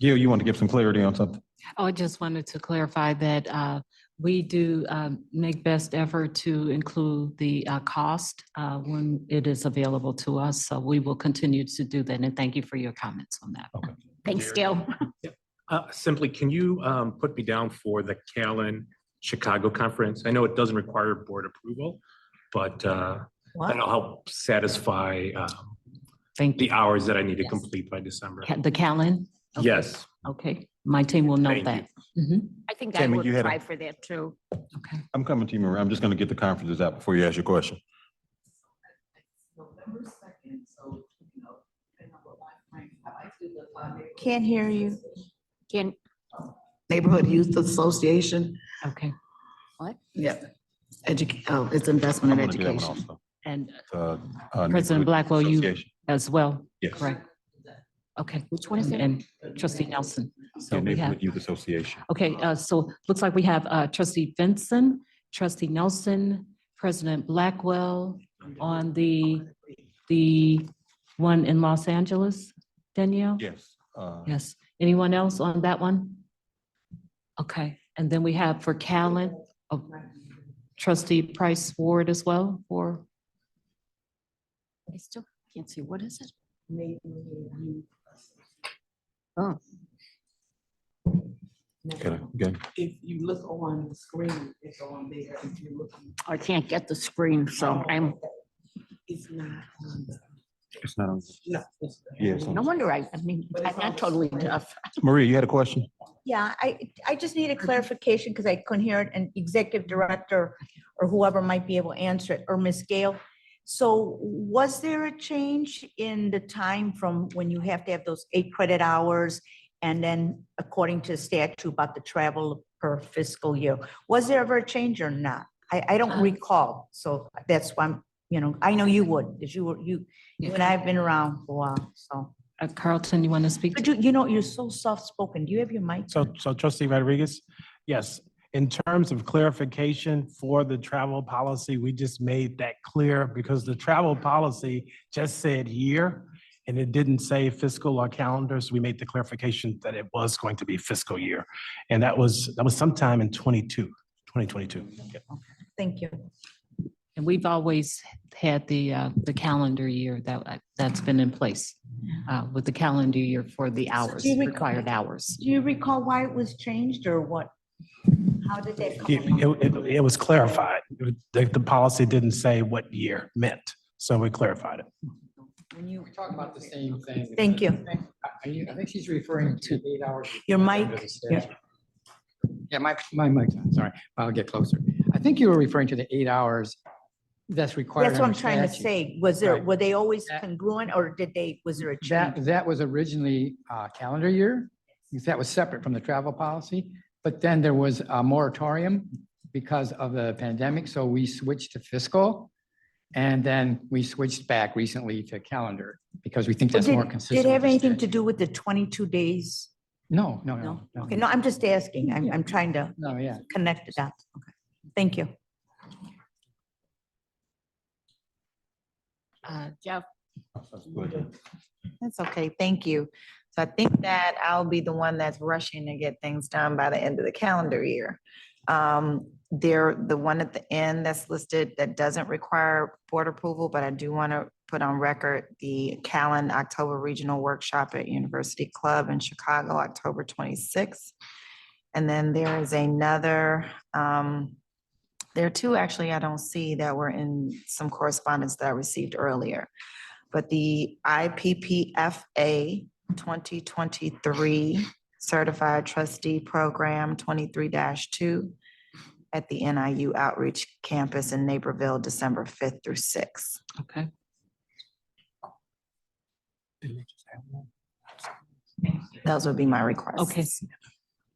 Gail, you want to give some clarity on something? Oh, I just wanted to clarify that we do make best effort to include the cost when it is available to us. So we will continue to do that. And thank you for your comments on that. Okay. Thanks, Gail. Simply, can you put me down for the Callan Chicago conference? I know it doesn't require board approval, but that'll help satisfy the hours that I need to complete by December. The Callan? Okay. Yes. Okay, my team will note Thank that. Mhm. I think I Tammy, would you had a- try for that too. Okay. I'm coming to you, Maria. I'm just going to get the conferences out before you ask your question. Can't hear you. Can, Neighborhood Youth Association. Okay. what? Yeah. It's investment I'm in gonna do that one education. also. And Neighborhood President Blackwell, you Association. as well? Yes. Correct. Okay. Which one is it? And Trustee Nelson. So Yeah, we have, Neighborhood Youth Association. okay, so looks like we have Trustee Vincent, Trustee Nelson, President Blackwell on the one in Los Angeles, Danielle? Yes. Yes. Anyone else on that one? Okay, and then we have for Callan, Trustee Price Ward as well for, I still can't see. What is it? Oh, Okay. If you look on the screen, it's on there. If you're looking, I can't get the screen, so it's not on the. It's not on. No. it's- Yes. no wonder I mean, I'm not totally deaf. Maria, you had a question? Yeah, I just need a clarification because I couldn't hear it, and executive director or whoever might be able to answer it, or Ms. Gale. So was there a change in the time from when you have to have those 8 credit hours and then according to statute about the travel per fiscal year? Was there ever a change or not? I don't recall, so that's why I'm, I know you would, because you and I have been around for a while, so. Carlton, you want to speak? But you're so soft-spoken. Do you have your mic? So Trustee Rodriguez, yes, in terms of clarification for the travel policy, we just made that clear because the travel policy just said year and it didn't say fiscal or calendar. So we made the clarification that it was going to be fiscal year. And that was sometime in 2022. Thank you. And we've always had the calendar year that's been in place with the calendar year for the hours, do you required hours. Do you recall why it was changed or what? How did that come? It was clarified. The policy didn't say what year meant, so we clarified it. When you We talk about the same thing. Thank you. I think she's referring to 8 hours. Your mic, under the statute. Yeah, my mic's on, sorry. I'll get closer. I think you were referring to the 8 hours that's required. That's what I'm under trying to statute. say. Right. Were they always congruent or was there a change? That was originally calendar year. That was separate from the travel policy. But then there was a moratorium because of the pandemic. So we switched to fiscal. And then we switched back recently to calendar because we think that's more consistent. Did it have with the anything to statute. do with the 22 days? No. Okay, no, I'm just asking. I'm trying to No, yeah. connect the dots. Okay, thank you. Jeff, That's okay, thank you. So I think that I'll be the one that's rushing to get things done by the end of the calendar year. The one at the end that's listed that doesn't require board approval, but I do want to put on record the Callan October Regional Workshop at University Club in Chicago, October 26th. And then there is another, there are two actually I don't see that were in some correspondence that I received earlier. But the IPPFA 2023 Certified Trustee Program 23-2 at the NIU Outreach Campus in Naperville, December 5th through 6th. Okay. Those would be my requests. Okay.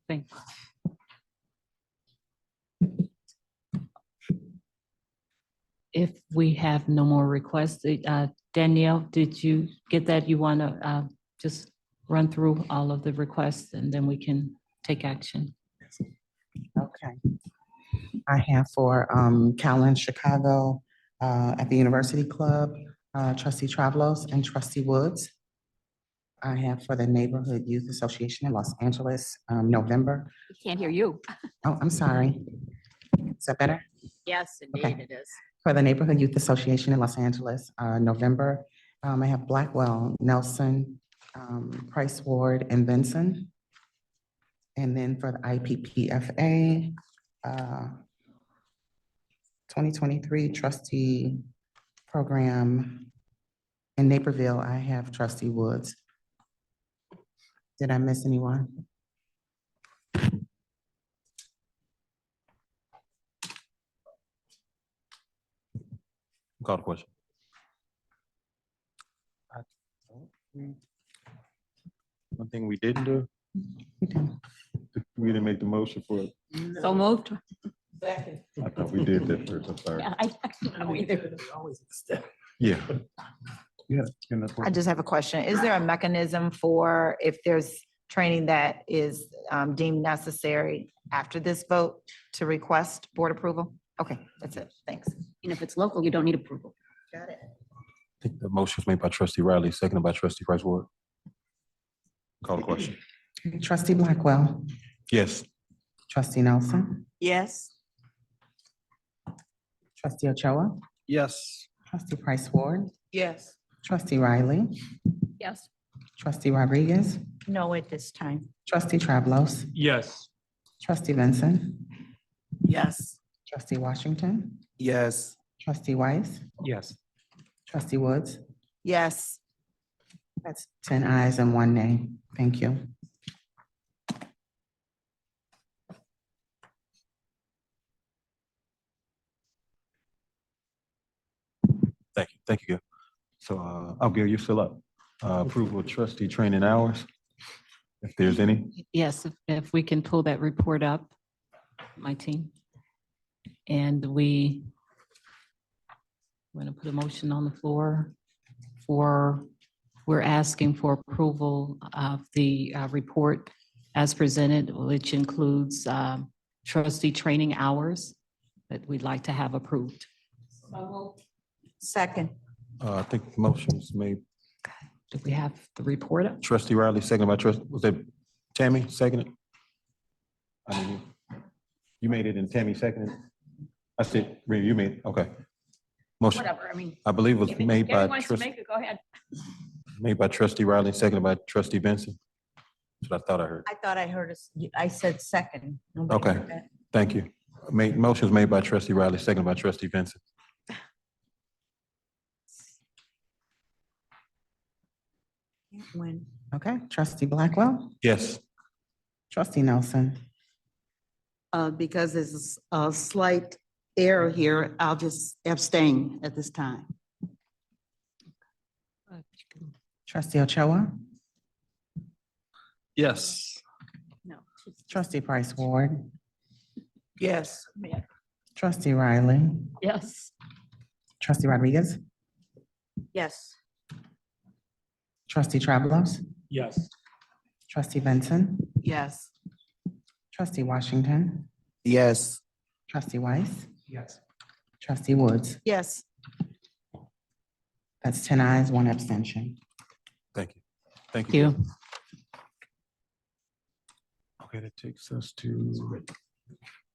Thanks. If we have no more requests, Danielle, did you get that? You want to just run through all of the requests and then we can take action? Okay. I have for Callan, Chicago, at the University Club, Trustee Travelos and Trustee Woods. I have for the Neighborhood Youth Association in Los Angeles, November. Can't hear you. Oh, I'm sorry. Is that better? Yes, Okay. indeed it is. For the Neighborhood Youth Association in Los Angeles, November, I have Blackwell, Nelson, Price Ward, and Benson. And then for the IPPFA, 2023 Trustee Program in Naperville, I have Trustee Woods. Did I miss anyone? Call the question. One thing we didn't do, we didn't make the motion for it. So moved. Second. I thought we did that first, I'm sorry. Yeah, I don't know either. Yeah. I just have a question. Is there a mechanism for if there's training that is deemed necessary after this vote to request board approval? Okay, that's it. Thanks. And if it's local, you don't need approval. Got it. I think the motion was made by Trustee Riley, seconded by Trustee Price Ward. Call the question. Trustee Blackwell, Yes. Trustee Nelson, Yes. Trustee Ochoa, Yes. Trustee Price Ward, Yes. Trustee Riley, Yes. Trustee Rodriguez, No at this time. Trustee Travelos, Yes. Trustee Vincent, Yes. Trustee Washington, Yes. Trustee Weiss, Yes. Trustee Woods. Yes. That's 10 ayes and 1 nay. Thank you. Thank you, Gil. So, Gil, you're still up. Approval of trustee training hours, if there's any. Yes, if we can pull that report up, my team. And we're going to put a motion on the floor we're asking for approval of the report as presented, which includes trustee training hours that we'd like to have approved. Second. I think the motion was made. Do we have the report up? Trustee Riley, seconded by was that Tammy, seconded? I mean, you made it and Tammy seconded? I said, Rita, you made, okay. Motion, Whatever, I mean. I believe was if made by Gary wants to trustee, make it, go ahead. made by Trustee Riley, seconded by Trustee Benson. That's what I thought I heard. I thought I heard us, I said second. Nobody Okay, heard that. thank you. Motion's made by Trustee Riley, seconded by Trustee Benson. When, Okay, Trustee Blackwell, Yes. Trustee Nelson, Because there's a slight error here, I'll just abstain at this time. Trustee Ochoa, Yes. No. Trustee Price Ward, Yes. Trustee Riley, Yes. Trustee Rodriguez, yes. Trustee Travelos, Yes. Trustee Benson, Yes. Trustee Washington, Yes. Trustee Weiss, Yes. Trustee Woods. Yes. That's 10 ayes, 1 abstention. Thank you. Thank Thank you. you. Okay, that takes us to,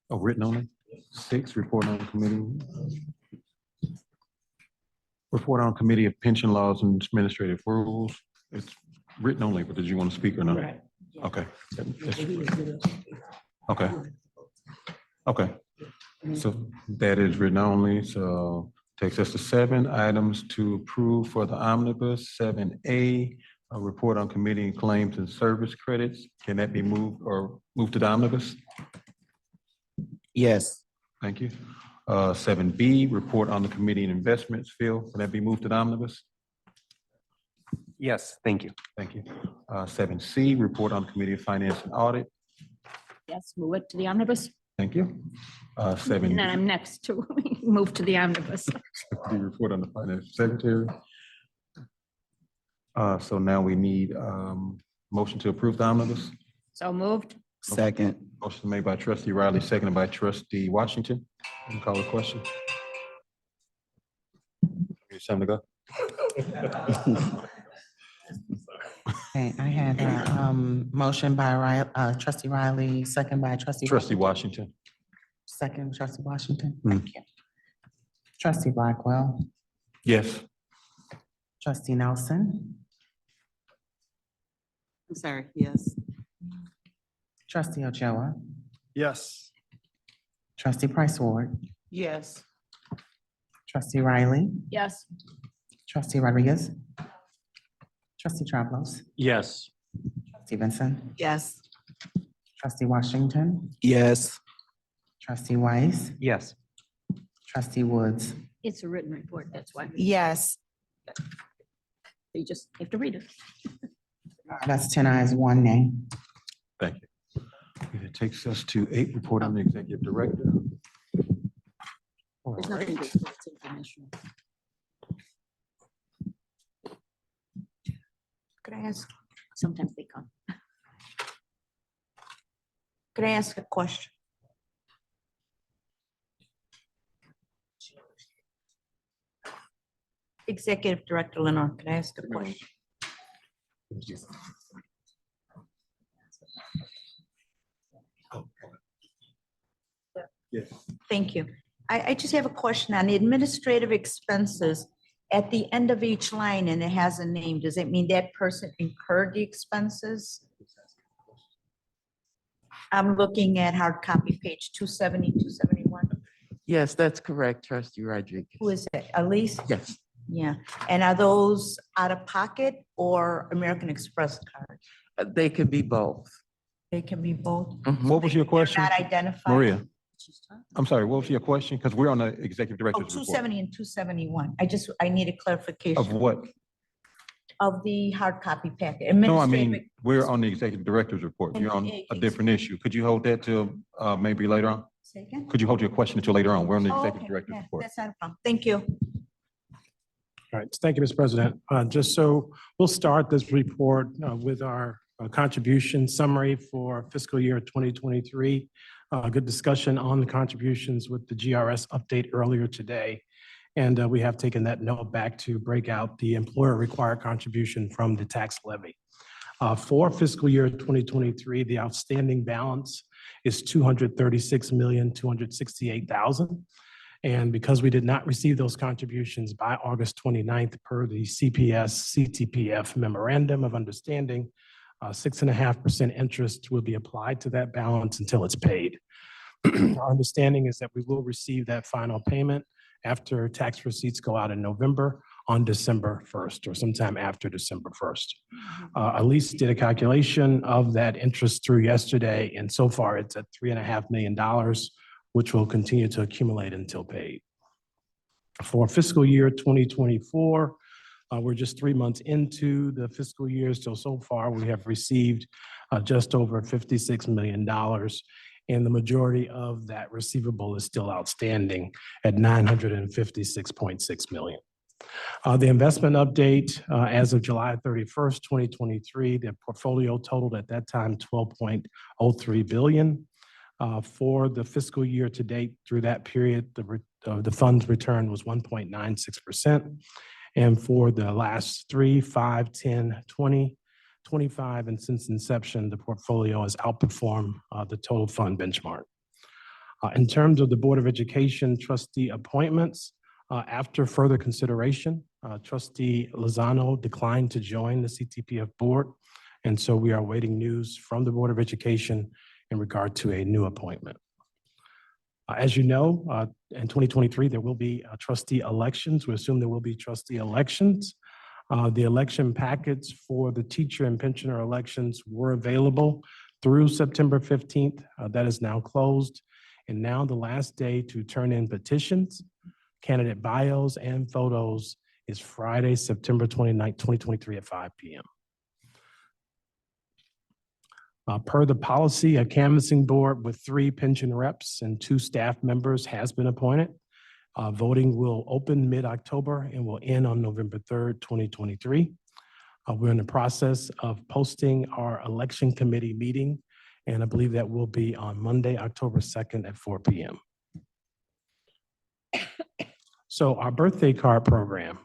oh, written only. 6, report on committee. Report on committee of pension laws and administrative rules. It's written only, but did you want to speak or not? Right. Okay. Okay. Okay. So that is written only, so takes us to 7 items to approve for the omnibus. 7A, a report on committee and claims and service credits. Can that be moved or moved to the omnibus? Yes. Thank you. 7B, report on the committee and investments. Phil, can that be moved to the omnibus? Yes, thank you. Thank you. 7C, report on the committee of finance and audit. Yes, move it to the omnibus. Thank you. And 7D, then I'm next to move to the omnibus. report on the finance secretary. So now we need motion to approve the omnibus. So moved. Second. Motion made by trustee Riley, seconded by trustee Washington. You can call the question. It's time to go. Okay, I had a motion by trustee Riley, second by Trustee Washington. Second, trustee Washington. Thank you. Trustee Blackwell, Yes. trustee Nelson, I'm sorry, yes. trustee Ochoa, Yes. trustee Price Ward, Yes. trustee Riley, Yes. trustee Rodriguez, trustee Travlos, Yes. trustee Vincent, Yes. trustee Washington, Yes. trustee Weiss, Yes. trustee Woods. It's a written report, that's why. Yes. You just have to read it. That's 10 ayes, 1 nay. Thank you. It takes us to 8, report on the executive director. All There's right. nothing to, it's informational. Could I ask, Sometimes they come. could I ask a question? Executive Director Lenore, can I ask a question? Yes. Thank you. I just have a question on the administrative expenses. At the end of each line, and it has a name, does it mean that person incurred the expenses? I'm looking at hard copy, page 270, 271. Yes, that's correct, trustee Rodriguez. Who is it? Elise? Yes. Yeah. And are those out of pocket or American Express cards? They could be both. They can be both. What was your question? Not identified? Maria, I'm sorry, what was your question? Because we're on the executive Oh, director's report. 270 and 271. I need a Of clarification what? of the hard copy packet. No, I Administrative- mean, we're on the executive director's report. You're on a different issue. Could you hold that till maybe later on? Say again? Could you hold your question until later on? We're on the Oh, executive okay. director's Yeah, report. that's not a problem. Thank you. All right, thank you, Mr. President. Just so we'll start this report with our contribution summary for fiscal year 2023. Good discussion on the contributions with the GRS update earlier today. And we have taken that note back to break out the employer required contribution from the tax levy. For fiscal year 2023, the outstanding balance is $236,268,000. And because we did not receive those contributions by August 29th per the CTPF memorandum of understanding, 6.5% interest will be applied to that balance until it's paid. Our understanding is that we will receive that final payment after tax receipts go out in November on December 1st or sometime after December 1st. Elise did a calculation of that interest through yesterday, and so far it's at $3.5 million, which will continue to accumulate until paid. For fiscal year 2024, we're just 3 months into the fiscal year, so far we have received just over $56 million, and the majority of that receivable is still outstanding at $956.6 million. The investment update as of July 31st, 2023, the portfolio totaled at that time $12.03 billion. For the fiscal year to date through that period, the fund's return was 1.96%. And for the last 3, 5, 10, 20, 25, and since inception, the portfolio has outperformed the total fund benchmark. In terms of the Board of Education trustee appointments, after further consideration, Trustee Lozano declined to join the CTPF board. And so we are awaiting news from the Board of Education in regard to a new appointment. As you know, in 2023, there will be trustee elections. We assume there will be trustee elections. The election packets for the teacher and pensioner elections were available through September 15th. That is now closed. And now the last day to turn in petitions, candidate bios, and photos is Friday, September 29th, 2023 at 5 p.m. Per the policy, a canvassing board with 3 pension reps and 2 staff members has been appointed. Voting will open mid-October and will end on November 3rd, 2023. We're in the process of posting our election committee meeting, and I believe that will be on Monday, October 2nd at 4 p.m. So our birthday card program,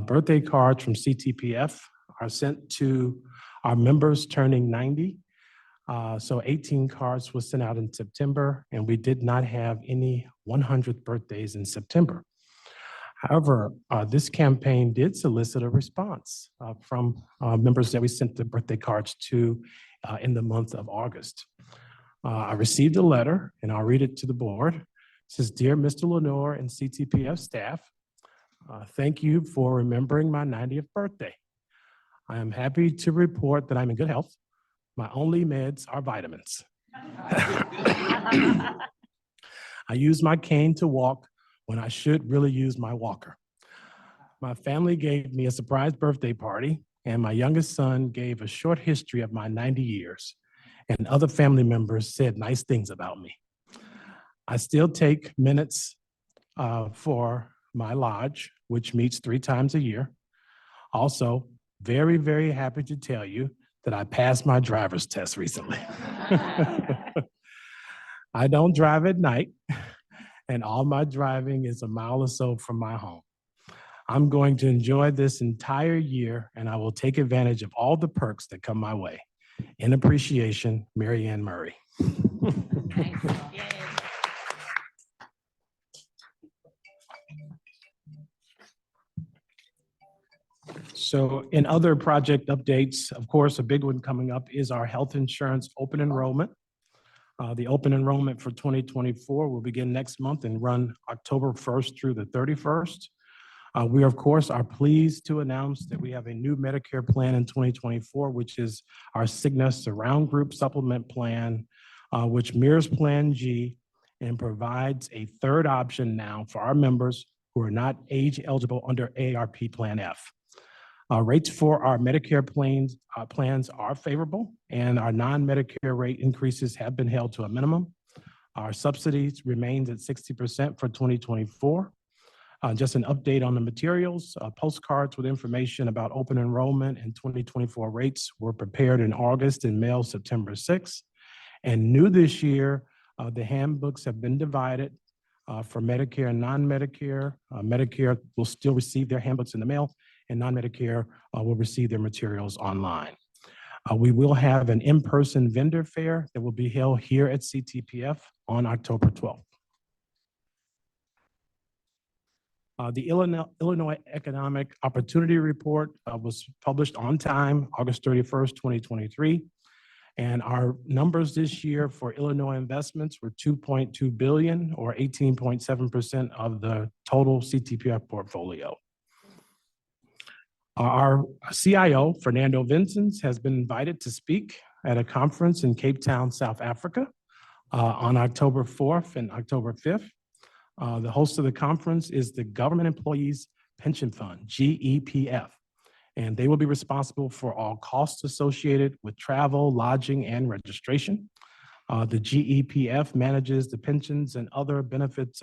birthday cards from CTPF are sent to our members turning 90. So 18 cards were sent out in September, and we did not have any 100th birthdays in September. However, this campaign did solicit a response from members that we sent the birthday cards to in the month of August. I received a letter, and I'll read it to the board. It says, "Dear Mr. Lenore and CTPF staff, thank you for remembering my 90th birthday. I am happy to report that I'm in good health. My only meds are vitamins. I use my cane to walk when I should really use my walker. My family gave me a surprise birthday party, and my youngest son gave a short history of my 90 years, and other family members said nice things about me. I still take minutes for my lodge, which meets 3 times a year. Also, very, very happy to tell you that I passed my driver's test recently. I don't drive at night, and all my driving is a mile or so from my home. I'm going to enjoy this entire year, and I will take advantage of all the perks that come my way. In appreciation, Mary Ann Murray." So in other project updates, of course, a big one coming up is our health insurance open enrollment. The open enrollment for 2024 will begin next month and run October 1st through the 31st. We, of course, are pleased to announce that we have a new Medicare plan in 2024, which is our Cigna Surround Group Supplement Plan, which mirrors Plan G and provides a third option now for our members who are not age eligible under AARP Plan F. Rates for our Medicare plans are favorable, and our non-Medicare rate increases have been held to a minimum. Our subsidies remains at 60% for 2024. Just an update on the materials, postcards with information about open enrollment and 2024 rates were prepared in August and mailed September 6th. And new this year, the handbooks have been divided for Medicare and non-Medicare. Medicare will still receive their handbooks in the mail, and non-Medicare will receive their materials online. We will have an in-person vendor fair that will be held here at CTPF on October 12th. The Illinois Economic Opportunity Report was published on time, August 31st, 2023. And our numbers this year for Illinois investments were $2.2 billion, or 18.7% of the total CTPF portfolio. Our CIO, Fernando Vincents, has been invited to speak at a conference in Cape Town, South Africa, on October 4th and October 5th. The host of the conference is the Government Employees Pension Fund, GEPF, and they will be responsible for all costs associated with travel, lodging, and registration. The GEPF manages the pensions and other benefits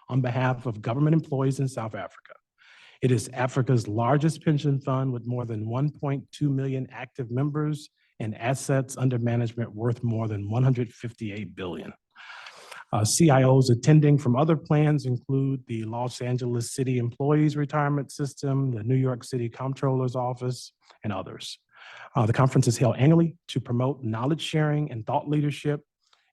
on behalf of government employees in South Africa. It is Africa's largest pension fund with more than 1.2 million active members and assets under management worth more than $158 billion. CIOs attending from other plans include the Los Angeles City Employees Retirement System, the New York City Comptroller's Office, and others. The conference is held annually to promote knowledge sharing and thought leadership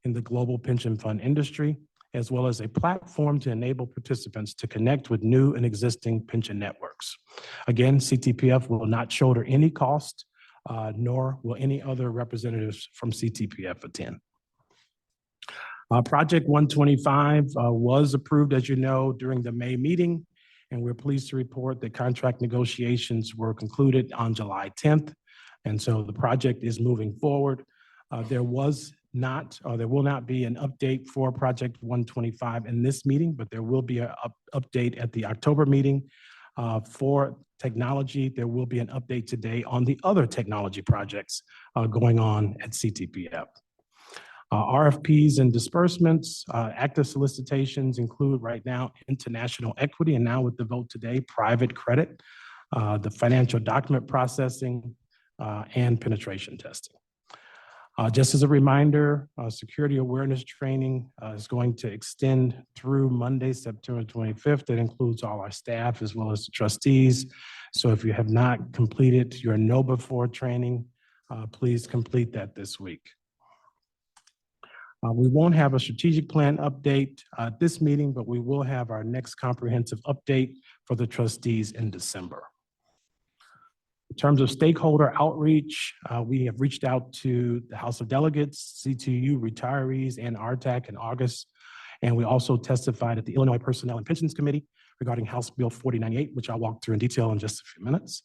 in the global pension fund industry, as well as a platform to enable participants to connect with new and existing pension networks. Again, CTPF will not shoulder any cost, nor will any other representatives from CTPF attend. Project 125 was approved, as you know, during the May meeting, and we're pleased to report that contract negotiations were concluded on July 10th. And so the project is moving forward. There will not be an update for Project 125 in this meeting, but there will be an update at the October meeting. For technology, there will be an update today on the other technology projects going on at CTPF. RFPs and disbursements, active solicitations include right now international equity, and now with the vote today, private credit, the financial document processing, and penetration testing. Just as a reminder, security awareness training is going to extend through Monday, September 25th. That includes all our staff as well as the trustees. So if you have not completed your Know Before training, please complete that this week. We won't have a strategic plan update at this meeting, but we will have our next comprehensive update for the trustees in December. In terms of stakeholder outreach, we have reached out to the House of Delegates, CTU retirees, and RTAC in August. And we also testified at the Illinois Personnel and Pensions Committee regarding House Bill 4098, which I'll walk through in detail in just a few minutes.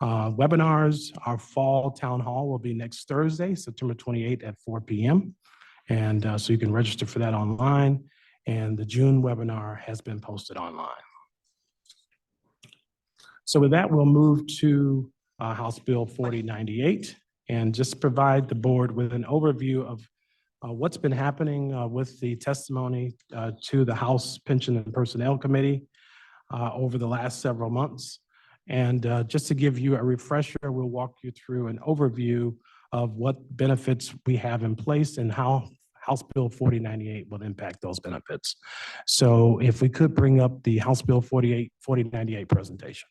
Webinars, our fall town hall will be next Thursday, September 28th at 4 p.m. And so you can register for that online. And the June webinar has been posted online. So with that, we'll move to House Bill 4098 and just provide the board with an overview of what's been happening with the testimony to the House Pension and Personnel Committee over the last several months. And just to give you a refresher, we'll walk you through an overview of what benefits we have in place and how House Bill 4098 will impact those benefits. So if we could bring up the House Bill 4098 presentation.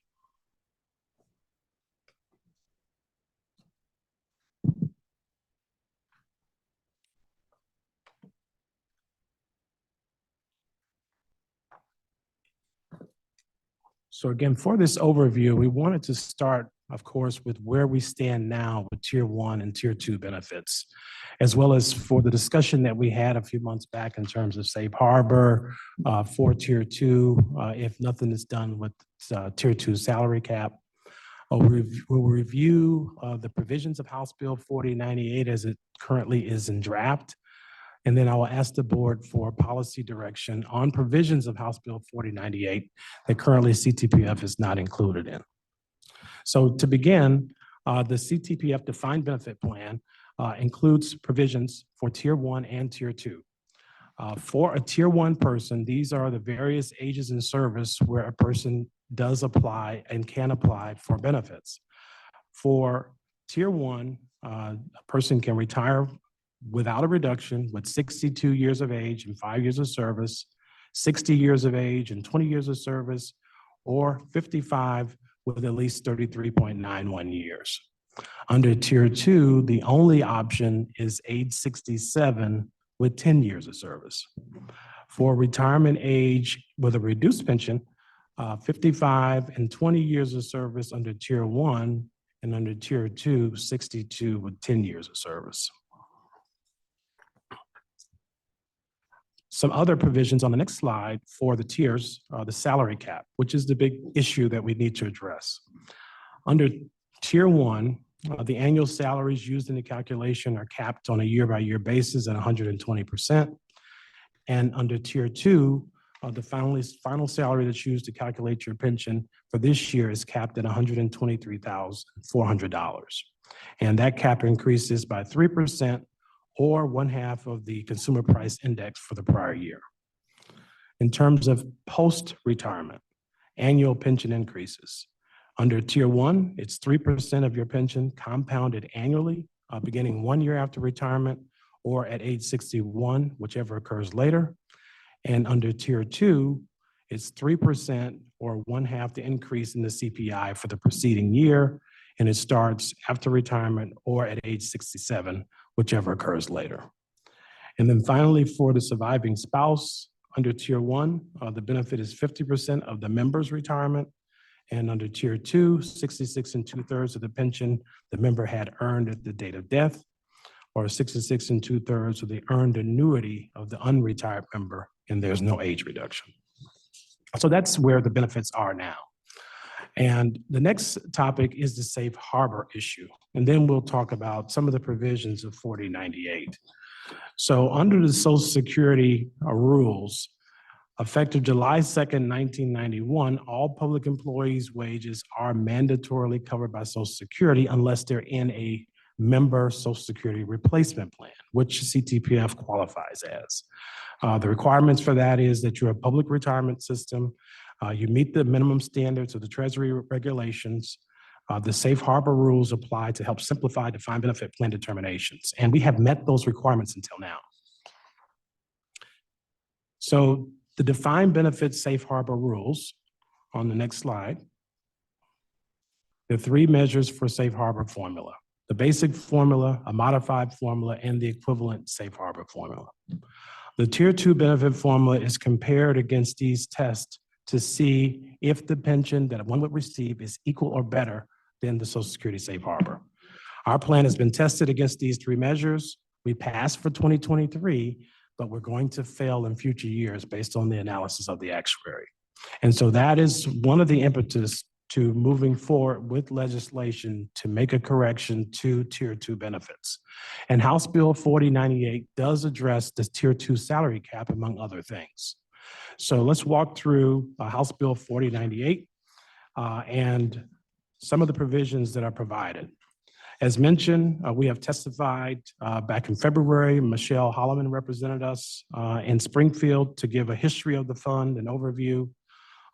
So again, for this overview, we wanted to start, of course, with where we stand now with Tier 1 and Tier 2 benefits, as well as for the discussion that we had a few months back in terms of safe harbor for Tier 2, if nothing is done with Tier 2 salary cap. We'll review the provisions of House Bill 4098 as it currently is in draft. And then I will ask the board for policy direction on provisions of House Bill 4098 that currently CTPF is not included in. So to begin, the CTPF defined benefit plan includes provisions for Tier 1 and Tier 2. For a Tier 1 person, these are the various ages in service where a person does apply and can apply for benefits. For Tier 1, a person can retire without a reduction with 62 years of age and 5 years of service, 60 years of age and 20 years of service, or 55 with at least 33.91 years. Under Tier 2, the only option is age 67 with 10 years of service. For retirement age with a reduced pension, 55 and 20 years of service under Tier 1, and under Tier 2, 62 with 10 years of service. Some other provisions on the next slide for the tiers, the salary cap, which is the big issue that we need to address. Under Tier 1, the annual salaries used in the calculation are capped on a year-by-year basis at 120%. And under Tier 2, the final salary that's used to calculate your pension for this year is capped at $123,400. And that cap increases by 3%, or 1/2 of the consumer price index for the prior year. In terms of post-retirement, annual pension increases. Under Tier 1, it's 3% of your pension compounded annually, beginning 1 year after retirement, or at age 61, whichever occurs later. And under tier 2, it's 3% or 1/2 the increase in the CPI for the preceding year. And it starts after retirement or at age 67, whichever occurs later. And then finally, for the surviving spouse, under tier 1, the benefit is 50% of the member's retirement. And under tier 2, 66 2/3 of the pension the member had earned at the date of death, or 66 2/3 of the earned annuity of the unretired member, and there's no age reduction. So that's where the benefits are now. And the next topic is the safe harbor issue. And then we'll talk about some of the provisions of 4098. So under the Social Security rules, effective July 2nd, 1991, all public employees' wages are mandatorily covered by Social Security unless they're in a member Social Security replacement plan, which CTPF qualifies as. The requirements for that is that you're a public retirement system, you meet the minimum standards of the Treasury regulations, the safe harbor rules apply to help simplify defined benefit plan determinations, and we have met those requirements until now. So the defined benefit safe harbor rules on the next slide. There are 3 measures for safe harbor formula: the basic formula, a modified formula, and the equivalent safe harbor formula. The tier 2 benefit formula is compared against these tests to see if the pension that one would receive is equal or better than the Social Security safe harbor. Our plan has been tested against these 3 measures. We passed for 2023, but we're going to fail in future years based on the analysis of the actuary. And so that is one of the impetus to moving forward with legislation to make a correction to tier 2 benefits. And House Bill 4098 does address the tier 2 salary cap, among other things. So let's walk through House Bill 4098 and some of the provisions that are provided. As mentioned, we have testified back in February. Michelle Holloman represented us in Springfield to give a history of the fund and overview.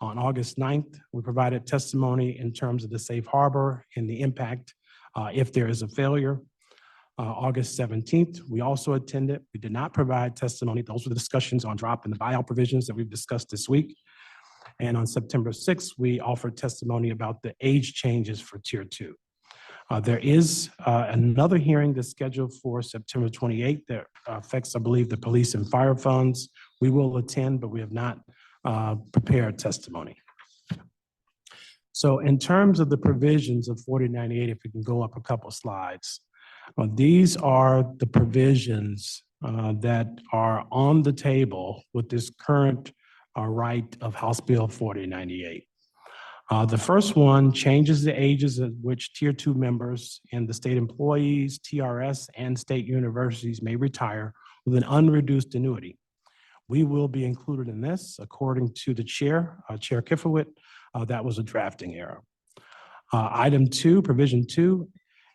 On August 9th, we provided testimony in terms of the safe harbor and the impact if there is a failure. August 17th, we also attended. We did not provide testimony. Those were the discussions on drop and the buyout provisions that we've discussed this week. And on September 6th, we offered testimony about the age changes for tier 2. There is another hearing that's scheduled for September 28th that affects, I believe, the police and fire funds. We will attend, but we have not prepared testimony. So in terms of the provisions of 4098, if we can go up a couple slides, these are the provisions that are on the table with this current right of House Bill 4098. The first one changes the ages at which tier 2 members and the state employees, TRS, and state universities may retire with an unreduced annuity. We will be included in this, according to the chair, Chair Kifowit. That was a drafting error. Item 2, provision 2,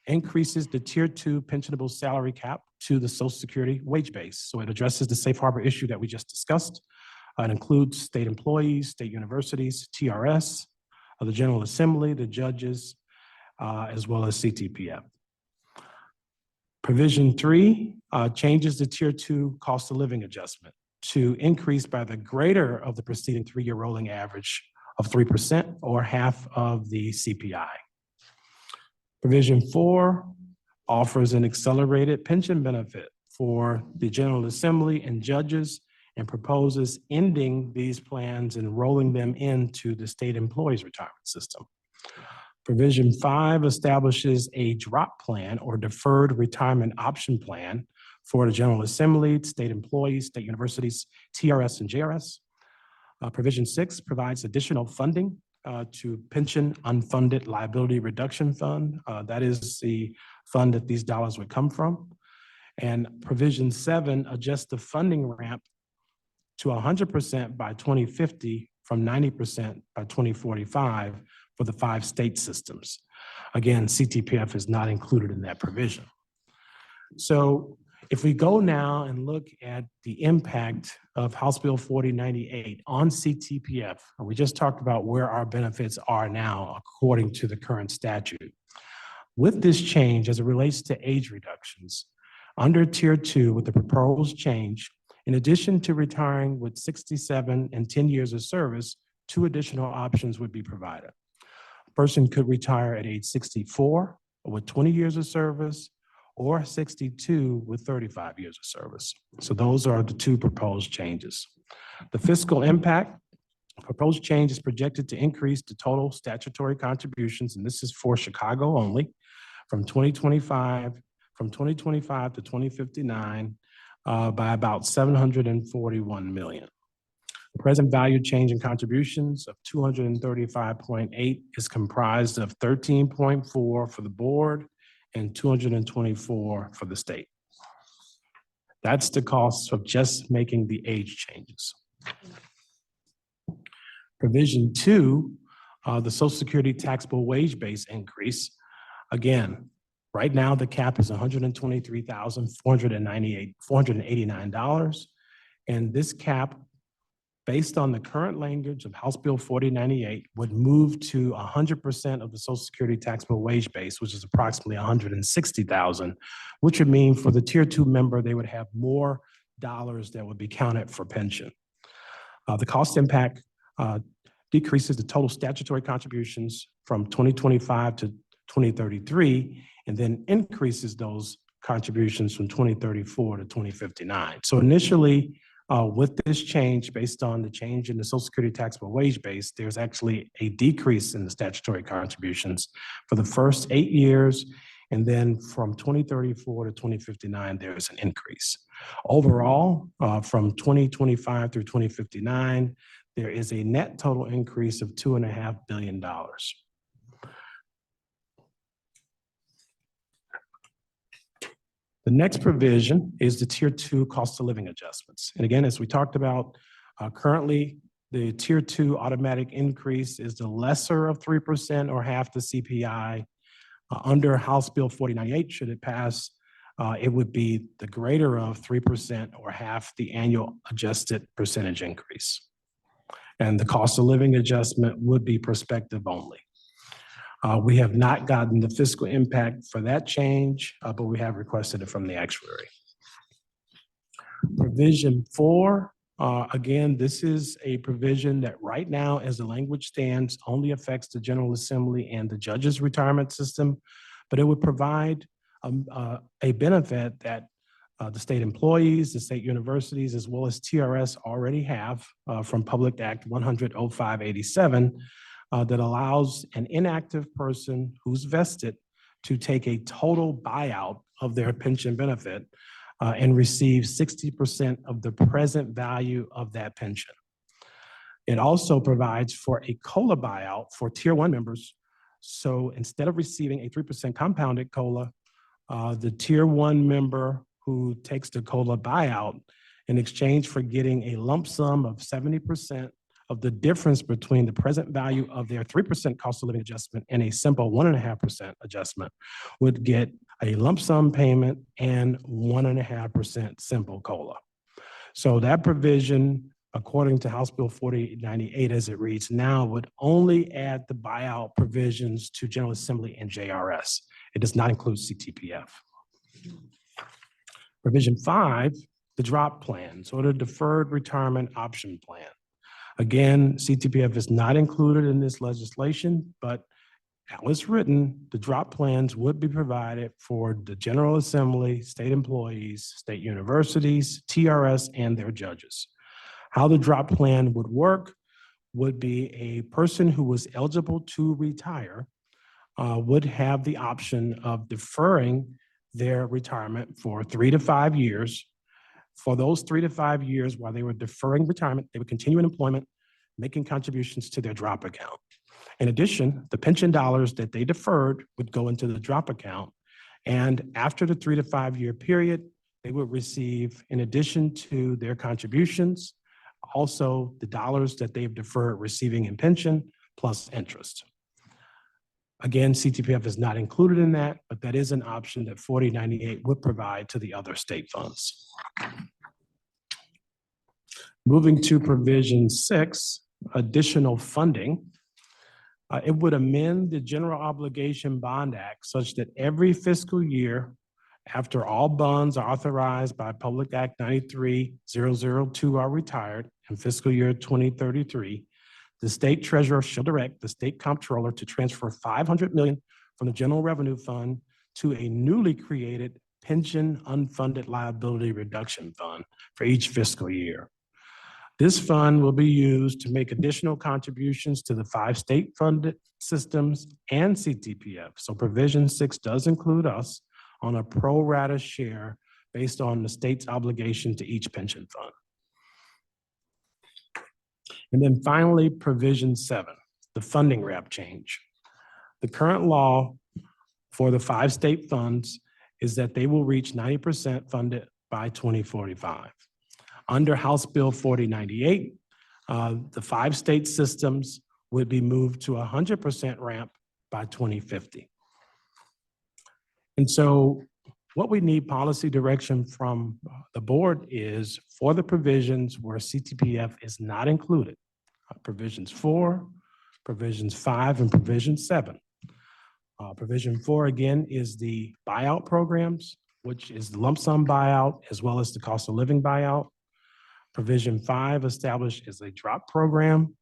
increases the tier 2 pensionable salary cap to the Social Security wage base. So it addresses the safe harbor issue that we just discussed. It includes state employees, state universities, TRS, the General Assembly, the judges, as well as CTPF. Provision 3 changes the tier 2 cost of living adjustment to increase by the greater of the preceding 3-year rolling average of 3% or half of the CPI. Provision 4 offers an accelerated pension benefit for the General Assembly and judges and proposes ending these plans and rolling them into the state employees retirement system. Provision 5 establishes a drop plan or deferred retirement option plan for the General Assembly, state employees, state universities, TRS and JRS. Provision 6 provides additional funding to pension unfunded liability reduction fund. That is the fund that these dollars would come from. And provision 7 adjusts the funding ramp to 100% by 2050 from 90% by 2045 for the 5 state systems. Again, CTPF is not included in that provision. So if we go now and look at the impact of House Bill 4098 on CTPF, and we just talked about where our benefits are now according to the current statute. With this change, as it relates to age reductions, Under Tier 2 with the proposed change, in addition to retiring with 67 and 10 years of service, 2 additional options would be provided. A person could retire at age 64 with 20 years of service, or 62 with 35 years of service. So those are the 2 proposed changes. The fiscal impact, proposed change is projected to increase the total statutory contributions, and this is for Chicago only, from 2025 to 2059 by about $741 million. The present value change in contributions of 235.8 is comprised of 13.4 for the board and 224 for the state. That's the cost of just making the age changes. Provision 2, the Social Security taxable wage base increase. Again, right now the cap is $123,489, and this cap, based on the current language of House Bill 4098, would move to 100% of the Social Security taxable wage base, which is approximately $160,000, which would mean for the Tier 2 member, they would have more dollars that would be counted for pension. The cost impact decreases the total statutory contributions from 2025 to 2033, and then increases those contributions from 2034 to 2059. So initially, with this change, based on the change in the Social Security taxable wage base, there's actually a decrease in the statutory contributions for the first 8 years, and then from 2034 to 2059, there's an increase. Overall, from 2025 through 2059, there is a net total increase of $2.5 billion. The next provision is the Tier 2 cost of living adjustments. And again, as we talked about, currently, the Tier 2 automatic increase is the lesser of 3% or half the CPI. Under House Bill 4098, should it pass, it would be the greater of 3% or half the annual adjusted percentage increase. And the cost of living adjustment would be prospective only. We have not gotten the fiscal impact for that change, but we have requested it from the actuary. Provision 4, again, this is a provision that right now, as the language stands, only affects the General Assembly and the judges' retirement system, but it would provide a benefit that the state employees, the state universities, as well as TRS already have from Public Act 100-0587, that allows an inactive person who's vested to take a total buyout of their pension benefit and receive 60% of the present value of that pension. It also provides for a COLA buyout for Tier 1 members. So instead of receiving a 3% compounded COLA, the Tier 1 member who takes the COLA buyout in exchange for getting a lump sum of 70% of the difference between the present value of their 3% cost of living adjustment and a simple 1.5% adjustment would get a lump sum payment and 1.5% simple COLA. So that provision, according to House Bill 4098 as it reads now, would only add the buyout provisions to General Assembly and JRS. It does not include CTPF. Provision 5, the drop plan, so the deferred retirement option plan. Again, CTPF is not included in this legislation, but how it's written, the drop plans would be provided for the General Assembly, state employees, state universities, TRS, and their judges. How the drop plan would work would be a person who was eligible to retire would have the option of deferring their retirement for 3 to 5 years. For those 3 to 5 years while they were deferring retirement, they would continue in employment, making contributions to their drop account. In addition, the pension dollars that they deferred would go into the drop account. And after the 3 to 5 year period, they would receive, in addition to their contributions, also the dollars that they've deferred receiving in pension plus interest. Again, CTPF is not included in that, but that is an option that 4098 would provide to the other state funds. Moving to provision 6, additional funding. It would amend the General Obligation Bond Act such that every fiscal year, After all bonds are authorized by Public Act 93-002 are retired in fiscal year 2033, the state treasurer shall direct the state comptroller to transfer $500 million from the general revenue fund to a newly created pension unfunded liability reduction fund for each fiscal year. This fund will be used to make additional contributions to the 5 state-funded systems and CTPF. So provision 6 does include us on a pro rata share based on the state's obligation to each pension fund. And then finally, provision 7, the funding wrap change. The current law for the 5 state funds is that they will reach 90% funded by 2045. Under House Bill 4098, the 5 state systems would be moved to 100% ramp by 2050. And so what we need policy direction from the board is for the provisions where CTPF is not included, provisions 4, provisions 5, and provision 7. Provision 4, again, is the buyout programs, which is the lump sum buyout as well as the cost of living buyout. Provision 5 established is a drop program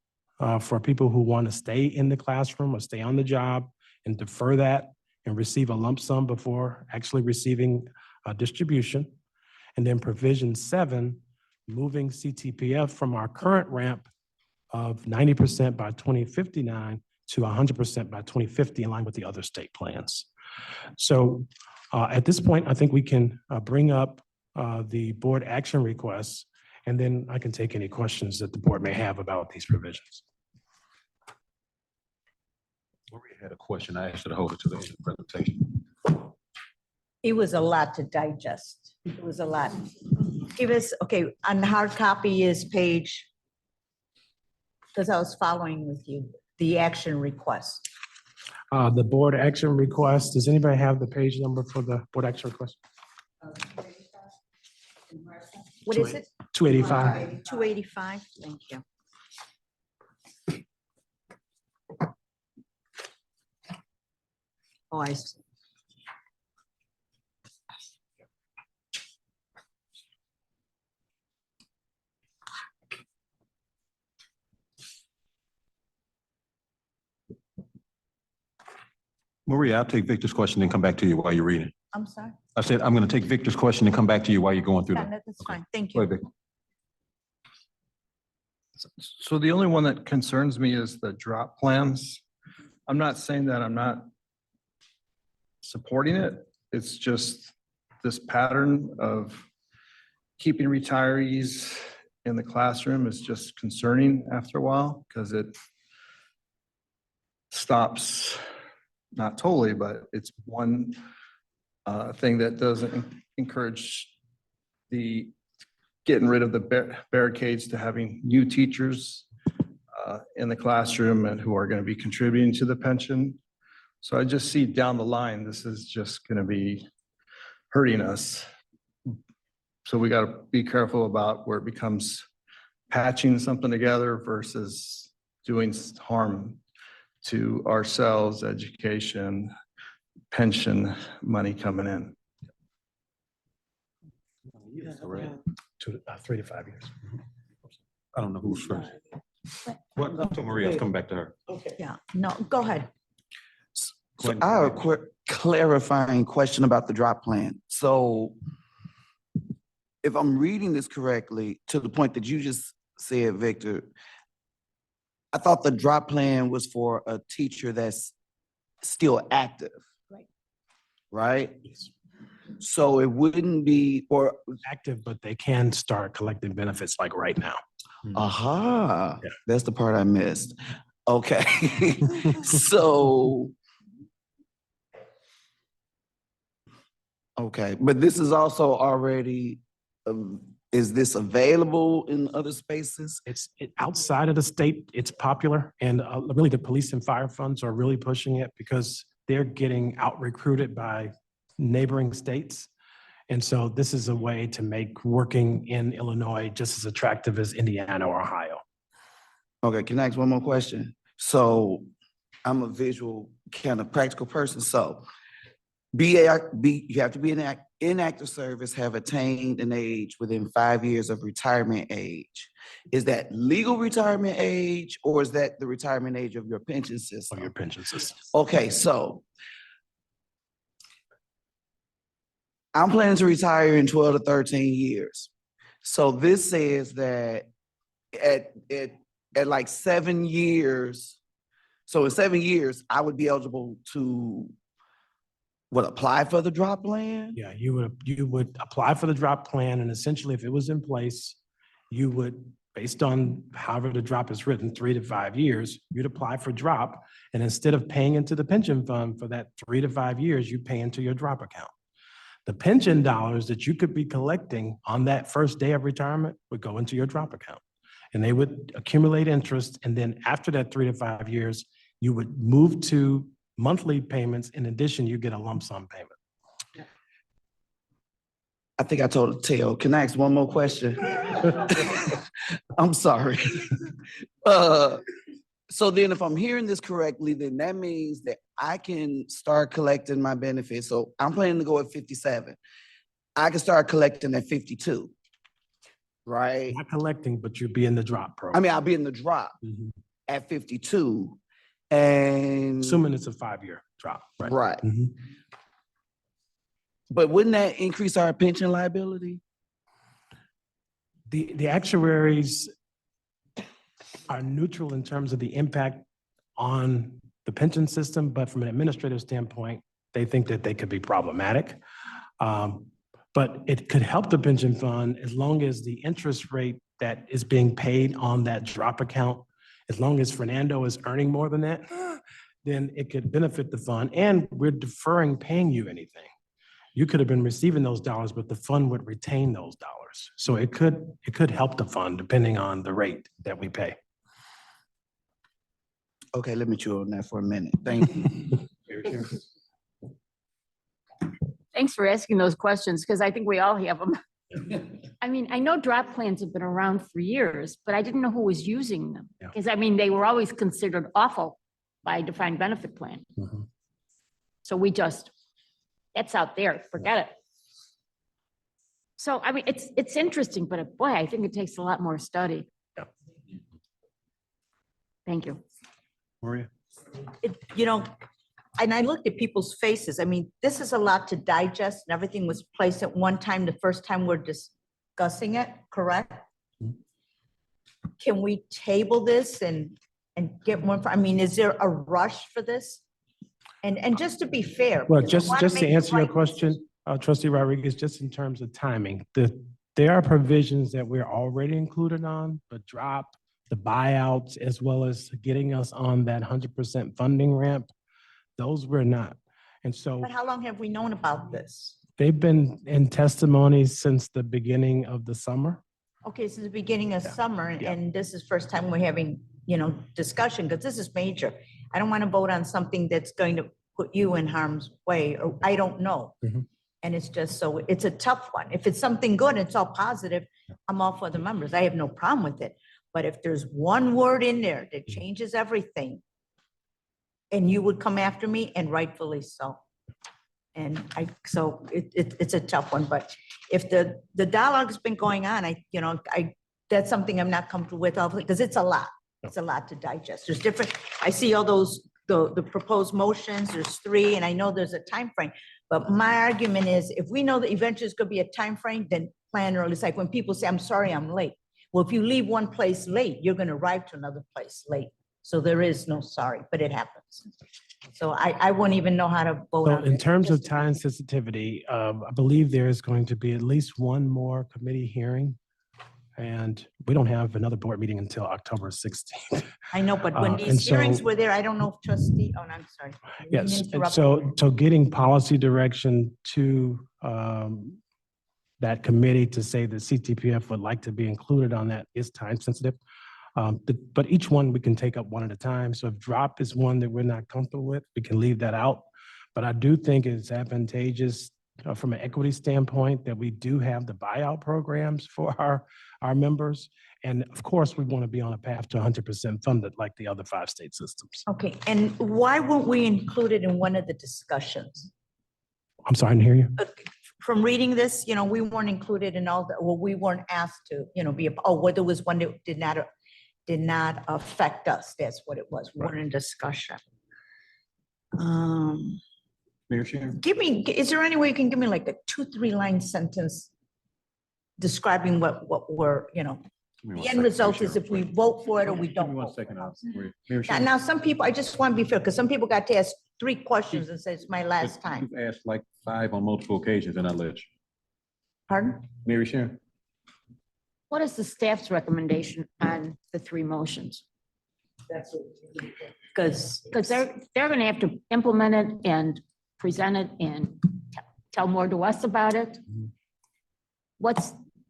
for people who want to stay in the classroom or stay on the job and defer that and receive a lump sum before actually receiving a distribution. And then provision 7, moving CTPF from our current ramp of 90% by 2059 to 100% by 2050 in line with the other state plans. So at this point, I think we can bring up the board action requests, and then I can take any questions that the board may have about these provisions. Maria had a question. I asked her to hold it to the end of the presentation. It was a lot to digest. It was a lot. Give us, okay, on the hard copy is page, because I was following with you, the action request. The board action request, does anybody have the page number for the board action request? What is it? 285. 285, thank you. Oh, I see. Maria, I'll take Victor's question and come back to you while you're reading. I'm sorry. I said, I'm going to take Victor's question and come back to you while you're going through Yeah, that. that's fine, thank Go you. ahead, Victor. So the only one that concerns me is the drop plans. I'm not saying that I'm not supporting it. It's just this pattern of keeping retirees in the classroom is just concerning after a while because it stops, not totally, but it's one thing that doesn't encourage the getting rid of the barricades to having new teachers in the classroom and who are going to be contributing to the pension. So I just see down the line, this is just going to be hurting us. So we got to be careful about where it becomes patching something together versus doing harm to ourselves, education, pension money coming in. Correct. 3 to 5 years. I don't know who's first. What? To Maria, I'll come back to her. Okay. Yeah, no, go ahead. So I have a quick clarifying question about the drop plan. So if I'm reading this correctly, to the point that you just said, Victor, I thought the drop plan was for a teacher that's still active. Right. Right? So it wouldn't be, or Active, but they can start collecting benefits like right now. aha, Yeah. that's the part I missed. Okay. So, okay, but this is also already, is this available in other spaces? It's outside of the state, it's popular, and really the police and fire funds are really pushing it because they're getting out recruited by neighboring states. And so this is a way to make working in Illinois just as attractive as Indiana or Ohio. Okay, can I ask one more question? So I'm a visual kind of practical person, so you have to be in in active service have attained an age within 5 years of retirement age. Is that legal retirement age or is that the retirement age of your pension system? Your pension system. Okay, so I'm planning to retire in 12 to 13 years. So this says that at like 7 years, so in 7 years, I would be eligible to apply for the drop plan? Yeah, you would apply for the drop plan, and essentially, if it was in place, you would, based on however the drop is written, 3 to 5 years, you'd apply for drop, and instead of paying into the pension fund for that 3 to 5 years, you pay into your drop account. The pension dollars that you could be collecting on that first day of retirement would go into your drop account, and they would accumulate interest, and then after that 3 to 5 years, you would move to monthly payments. In addition, you get a lump sum payment. I think I told a tale. Can I ask one more question? I'm sorry. So then if I'm hearing this correctly, then that means that I can start collecting my benefits. So I'm planning to go at 57. I can start collecting at 52, right? Not collecting, but you'd be in the drop program. I mean, I'll be in the drop at 52. And assuming it's a 5-year drop, right? Right. But wouldn't that increase our pension liability? The actuaries are neutral in terms of the impact on the pension system, but from an administrative standpoint, they think that they could be problematic. But it could help the pension fund as long as the interest rate that is being paid on that drop account, as long as Fernando is earning more than that, then it could benefit the fund, and we're deferring paying you anything. You could have been receiving those dollars, but the fund would retain those dollars. So it could help the fund depending on the rate that we pay. Okay, let me chew on that for a minute. Thank you. Thanks for asking those questions, because I think we all have them. I mean, I know drop plans have been around for years, but I didn't know who was using them. Because I mean, they were always considered awful by a defined benefit plan. So that's out there, forget it. So, I mean, it's interesting, but boy, I think it takes a lot more study. Thank you. Maria? And I looked at people's faces. I mean, this is a lot to digest, and everything was placed at one time, the first time we're discussing it, correct? Can we table this and get more, I mean, is there a rush for this? And just to be fair. Well, because I wanna just to make the answer your right question, Trustee Rodriguez, just in terms of timing, there are provisions that we're already included on, but drop, the buyouts, as well as getting us on that 100% funding ramp, those we're not. And so But how long have we known about this? they've been in testimony since the beginning of the summer. Okay, since the beginning of summer, and this is first time we're having, discussion, because this is major. I don't want to vote on something that's going to put you in harm's way, or I don't know. And it's just it's a tough one. If it's something good, it's all positive, I'm all for the members. I have no problem with it. But if there's one word in there that changes everything, and you would come after me, and rightfully so. And it's a tough one, but if the dialogue's been going on, that's something I'm not comfortable with, because it's a lot. It's a lot to digest. There's different, I see all those, the proposed motions, there's 3, and I know there's a time frame. But my argument is, if we know that eventually it's gonna be a time frame, then plan early. It's like when people say, I'm sorry, I'm late. Well, if you leave one place late, you're gonna arrive to another place late. So there is no sorry, but it happens. So I wouldn't even know how to vote So on in it. terms of time sensitivity, I believe there is going to be at least one more committee hearing. And we don't have another board meeting until October 16th. I know, but when and these hearings so- were there, I don't know if trustee, I'm sorry. I didn't Yes, and interrupt. so getting policy direction to that committee to say that CTPF would like to be included on that is time sensitive. But each one we can take up one at a time. So if drop is one that we're not comfortable with, we can leave that out. But I do think it's advantageous from an equity standpoint that we do have the buyout programs for our members. And of course, we want to be on a path to 100% funded like the other 5 state systems. Okay, and why weren't we included in one of the discussions? I'm sorry, I didn't hear you. from reading this, we weren't included in all the, well, we weren't asked to, be, whether it was one that did not affect us. That's what it was. We weren't in discussion. Mayor Sharon? Is there any way you can give me like a 2-3 line sentence describing what we're, the end result is if we vote for it or we Give me don't. one vote. second. Mayor Now, Sharon? now, some people, I just want to be fair, because some people got to ask 3 questions and say it's my last But time. You've asked like 5 on multiple occasions and I let you. Pardon? Mary Sharon? What is the staff's recommendation on the 3 motions? That's what. Because they're gonna have to implement it and present it and tell more to us about it.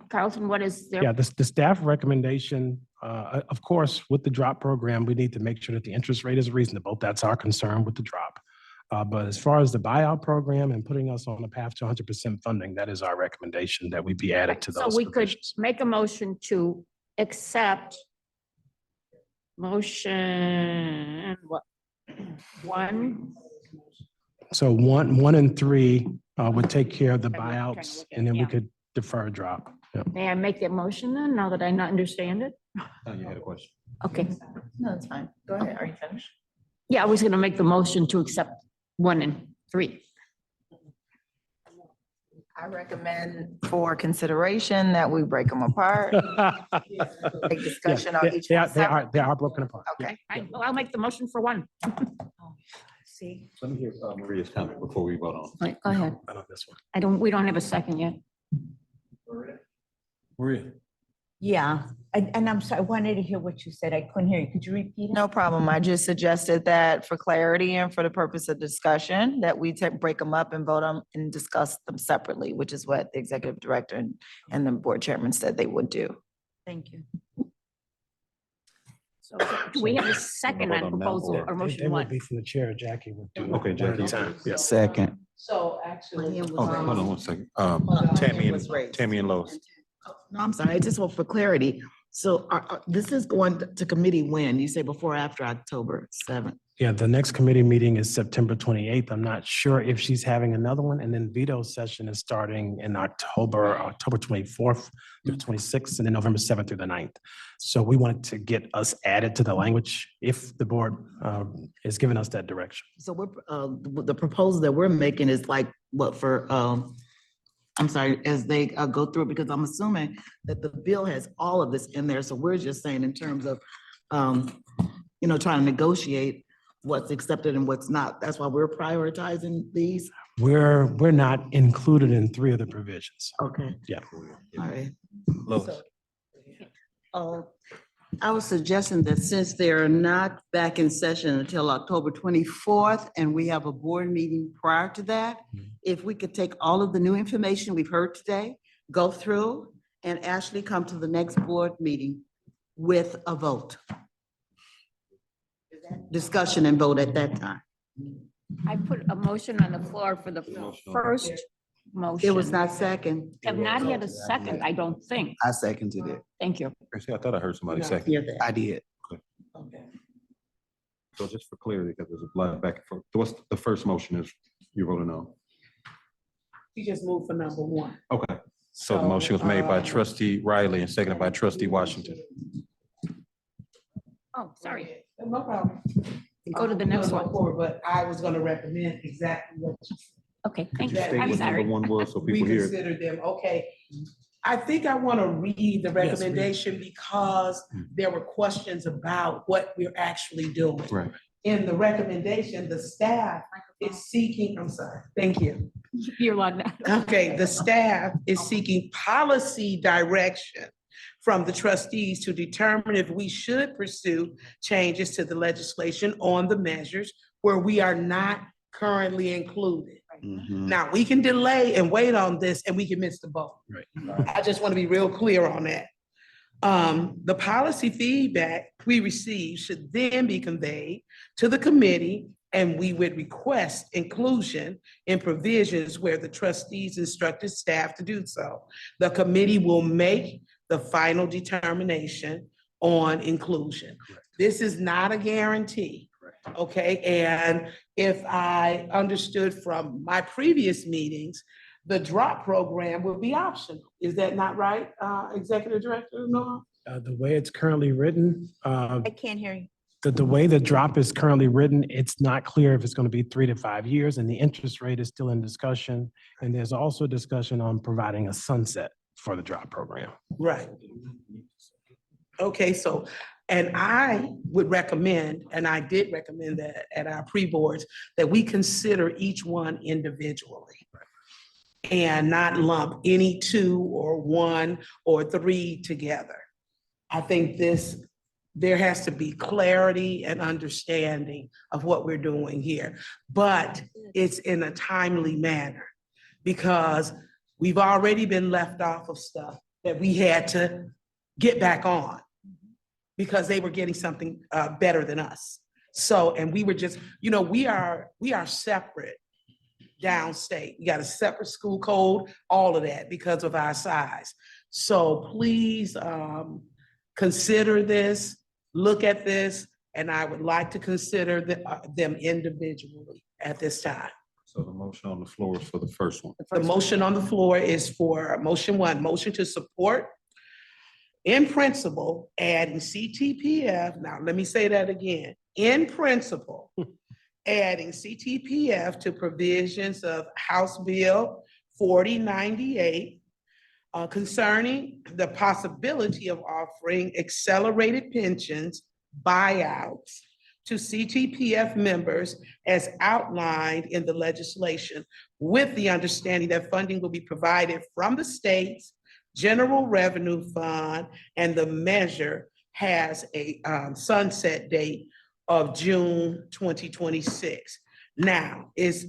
Carlton, what is Yeah, their, the staff recommendation, of course, with the drop program, we need to make sure that the interest rate is reasonable. That's our concern with the drop. But as far as the buyout program and putting us on a path to 100% funding, that is our recommendation that we be added to so those we could provisions. make a motion to accept motion, what? 1, So 1 and 3 would take care of the I'm trying to buyouts, look at and then it, we yeah. could defer a drop. Yeah. May I make that motion then, now that I not understand it? Oh, you had a question. Okay, No, that's fine. Go ahead. Are you finished? yeah, I was gonna make the motion to accept 1 and 3. I recommend for consideration that we break them apart. Take discussion on each one They are broken apart. Okay. Fine, well, I'll make the motion for 1. See, Let me hear Maria's comment before we vote on. Right, go ahead. I love this one. We don't have a second yet. Maria? yeah, and I'm sorry, I wanted to hear what you said. I couldn't hear you. Could you repeat it? No problem. I just suggested that for clarity and for the purpose of discussion, that we break them up and vote on and discuss them separately, which is what the executive director and the board chairman said they would do. Thank you. So do we have a second vote on on that proposal or- or motion They would 1? be from the chair, Jackie would do. Okay, one at a Jackie. time. Yes. Second. So actually. Okay, hold on one second. Hand was raised. Tammy and Lois. No, I'm sorry, I just want for clarity. So this is going to committee when? You say before or after October 7th? Yeah, the next committee meeting is September 28th. I'm not sure if she's having another one. And then veto session is starting in October 24th through 26th, and then November 7th through the 9th. So we want to get us added to the language if the board is giving us that direction. So the proposal that we're making is like what for, I'm sorry, as they go through it, because I'm assuming that the bill has all of this in there. So we're just saying in terms of, trying to negotiate what's accepted and what's not. That's why we're prioritizing these. We're not included in 3 of the provisions. Okay, Yeah. all right. Lois. I was suggesting that since they're not back in session until October 24th, and we have a board meeting prior to that, if we could take all of the new information we've heard today, go through, and actually come to the next board meeting with a vote. Discussion and vote at that time. I put a motion on the floor for the first motion. It was not second. Have not had a second, I don't think. I seconded it. Thank you. I thought I heard somebody Not second. hear that. I did. Okay. So just for clarity, because there's a lot back and forth. What's the first motion is you're voting on? You just moved for number 1. Okay. So the motion was made by trustee Riley and seconded by trustee Washington. Oh, sorry. No problem. Go to the next We'll one. go forward, but I was gonna recommend exactly what you Okay, Could thank you you. state I'm what number sorry. 1 was so people hear it? reconsider them. Okay. I think I want to read the recommendation because there were questions about what we're actually doing. Right. In the recommendation, the staff is seeking, I'm sorry, thank you. You're allowed now. Okay, the staff is seeking policy direction from the trustees to determine if we should pursue changes to the legislation on the measures where we are not currently included. Now, we can delay and wait on this and we can miss the boat. Right. I just want to be real clear on that. The policy feedback we receive should then be conveyed to the committee, and we would request inclusion in provisions where the trustees instructed staff to do so. The committee will make the final determination on inclusion. This is not a guarantee. Okay, and if I understood from my previous meetings, the drop program will be optional. Is that not right, Executive Director Noah? The way it's currently written, I can't hear you. the way the drop is currently written, it's not clear if it's going to be 3 to 5 years, and the interest rate is still in discussion. And there's also discussion on providing a sunset for the drop program. Right. Okay, so, and I would recommend, and I did recommend that at our pre-boards, that we consider each one individually and not lump any 2 or 1 or 3 together. I think there has to be clarity and understanding of what we're doing here, but it's in a timely manner because we've already been left off of stuff that we had to get back on because they were getting something better than us. So, and we were just, we are separate downstate. We got a separate school code, all of that because of our size. So please consider this, look at this, and I would like to consider them individually at this time. So the motion on the floor is for the first one. The motion on the floor is for motion 1, motion to support in principle, adding CTPF. Now, let me say that again. In principle, adding CTPF to provisions of House Bill 4098 concerning the possibility of offering accelerated pensions buyouts to CTPF members as outlined in the legislation, with the understanding that funding will be provided from the state's general revenue fund, and the measure has a sunset date of June 2026. Now, this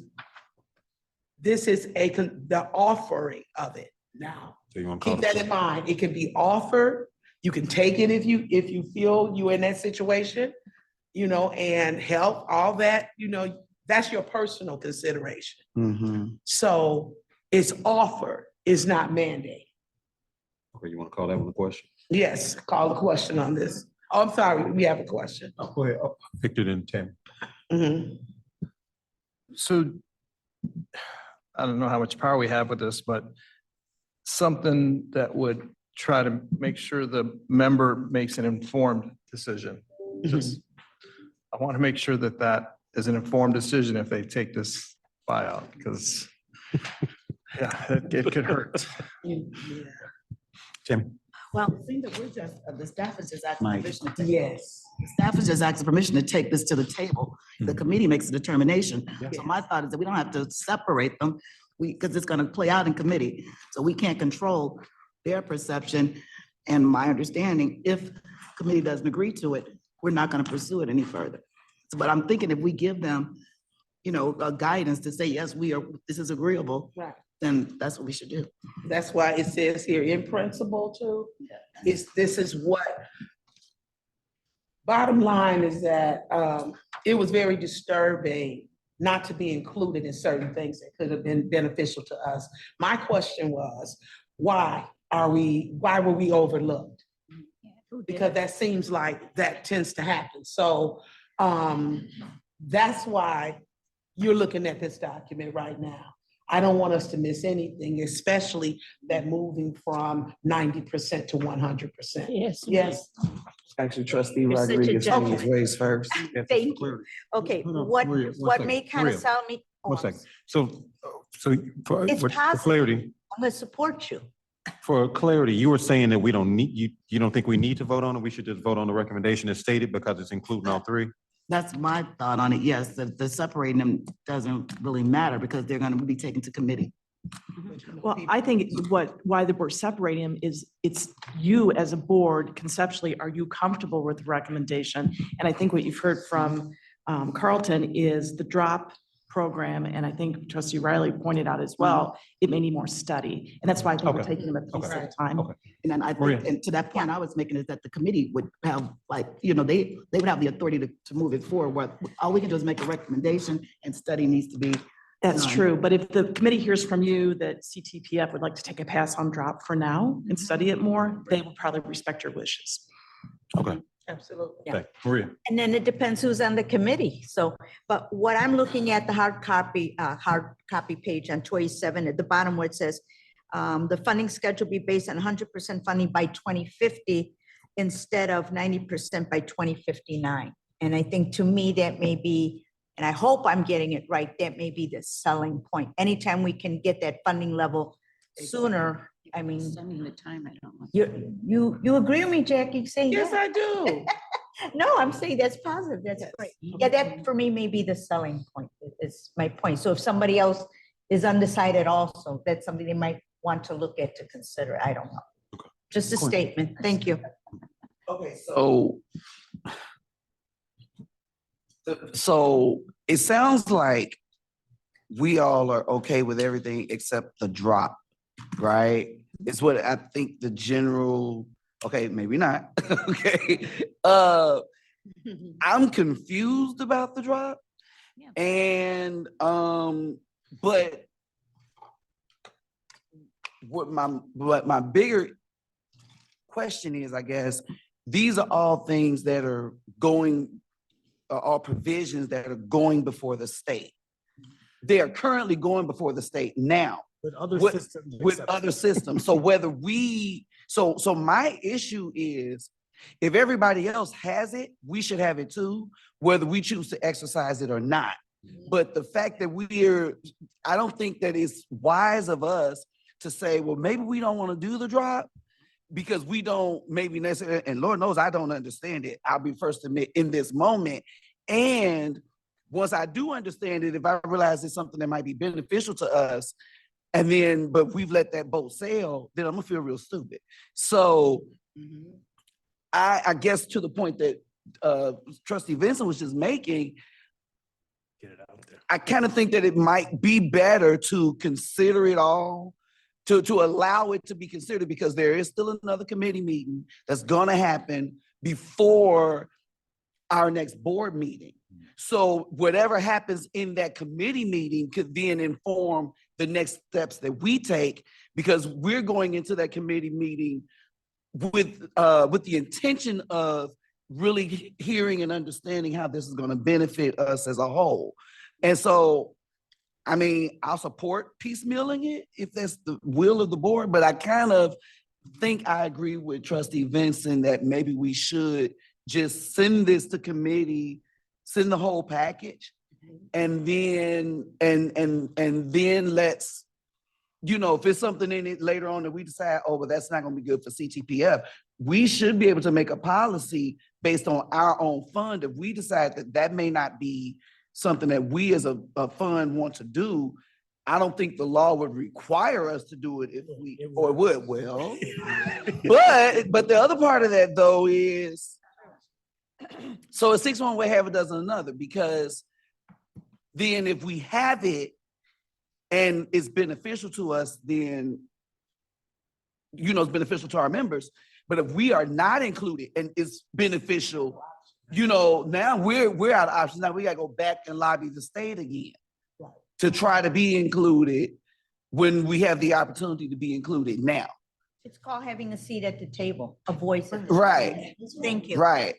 is the offering of it now. So you want to call Keep that in mind. It can be offered. You can take it if you feel you're in that situation, and help, all that, that's your personal consideration. So it's offered, it's not mandated. Okay, you want to call that one a question? Yes, call a question on this. Oh, I'm sorry, we have a question. Go ahead. Victor and Tim. So I don't know how much power we have with this, but something that would try to make sure the member makes an informed decision. Just, I want to make sure that that is an informed decision if they take this buyout, because it could hurt. Tim. Well, it seems that the staff is just asking permission to take. Yes. The staff is just asking permission to take this to the table. The committee makes a determination. So my thought is that we don't have to separate them, because it's gonna play out in committee. So we can't control their perception. And my understanding, if committee doesn't agree to it, we're not gonna pursue it any further. But I'm thinking if we give them, a guidance to say, yes, this is agreeable, right, then that's what we should do. That's why it says here in principle too. This is what, bottom line is that it was very disturbing not to be included in certain things that could have been beneficial to us. My question was, why were we overlooked? Because that seems like that tends to happen. So that's why you're looking at this document right now. I don't want us to miss anything, especially that moving from 90% to 100%. Yes. Actually, Trustee You're such a Rodriguez gentleman. was raised first. Thank you. Okay, what may kind of sound me. One second. So for It's for possible. clarity, I'm gonna support you. for clarity, you were saying that we don't need, you don't think we need to vote on it? We should just vote on the recommendation as stated because it's including all 3? That's my thought on it. Yes, the separating them doesn't really matter because they're gonna be taken to committee. Well, I think why we're separating them is it's you as a board conceptually, are you comfortable with the recommendation? And I think what you've heard from Carlton is the drop program, and I think Trustee Riley pointed out as well, it may need more study. And that's why I think we're Okay. taking them a piece at a time. And then I Maria. think, and to that point I was making is that the committee would have they would have the authority to move it forward. All we can do is make a recommendation and study needs to be. That's done. true, but if the committee hears from you that CTPF would like to take a pass on drop for now and study it more, they will probably respect your wishes. Okay. Absolutely. Okay, Maria. And then it depends who's on the committee. So, but what I'm looking at, the hard copy page on 27 at the bottom where it says, the funding schedule be based on 100% funding by 2050 instead of 90% by 2059. And I think to me that may be, and I hope I'm getting it right, that may be the selling point. Anytime we can get that funding level sooner, I mean. Extending the time, I don't know. You agree with me, Jackie? Say Yes, yeah. I do. No, I'm saying that's positive. That's great. Yeah, that for me may be the selling point, is my point. So if somebody else is undecided also, that's something they might want to look at to consider. I don't know. Just a statement. Thank you. Okay, so it sounds like we all are okay with everything except the drop, right? It's what I think the general, okay, maybe not, okay. I'm confused about the drop. And, but what my bigger question is, I guess, these are all things that are going, all provisions that are going before the state. They are currently going before the state now. With other With- systems. With other systems. So whether we, so my issue is, if everybody else has it, we should have it too, whether we choose to exercise it or not. But the fact that I don't think that it's wise of us to say, well, maybe we don't want to do the drop because we don't maybe necessarily, and Lord knows I don't understand it. I'll be first to admit in this moment. And once I do understand it, if I realize it's something that might be beneficial to us, and then, but we've let that boat sail, then I'm gonna feel real stupid. So I guess to the point that Trustee Vincent was just making, Get it out there. I kind of think that it might be better to consider it all, to allow it to be considered, because there is still another committee meeting that's gonna happen before our next board meeting. So whatever happens in that committee meeting could then inform the next steps that we take, because we're going into that committee meeting with the intention of really hearing and understanding how this is going to benefit us as a whole. And so, I mean, I'll support piecemealing it if that's the will of the board, but I kind of think I agree with Trustee Vincent that maybe we should just send this to committee, send the whole package, and then then let's, you know, if it's something in it later on that we decide, oh, but that's not gonna be good for CTPF, we should be able to make a policy based on our own fund. If we decide that that may not be something that we as a fund want to do, I don't think the law would require us to do it if we, or it would, well. But the other part of that though is, so a 6 one way, half a dozen another, because then if we have it and it's beneficial to us, then, you know, it's beneficial to our members. But if we are not included and it's beneficial, you know, now we're out of options. Now we gotta go back and lobby the state again to try to be included when we have the opportunity to be included now. It's called having a seat at the table, a voice at the Right. table. Thank you. Right.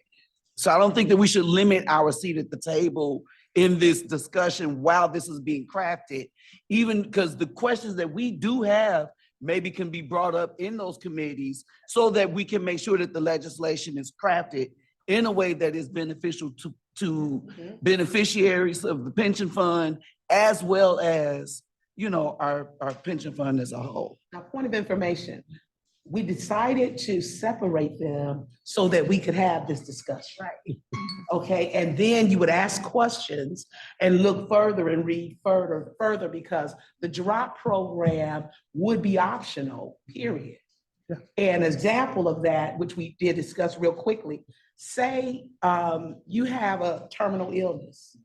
So I don't think that we should limit our seat at the table in this discussion while this is being crafted, even because the questions that we do have maybe can be brought up in those committees so that we can make sure that the legislation is crafted in a way that is beneficial to beneficiaries of the pension fund, as well as, you know, our pension fund as a whole. Now, point of information, we decided to separate them so that we could have this discussion. Right. Okay, and then you would ask questions and look further and read further, because the drop program would be optional, period. Yeah. An example of that, which we did discuss real quickly, say you have a terminal illness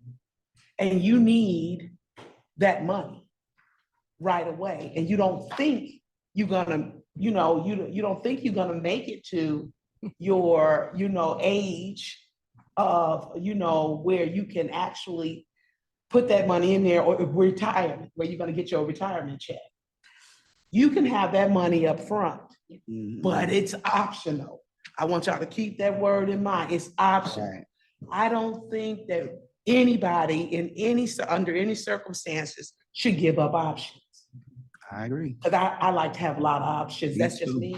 and you need that money right away, and you don't think you're gonna, you know, you don't think you're gonna make it to your, you know, age of, you know, where you can actually put that money in there, or retirement, where you're gonna get your retirement check. You can have that money up front, but it's optional. I want y'all to keep that word in mind. It's optional. Right. I don't think that anybody in under any circumstances should give up options. I agree. Because I like to have a lot of options. Me That's just too. me.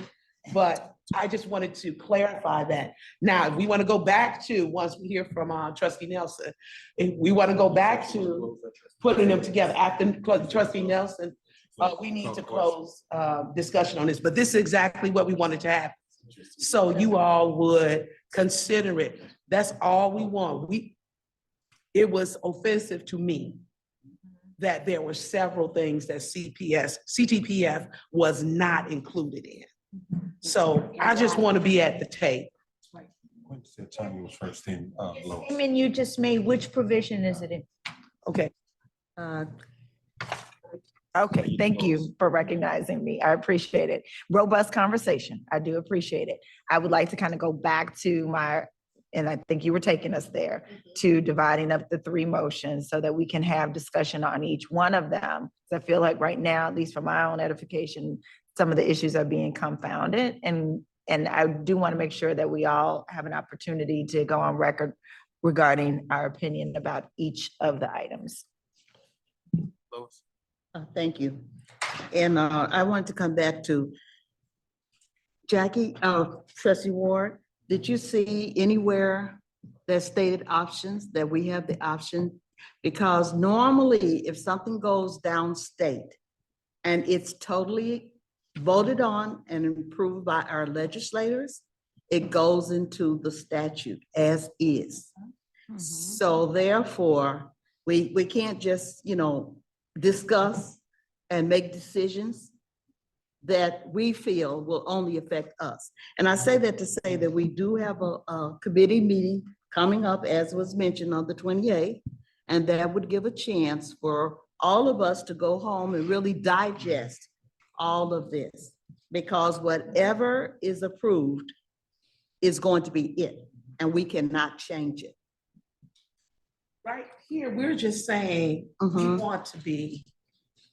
But I just wanted to clarify that. Now, if we want to go back to, once we hear from Trustee Nelson, if we want to go back to putting them together after Trustee Nelson, we need to close discussion on this. But this is exactly what we wanted to happen. So you all would consider it. That's all we want. It was offensive to me that there were several things that CTPF was not included in. So I just want to be at the table. When said Tanya was first in, Lois. Statement you just made, which provision is it in? Okay. Okay, thank you for recognizing me. I appreciate it. Robust conversation. I do appreciate it. I would like to kind of go back to and I think you were taking us there, to dividing up the three motions so that we can have discussion on each one of them. So I feel like right now, at least for my own edification, some of the issues are being confounded. And I do want to make sure that we all have an opportunity to go on record regarding our opinion about each of the items. Thank you. And I wanted to come back to Jackie, Trustee Ward. Did you see anywhere that stated options, that we have the option? Because normally if something goes downstate and it's totally voted on and approved by our legislators, it goes into the statute as is. So therefore, we can't just, discuss and make decisions that we feel will only affect us. And I say that to say that we do have a committee meeting coming up, as was mentioned, on the 28th, and that would give a chance for all of us to go home and really digest all of this, because whatever is approved is going to be it, and we cannot change it. Right here, we're just saying we want to be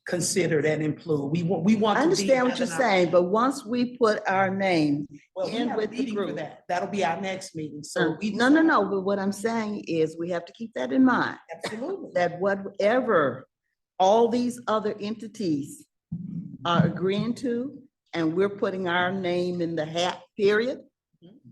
considered and include. We want I to understand what you're saying, but once we put our name Well, we in have a with the meeting for group. that. That'll be our next meeting. So No, but what I'm saying is we have to keep that in mind. Absolutely. That whatever all these other entities are agreeing to, and we're putting our name in the hat, period,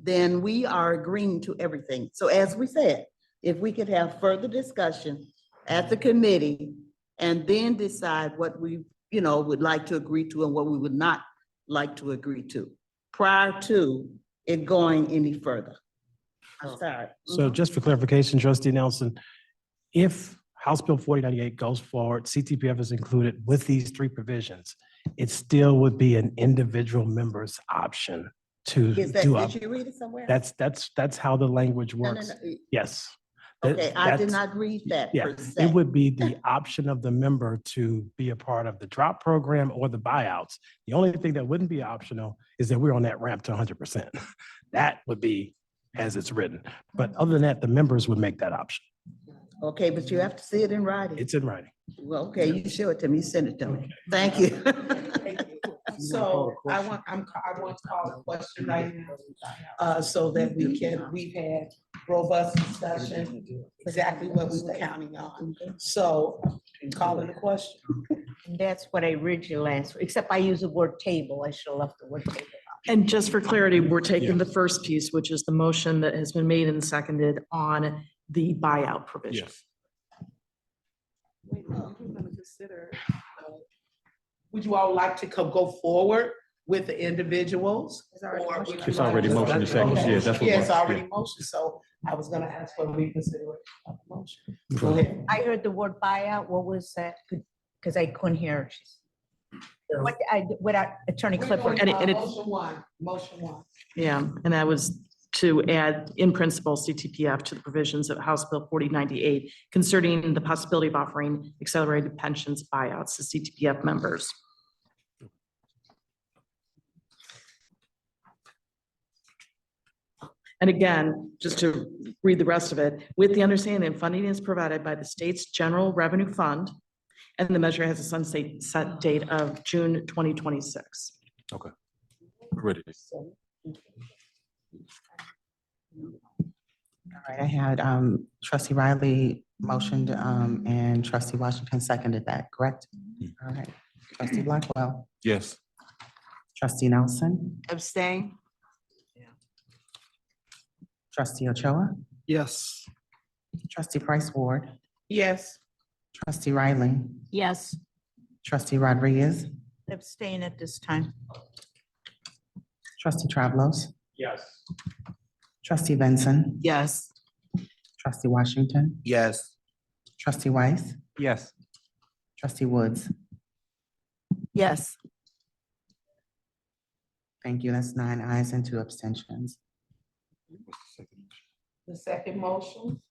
then we are agreeing to everything. So as we said, if we could have further discussion at the committee and then decide what we, would like to agree to and what we would not like to agree to prior to it going any further. I'm sorry. So just for clarification, Trustee Nelson, if House Bill 4098 goes forward, CTPF is included with these three provisions, it still would be an individual member's option to Is that, do did you read it somewhere? that's how the language No, no, works. no. Yes. Okay, I did That's- not read that Yeah, per it se. would be the option of the member to be a part of the drop program or the buyouts. The only thing that wouldn't be optional is that we're on that ramp to 100%. That would be as it's written. But other than that, the members would make that option. Okay, but you have to see it in writing. It's in writing. Well, okay, you show it to me, send it to me. Thank you. So I want to call a question right now, so that we've had robust discussion, exactly what we were counting on. So calling the question. And that's what I originally asked, except I use the word table. I should have left the word table. And just for clarity, we're taking the first piece, which is the motion that has been made and seconded on the buyout provision. Wait, no, we're gonna consider, would you all like to go forward with the individuals? Or would you It's already like- motion and second. Okay. Yeah, that's what Yeah, it's we're- already motion, so I was gonna ask for reconsideration of the motion. Go ahead. I heard the word buyout. What was that? Because I couldn't hear. What Attorney Clifford. And it's- Motion one. Yeah, and that was to add in principle CTPF to the provisions of House Bill 4098 concerning the possibility of offering accelerated pensions buyouts to CTPF members. And again, just to read the rest of it, with the understanding that funding is provided by the state's general revenue fund, and the measure has a sunset date of June 2026. Okay. We're ready. All right, I had trustee Riley motioned and trustee Washington seconded that, correct? All right, trustee Blackwell, Yes. trustee Nelson, Abstain? trustee Ochoa, Yes. trustee Price Ward, Yes. trustee Riley, Yes. trustee Rodriguez, Abstain at this time. trustee Travlos, Yes. trustee Benson, Yes. trustee Washington, Yes. trustee Weiss, Yes. trustee Woods. Yes. Thank you. That's 9 ayes and 2 abstentions. The second motion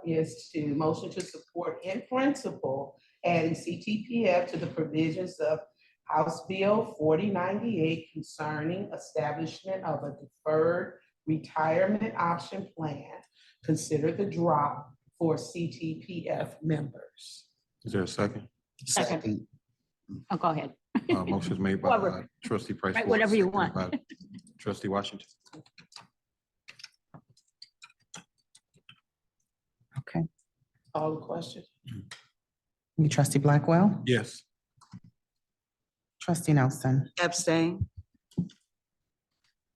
is to motion to support in principle adding CTPF to the provisions of House Bill 4098 concerning establishment of a deferred retirement option plan. Consider the drop for CTPF members. Is there a second? Second. Oh, go ahead. Motion is made by Whoever. trustee Price. Right, Ward, whatever you seconded want. by Trustee Washington. Okay. All the questions? You trustee Blackwell, Yes. trustee Nelson, Abstain?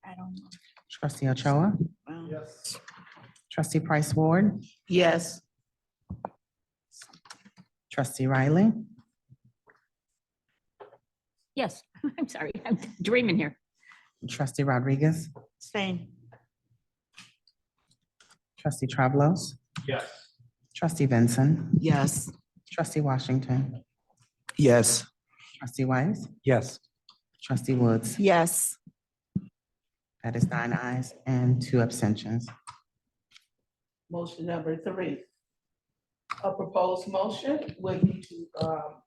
I don't know. trustee Ochoa, Yes. trustee Price Ward, Yes. trustee Riley, Yes, I'm sorry, I'm dreaming here. trustee Rodriguez, Abstain. trustee Travlos, Yes. trustee Benson, Yes. trustee Washington, Yes. trustee Weiss, Yes. trustee Woods. Yes. That is 9 ayes and 2 abstentions. Motion number 3. A proposed motion would be to,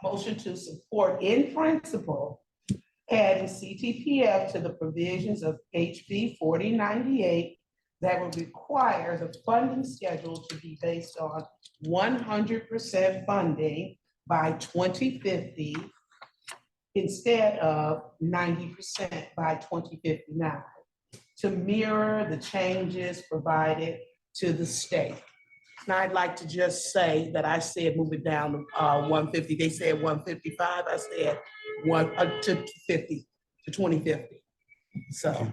motion to support in principle adding CTPF to the provisions of HB 4098 that would require the funding schedule to be based on 100% funding by 2050 instead of 90% by 2059 to mirror the changes provided to the state. Now, I'd like to just say that I said move it down to 150. They said 155. I said to 50 to 2050. So.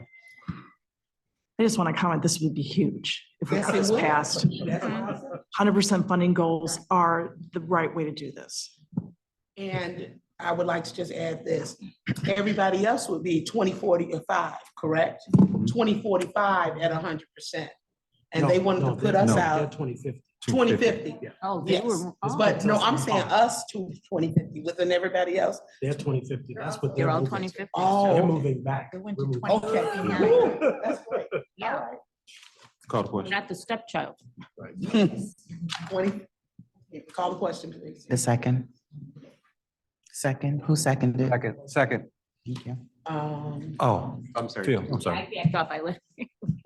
I just want to comment, this would be huge if we Yes, got it this would. passed. That's awesome. 100% funding goals are the right way to do this. And I would like to just add this. Everybody else would be 2045, correct? 2045 at 100%. And they wanted to put us out 2050. 2050. Oh, they Yes, were. oh, but no, I'm saying us to 2050 within everybody else. They're 2050. That's what They're all moving. 2050. Oh, They're okay. moving back. They went We're to moving- 2059. Woo, that's great. Yeah. All right. Call the question. Not the stepchild. 20. Call the question, please. The second. Second, who seconded? Second. Thank you. Oh, I'm sorry. Phil, I'm sorry. I backed off, I let.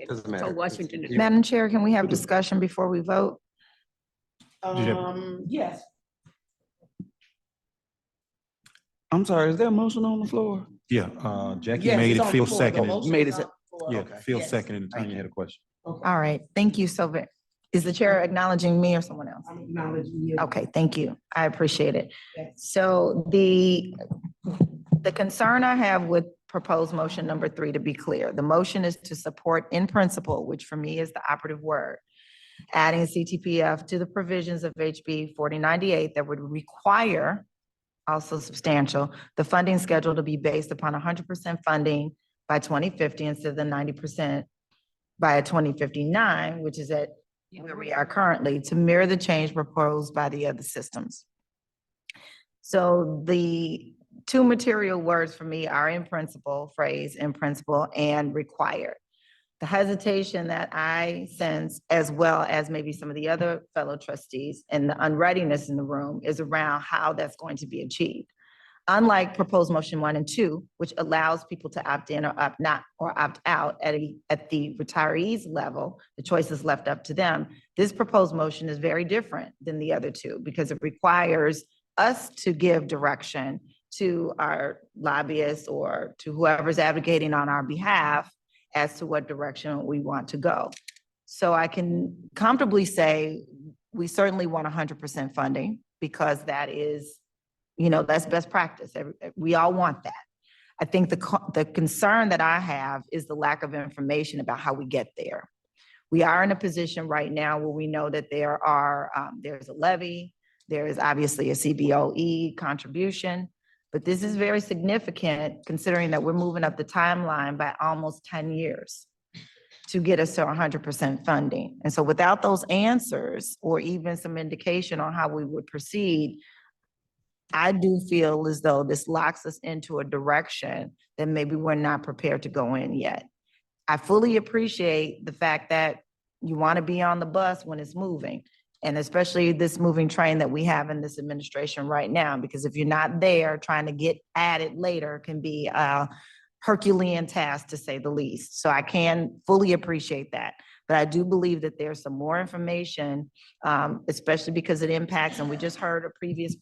Doesn't matter. So Washington. did- Madam Chair, can we have discussion before we vote? Yes. I'm sorry, is there a motion on the floor? Yeah, Jackie Yes, made it's it, on Phil the floor. The seconded. motion Made is it on the floor. Yeah, Okay. Phil Yes. seconded, and Tanya had a question. Okay. All right, thank you so very, is the chair acknowledging me or someone else? I'm acknowledging you. Okay, thank you. I appreciate it. Yes. So the concern I have with proposed motion number 3, to be clear, the motion is to support in principle, which for me is the operative word, adding CTPF to the provisions of HB 4098 that would require, also substantial, the funding schedule to be based upon 100% funding by 2050 instead of the 90% by 2059, which is at where we are currently, to mirror the change proposed by the other systems. So the 2 material words for me are in principle, phrase in principle, and required. The hesitation that I sense, as well as maybe some of the other fellow trustees and the unreadiness in the room, is around how that's going to be achieved. Unlike proposed motion 1 and 2, which allows people to opt in or opt not or opt out at the retirees level, the choice is left up to them. This proposed motion is very different than the other 2 because it requires us to give direction to our lobbyists or to whoever's advocating on our behalf as to what direction we want to go. So I can comfortably say, we certainly want 100% funding because that is, that's best practice. We all want that. I think the concern that I have is the lack of information about how we get there. We are in a position right now where we know that there's a levy, there is obviously a CBOE contribution, but this is very significant considering that we're moving up the timeline by almost 10 years to get us to 100% funding. And so without those answers or even some indication on how we would proceed, I do feel as though this locks us into a direction that maybe we're not prepared to go in yet. I fully appreciate the fact that you want to be on the bus when it's moving, and especially this moving train that we have in this administration right now, because if you're not there, trying to get at it later can be a Herculean task, to say the least. So I can fully appreciate that. But I do believe that there's some more information, especially because it impacts, and we just heard a previous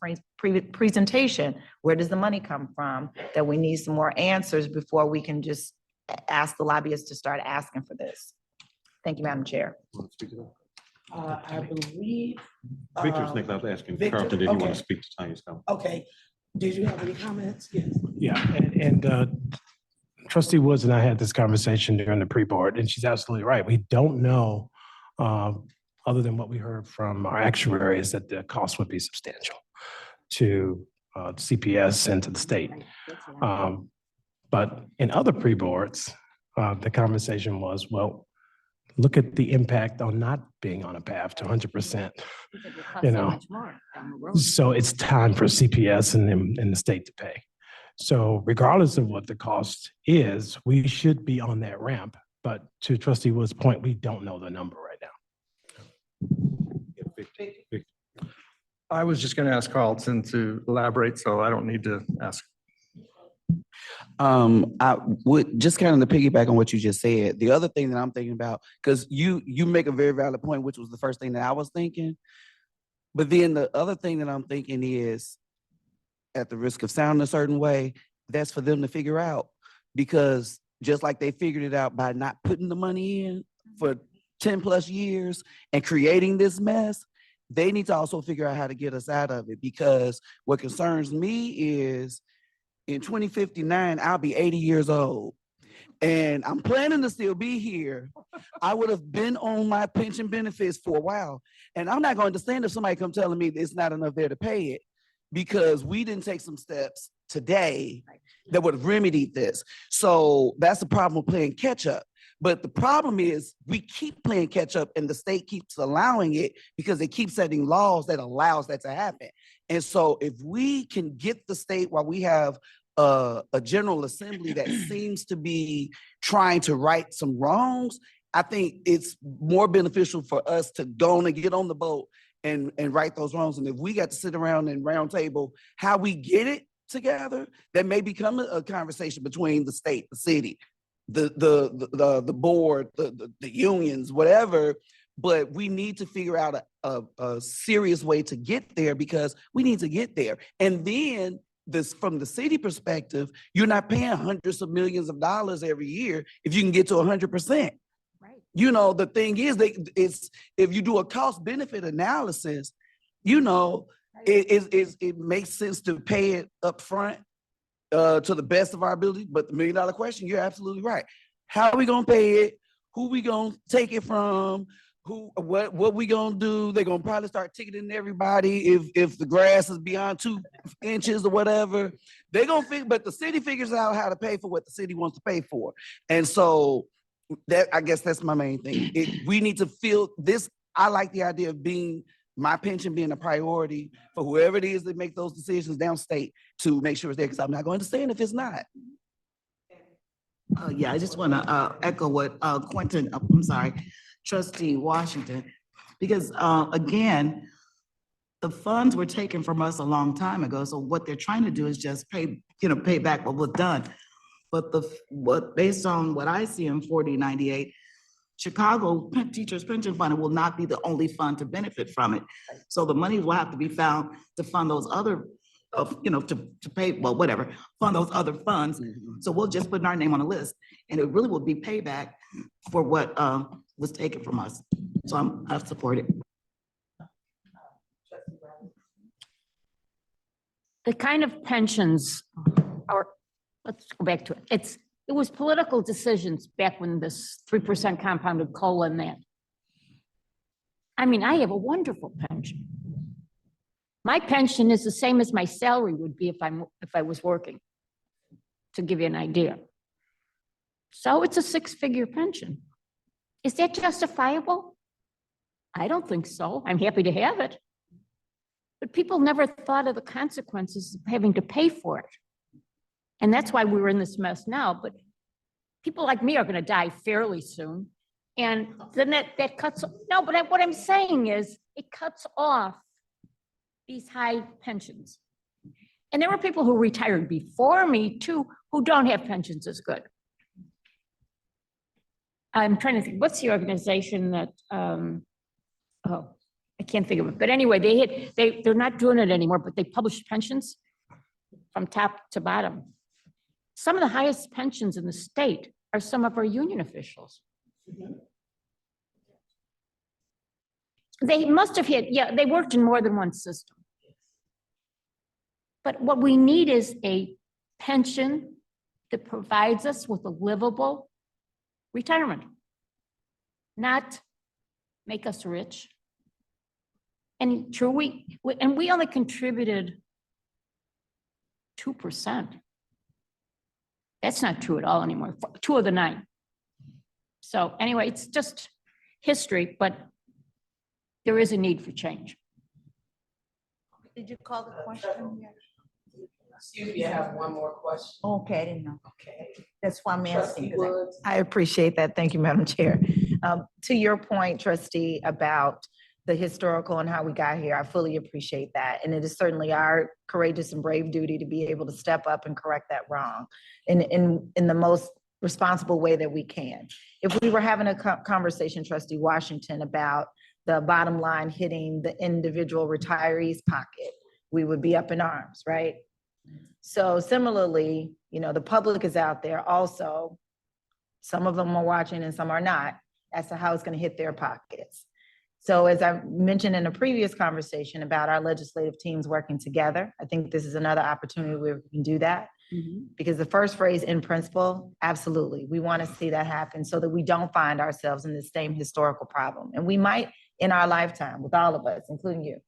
presentation, where does the money come from? That we need some more answers before we can just ask the lobbyists to start asking for this. Thank you, Madam Chair. I believe. Victor's next. I was asking Victor, Carlton, did you want okay. to speak to Tanya's comment? Okay, did you have any comments? Yes. Yeah, and Trustee Woods and I had this conversation during the pre-board, and she's absolutely right. We don't know, other than what we heard from our actuaries, that the cost would be substantial to CPS and to the state. But in other pre-boards, the conversation was, well, look at the impact on not being on a path to 100%. So it's time for CPS and the state to pay. So regardless of what the cost is, we should be on that ramp. But to Trustee Wood's point, we don't know the number right now. I was just going to ask Carlton to elaborate, so I don't need to ask. I would just kind of to piggyback on what you just said. The other thing that I'm thinking about, because you make a very valid point, which was the first thing that I was thinking. But then the other thing that I'm thinking is, at the risk of sounding a certain way, that's for them to figure out. Because just like they figured it out by not putting the money in for 10 plus years and creating this mess, they need to also figure out how to get us out of it. Because what concerns me is, in 2059, I'll be 80 years old. And I'm planning to still be here. I would have been on my pension benefits for a while. And I'm not going to understand if somebody come telling me it's not enough there to pay it, because we didn't take some steps today that would have remedied this. So that's the problem with playing catch up. But the problem is we keep playing catch up and the state keeps allowing it because they keep setting laws that allows that to happen. And so if we can get the state, while we have a General Assembly that seems to be trying to right some wrongs, I think it's more beneficial for us to go on and get on the boat and right those wrongs. And if we got to sit around and round table how we get it together, that may become a conversation between the state, the city, the board, the unions, whatever. But we need to figure out a serious way to get there, because we need to get there. And then this, from the city perspective, you're not paying hundreds of millions of dollars every year if you can get to 100%. You know, the thing is, it's if you do a cost benefit analysis, you know, it makes sense to pay it up front to the best of our ability. But the $1 million question, you're absolutely right. How are we gonna pay it? Who we gonna take it from? What we gonna do? They're gonna probably start ticketing everybody if the grass is beyond 2 inches or whatever. They're gonna figure, but the city figures out how to pay for what the city wants to pay for. And so that, I guess that's my main thing. We need to feel this. I like the idea of my pension being a priority for whoever it is that make those decisions downstate to make sure it's there, because I'm not going to understand if it's not. Yeah, I just want to echo what Trustee Washington, because again, the funds were taken from us a long time ago. So what they're trying to do is just pay back what was done. But based on what I see in 4098, Chicago Teachers Pension Fund will not be the only fund to benefit from it. So the money will have to be found to fund those other of, to pay, well, whatever, fund those other funds. So we'll just put our name on the list and it really will be payback for what was taken from us. So I support it. The kind of pensions are, let's go back to it. It was political decisions back when this 3% compounded COLA and that. I mean, I have a wonderful pension. My pension is the same as my salary would be if I was working, to give you an idea. So it's a 6-figure pension. Is that justifiable? I don't think so. I'm happy to have it. But people never thought of the consequences of having to pay for it. And that's why we're in this mess now. But people like me are going to die fairly soon. And then that cuts, no, but what I'm saying is it cuts off these high pensions. And there were people who retired before me too, who don't have pensions as good. I'm trying to think, what's the organization that, oh, I can't think of it. But anyway, they're not doing it anymore, but they publish pensions from top to bottom. Some of the highest pensions in the state are some of our union officials. They must have had, yeah, they worked in more than one system. But what we need is a pension that provides us with a livable retirement, not make us rich. And true, we only contributed 2%. That's not true at all anymore. 2 of the 9. So anyway, it's just history, but there is a need for change. Did you call the question? Excuse me, I have one more question. Okay, I didn't know. Okay. That's why I'm asking. 'Cause Woods. I appreciate that. Thank you, Madam Chair. To your point, trustee, about the historical and how we got here, I fully appreciate that. And it is certainly our courageous and brave duty to be able to step up and correct that wrong in the most responsible way that we can. If we were having a conversation, Trustee Washington, about the bottom line hitting the individual retiree's pocket, we would be up in arms, right? So similarly, the public is out there also. Some of them are watching and some are not, as to how it's going to hit their pockets. So as I mentioned in a previous conversation about our legislative teams working together, I think this is another opportunity where we can do that. Because the first phrase, in principle, absolutely. We want to see that happen so that we don't find ourselves in the same historical problem. And we might, in our lifetime, with all of us, including you,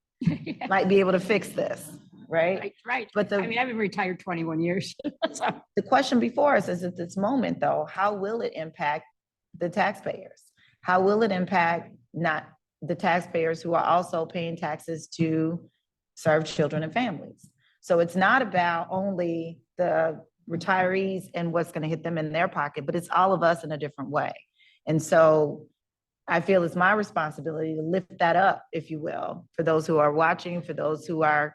might be able to fix this, right? Right. But I mean, I've been retired 21 years. So. The question before us is at this moment, though, how will it impact the taxpayers? How will it impact not the taxpayers who are also paying taxes to serve children and families? So it's not about only the retirees and what's going to hit them in their pocket, but it's all of us in a different way. And so I feel it's my responsibility to lift that up, if you will, for those who are watching, for those who are,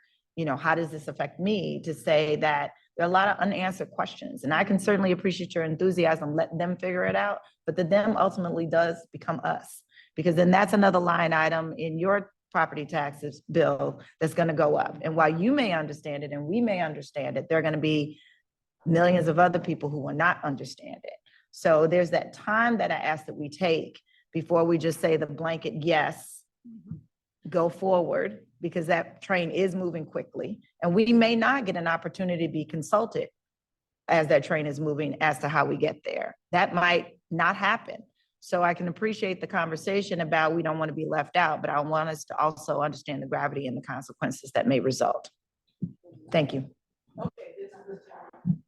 how does this affect me, to say that there are a lot of unanswered questions. And I can certainly appreciate your enthusiasm, letting them figure it out, but the them ultimately does become us, because then that's another line item in your property taxes bill that's going to go up. And while you may understand it and we may understand it, there are going to be millions of other people who will not understand it. So there's that time that I ask that we take before we just say the blanket yes, go forward, because that train is moving quickly. And we may not get an opportunity to be consulted as that train is moving as to how we get there. That might not happen. So I can appreciate the conversation about we don't want to be left out, but I want us to also understand the gravity and the consequences that may result. Thank you. Okay, this is the time.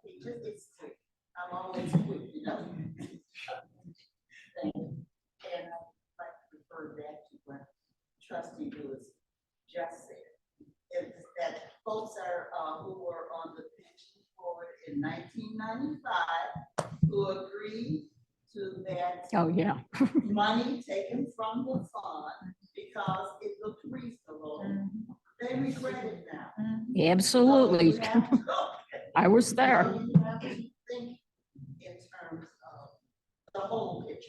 Okay, it's quick. I'm always quick, Thank you. And I'd like to refer back to what Trustee Lewis just said. It's that folks are who were on the pension board in 1995 who agreed to that. Oh, yeah. Money taken from the fund because it looked reasonable. They regret it now. Absolutely. I was there. So you have to think in terms of the whole picture.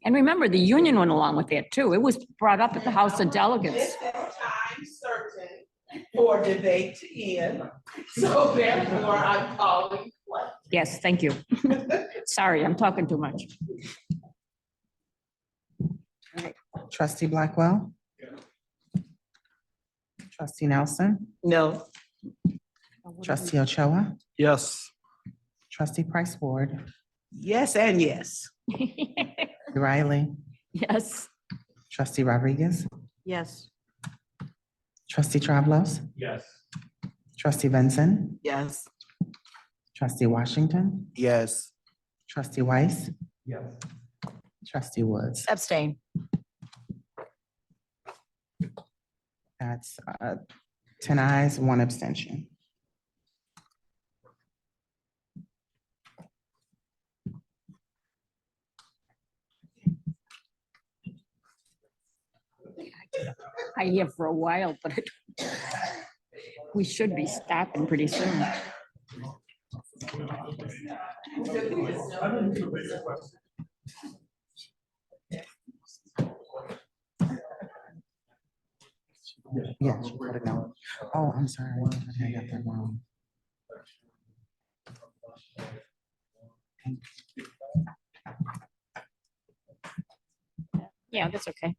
And remember, the union went along with that too. It was brought up at the House of Delegates. At that time certain for debate to end. So therefore, I'm calling. Yes, thank you. Sorry, I'm talking too much. Trustee Blackwell? Trustee Nelson? No. Trustee Ochoa? Yes. Trustee Price Ward? Yes and yes. Riley? Yes. Trustee Rodriguez? Yes. Trustee Travelos? Yes. Trustee Benson? Yes. Trustee Washington? Yes. Trustee Weiss? Yes. Trustee Woods? Abstain. That's 10 ayes, 1 abstention. I have for a while, but we should be stopping pretty soon. Yeah, she put it down. Oh, I'm sorry. I got that wrong. Yeah, that's okay.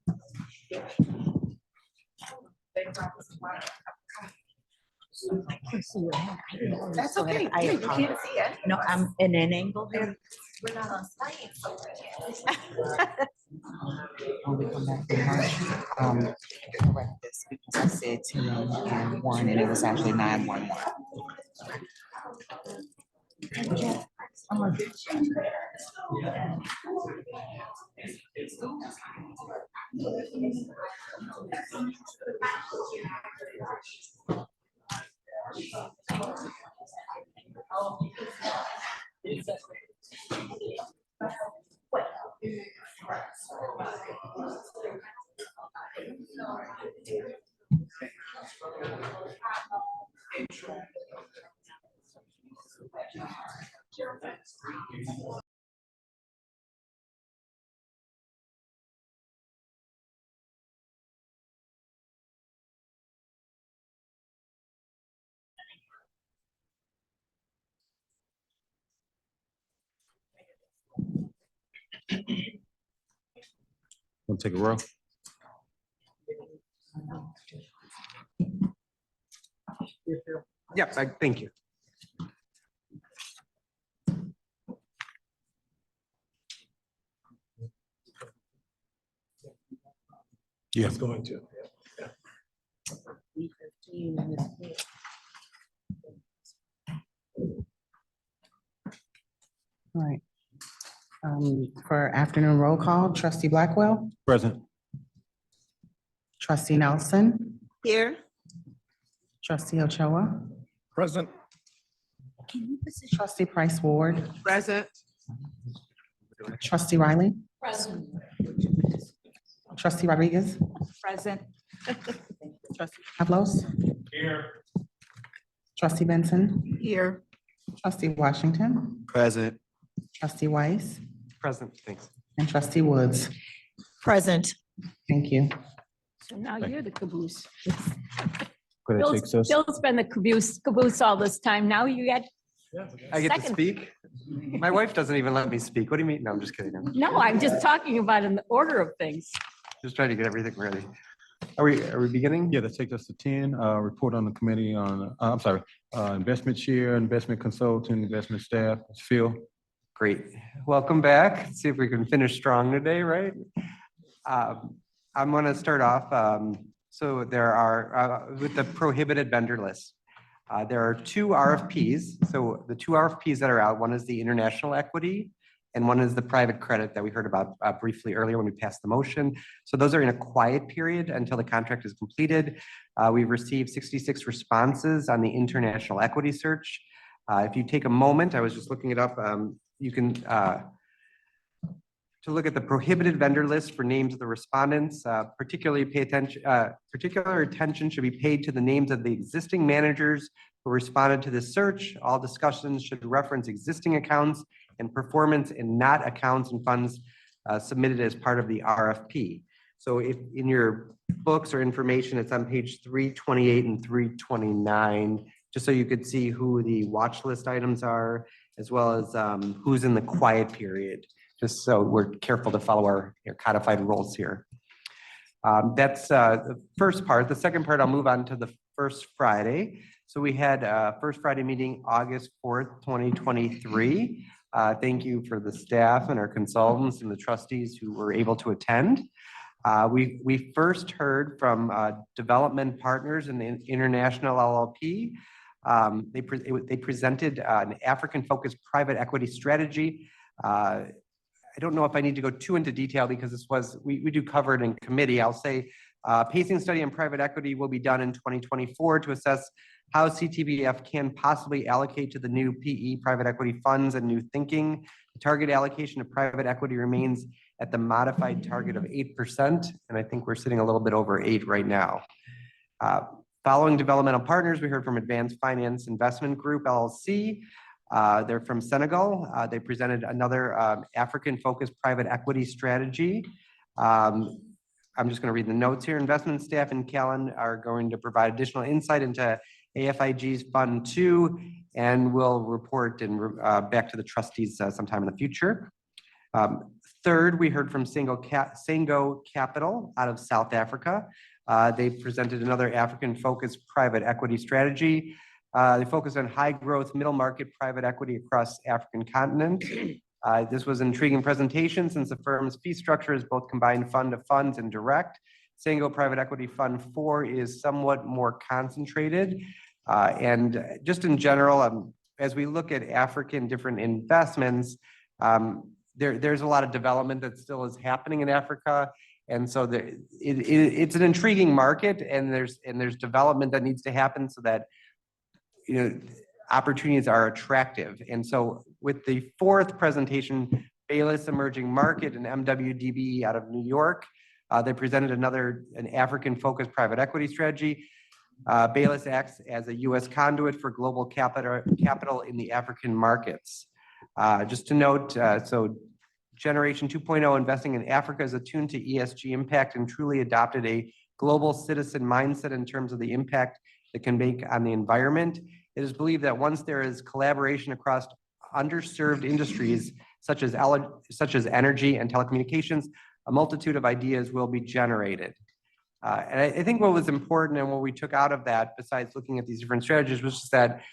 That's okay. Yeah, you can't see it. No, I'm in an angle here. We're not on site, so When we come back from lunch, correct this because I said 10 and 1 and it was actually 911. Want to take a row? Yep, thank you. Yes, going to. All right. For afternoon roll call, Trustee Blackwell? Present. Trustee Nelson? Here. Trustee Ochoa? Present. Trustee Price Ward? Present. Trustee Riley? Present. Trustee Rodriguez? Present. Trustee Pablos? Here. Trustee Benson? Here. Trustee Washington? Present. Trustee Weiss? Present, thanks. And Trustee Woods? Present. Thank you. So now you're the caboose. Good, that takes us. Bill's been the caboose all this time. Now you get. I get to Second. speak? My wife doesn't even let me speak. What do you mean? No, I'm just kidding. I'm No, I'm just talking about in the order of things. just trying to get everything ready. Are we beginning? Yeah, that takes us to 10, report on the committee on, I'm sorry, investment chair, investment consultant, investment staff. Phil. Great. Welcome back. Let's see if we can finish strong today, right? I'm going to start off. So there are, with the prohibited vendor list, there are 2 RFPs. So the 2 RFPs that are out, one is the international equity and one is the private credit that we heard about briefly earlier when we passed the motion. So those are in a quiet period until the contract is completed. We've received 66 responses on the international equity search. If you take a moment, I was just looking it up. You can to look at the prohibited vendor list for names of the respondents. Particular attention should be paid to the names of the existing managers who responded to this search. All discussions should reference existing accounts and performance and not accounts and funds submitted as part of the RFP. So if in your books or information, it's on page 328 and 329, just so you could see who the watch list items are, as well as who's in the quiet period, just so we're careful to follow our codified rules here. That's the first part. The second part, I'll move on to the first Friday. So we had first Friday meeting, August 4th, 2023. Thank you for the staff and our consultants and the trustees who were able to attend. We first heard from Development Partners and the International LLP. They presented an African-focused private equity strategy. I don't know if I need to go too into detail because we do cover it in committee. I'll say pacing study on private equity will be done in 2024 to assess how CTPF can possibly allocate to the new PE private equity funds and new thinking. The target allocation of private equity remains at the modified target of 8%, and I think we're sitting a little bit over 8 right now. Following developmental partners, we heard from Advanced Finance Investment Group, LLC. They're from Senegal. They presented another African-focused private equity strategy. I'm just going to read the notes here. Investment staff and Callan are going to provide additional insight into AFIG's Fund 2, and will report back to the trustees sometime in the future. Third, we heard from Sango Capital out of South Africa. They presented another African-focused private equity strategy. They focused on high-growth middle-market private equity across African continent. This was an intriguing presentation since the firm's fee structure is both combined fund of funds and direct. Sango Private Equity Fund 4 is somewhat more concentrated. And just in general, as we look at African different investments, there's a lot of development that still is happening in Africa. And so it's an intriguing market, and there's development that needs to happen so that opportunities are attractive. And so with the fourth presentation, Bayless Emerging Market and MWDB out of New York, they presented an African-focused private equity strategy. Bayless acts as a U.S. conduit for global capital in the African markets. Just to note, so Generation 2.0 investing in Africa is attuned to ESG impact and truly adopted a global citizen mindset in terms of the impact it can make on the environment. It is believed that once there is collaboration across underserved industries, such as energy and telecommunications, a multitude of ideas will be generated. And I think what was important and what we took out of that, besides looking at these different strategies, was just that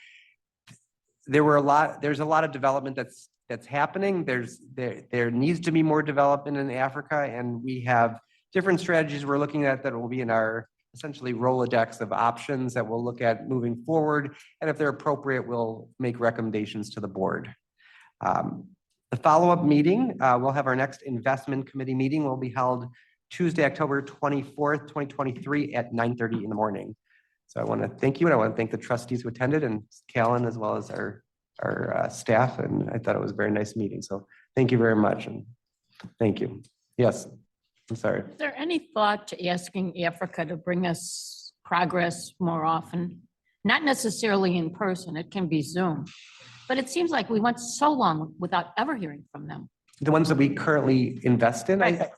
there's a lot of development that's happening. There needs to be more development in Africa, and we have different strategies we're looking at that will be in our essentially Rolodex of options that we'll look at moving forward. And if they're appropriate, we'll make recommendations to the board. The follow-up meeting, we'll have our next investment committee meeting will be held Tuesday, October 24th, 2023 at 9:30 in the morning. So I want to thank you, and I want to thank the trustees who attended, and Callan, as well as our staff. And I thought it was a very nice meeting. So thank you very much. And thank you. Yes, I'm sorry. Is there any thought to asking Africa to bring us progress more often? Not necessarily in person, it can be Zoom. But it seems like we went so long without ever hearing from them. The ones that we currently invest in, Right.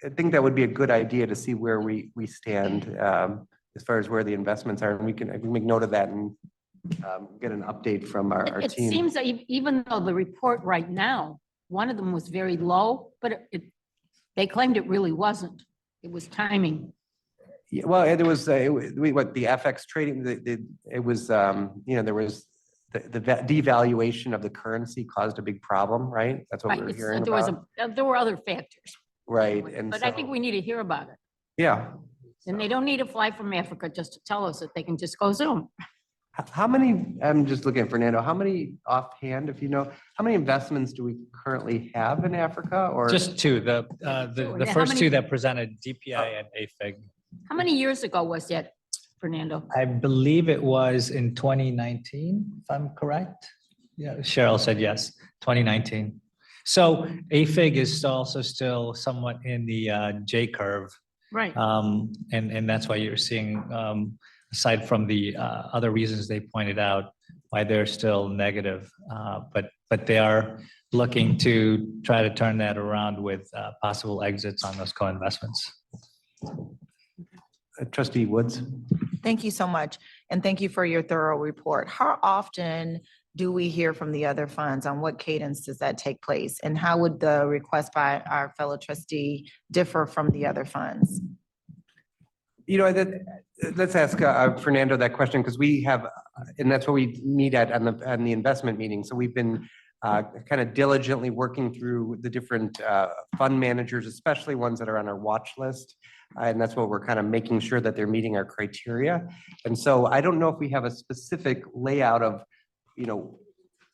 I think that would be a good idea to see where we stand as far as where the investments are. And we can make note of that and get an update from our It team. seems that even though the report right now, one of them was very low, but they claimed it really wasn't. It was timing. Yeah, well, there was what the FX trading. It was there was the devaluation of the currency caused a big problem, right? That's what Right, we were it's- hearing there was about. there were other factors. Right, and But I think we need to hear about it. yeah. And they don't need to fly from Africa just to tell us that they can just go Zoom. How many? I'm just looking at Fernando. How many offhand, if you know, how many investments do we currently have in Africa? Or Just two, the How first many- two that presented, DPI and AFIG. How many years ago was that, Fernando? I believe it was in 2019, if I'm correct. Yeah, Cheryl said yes, 2019. So AFIG is also still somewhat in the J curve. Right. And that's why you're seeing, aside from the other reasons they pointed out, they're still negative. But they are looking to try to turn that around with possible exits on those co-investments. Trustee Woods. Thank you so much. And thank you for your thorough report. How often do we hear from the other funds? On what cadence does that take place? And how would the request by our fellow trustee differ from the other funds? You know, let's ask Fernando that question, because we have, and that's what we meet at on the investment meeting. So we've been kind of diligently working through the different fund managers, especially ones that are on our watch list. And that's what we're kind of making sure that they're meeting our criteria. And so I don't know if we have a specific layout of, you know,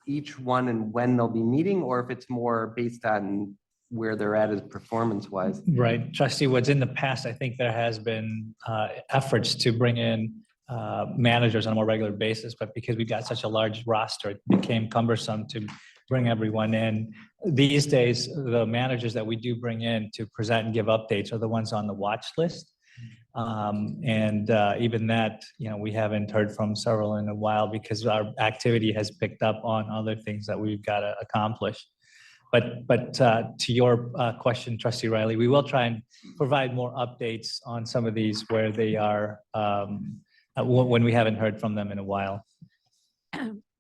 each one and when they'll be meeting, or if it's more based on where they're at as performance wise. Right. Trustee Woods, in the past, I think there has been efforts to bring in managers on a more regular basis, but because we've got such a large roster, it became cumbersome to bring everyone in. These days, the managers that we do bring in to present and give updates are the ones on the watch list. Even that, you know, we haven't heard from several in a while because our activity has picked up on other things that we've got to accomplish. But to your question, Trustee Riley, we will try and provide more updates on some of these where they are when we haven't heard from them in a while.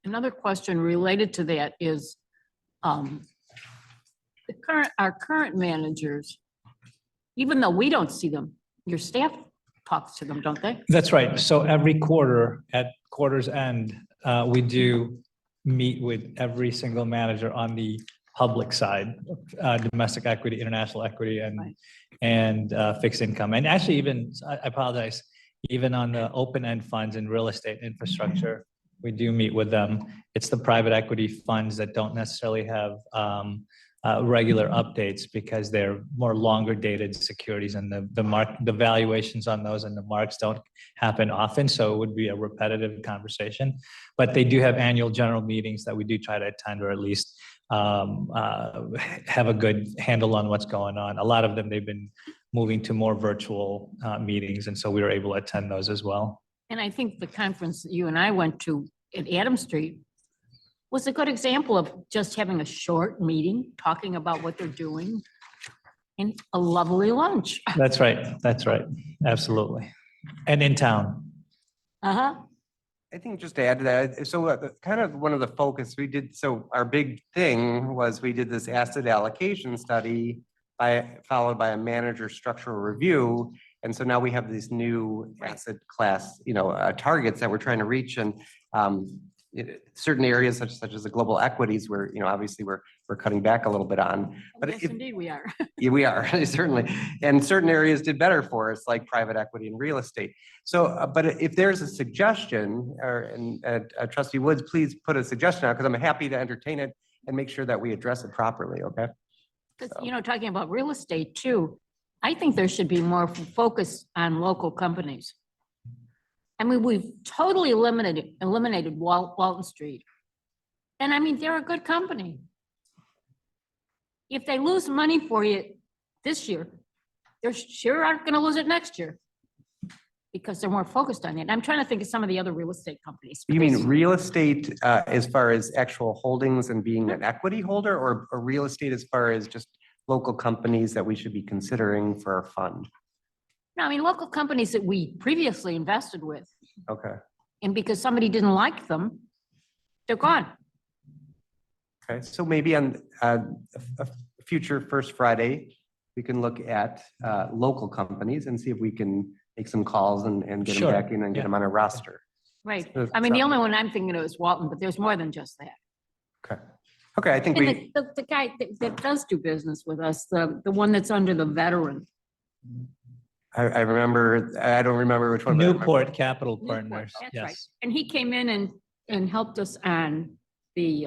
Another question related to that is our current managers, even though we don't see them, your staff talks to them, don't they? That's right. So every quarter at quarter's end, we do meet with every single manager on the public side, domestic equity, international equity, and fixed income. And actually even, I apologize, even on the open-end funds and real estate infrastructure, we do meet with them. It's the private equity funds that don't necessarily have regular updates because they're more longer dated securities, and the valuations on those and the marks don't happen often. So it would be a repetitive conversation, but they do have annual general meetings that we do try to attend, or at least have a good handle on what's going on. A lot of them, they've been moving to more virtual meetings, and so we were able to attend those as well. And I think the conference that you and I went to at Adam Street was a good example of just having a short meeting, talking about what they're doing, and a lovely lunch. That's right. That's right. Absolutely. And in town. Uh-huh. I think just to add to that, so kind of one of the focus we did, so our big thing was we did this asset allocation study followed by a manager structural review. And so now we have these new asset class, you know, targets that we're trying to reach, and certain areas such as the global equities, where, you know, obviously we're cutting back a little bit on. But Yes, indeed we are. yeah, we are certainly, and certain areas did better for us, like private equity and real estate. So, but if there's a suggestion, Trustee Woods, please put a suggestion out, because I'm happy to entertain it and make sure that we address it properly. Okay. Because, you know, talking about real estate too, I think there should be more focus on local companies. I mean, we've totally eliminated Walton Street. And I mean, they're a good company. If they lose money for you this year, they're sure aren't going to lose it next year, because they're more focused on it. I'm trying to think of some of the other real estate companies. You mean real estate as far as actual holdings and being an equity holder, or real estate as far as just local companies that we should be considering for our fund? No, I mean, local companies that we previously invested with. Okay. And because somebody didn't like them, they're gone. Okay, so maybe on a future First Friday, we can look at local companies and see if we can make some calls and get them back in and get them on a roster. Right. I mean, the only one I'm thinking of is Walton, but there's more than just that. Okay. Okay, I think And the guy that does do business with us, the one that's under the veteran. I remember, I don't remember which one. but I remember. Newport Capital Partners. That's Yes. right. And he came in and helped us on the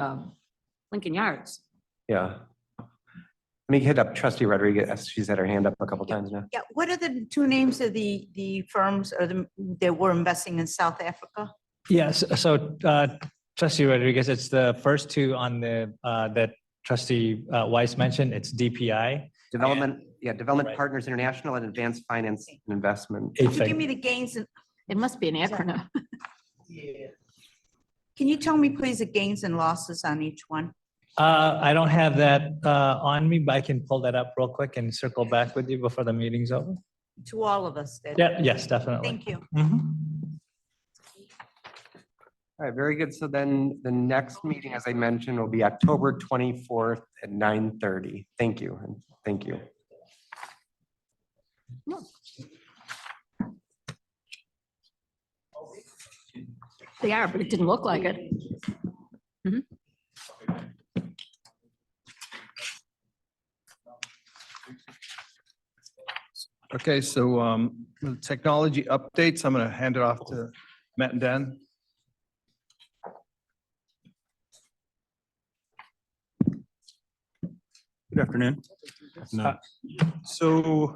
Lincoln Yards. Yeah. Let me hit up Trustee Rodriguez. She's had her hand up a couple times now. Yeah, what are the two names of the firms or that were investing in South Africa? Yes. So Trustee Rodriguez, it's the first two on the that Trustee Weiss mentioned. It's DPI. Development Partners International and Advanced Finance and Investment. Could you give me the gains? It must be an acronym. Yeah. Can you tell me, please, the gains and losses on each one? I don't have that on me, but I can pull that up real quick and circle back with you before the meeting's over. To all of us then? Yeah, yes, definitely. Thank you. All right, very good. So then the next meeting, as I mentioned, will be October 24th at 9:30. Thank you. And thank you. They are, but it didn't look like it. Okay, so the technology updates, I'm going to hand it off to Matt and Dan. Good afternoon. So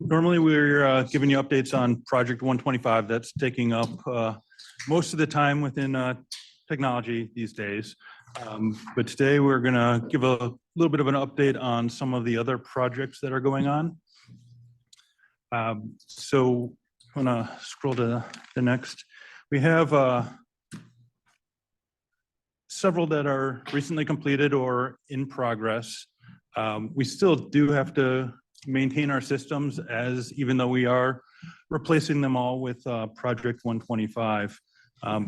normally we're giving you updates on Project 125. That's taking up most of the time within technology these days. But today we're going to give a little bit of an update on some of the other projects that are going on. So I'm going to scroll to the next. We have several that are recently completed or in progress. We still do have to maintain our systems even though we are replacing them all with Project 125.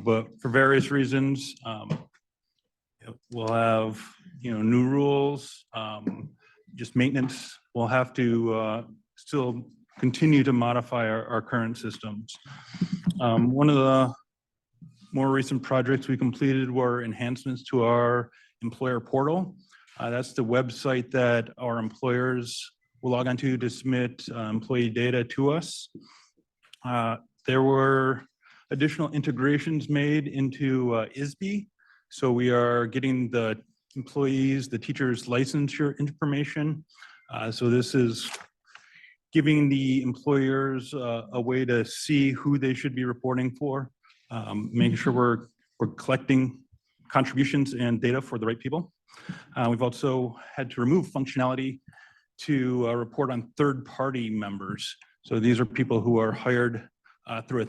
But for various reasons, we'll have new rules, just maintenance. We'll have to still continue to modify our current systems. One of the more recent projects we completed were enhancements to our employer portal. That's the website that our employers will log onto to submit employee data to us. There were additional integrations made into ISB. So we are getting the employees, the teachers' licensure information. So this is giving the employers a way to see who they should be reporting for, making sure we're collecting contributions and data for the right people. We've also had to remove functionality to report on third-party members. So these are people who are hired through a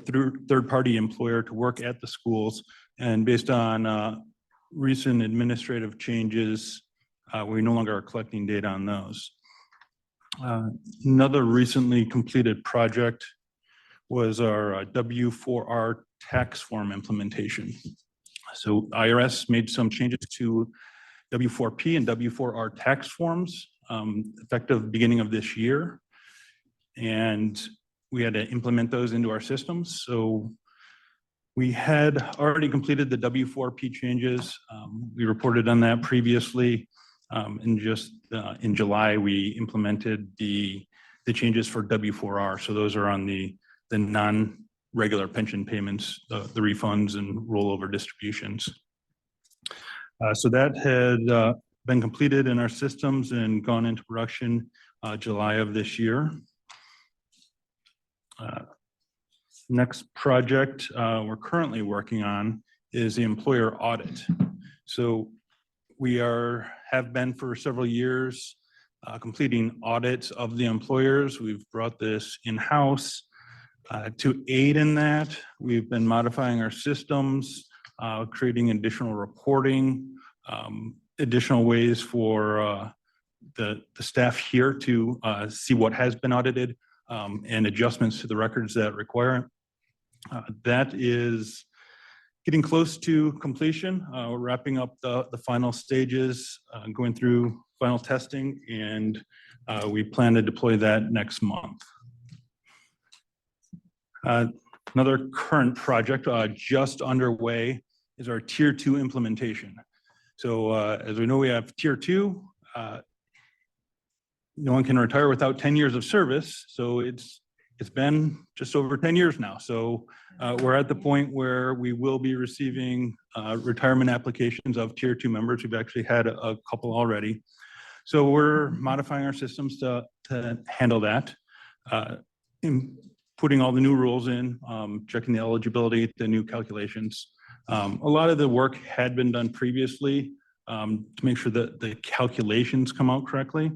third-party employer to work at the schools. And based on recent administrative changes, we no longer are collecting data on those. Another recently completed project was our W4R tax form implementation. So IRS made some changes to W4P and W4R tax forms effective beginning of this year. And we had to implement those into our systems. So we had already completed the W4P changes. We reported on that previously. And just in July, we implemented the changes for W4R. So those are on the non-regular pension payments, the refunds and rollover distributions. So that had been completed in our systems and gone into production July of this year. Next project we're currently working on is the employer audit. So we have been for several years completing audits of the employers. We've brought this in-house. To aid in that, we've been modifying our systems, creating additional reporting, additional ways for the staff here to see what has been audited and adjustments to the records that require it. That is getting close to completion. We're wrapping up the final stages, going through final testing, and we plan to deploy that next month. Another current project just underway is our Tier 2 implementation. So as we know, we have Tier 2. No one can retire without 10 years of service. So it's been just over 10 years now. So we're at the point where we will be receiving retirement applications of Tier 2 members. We've actually had a couple already. So we're modifying our systems to handle that, putting all the new rules in, checking the eligibility, the new calculations. A lot of the work had been done previously to make sure that the calculations come out correctly.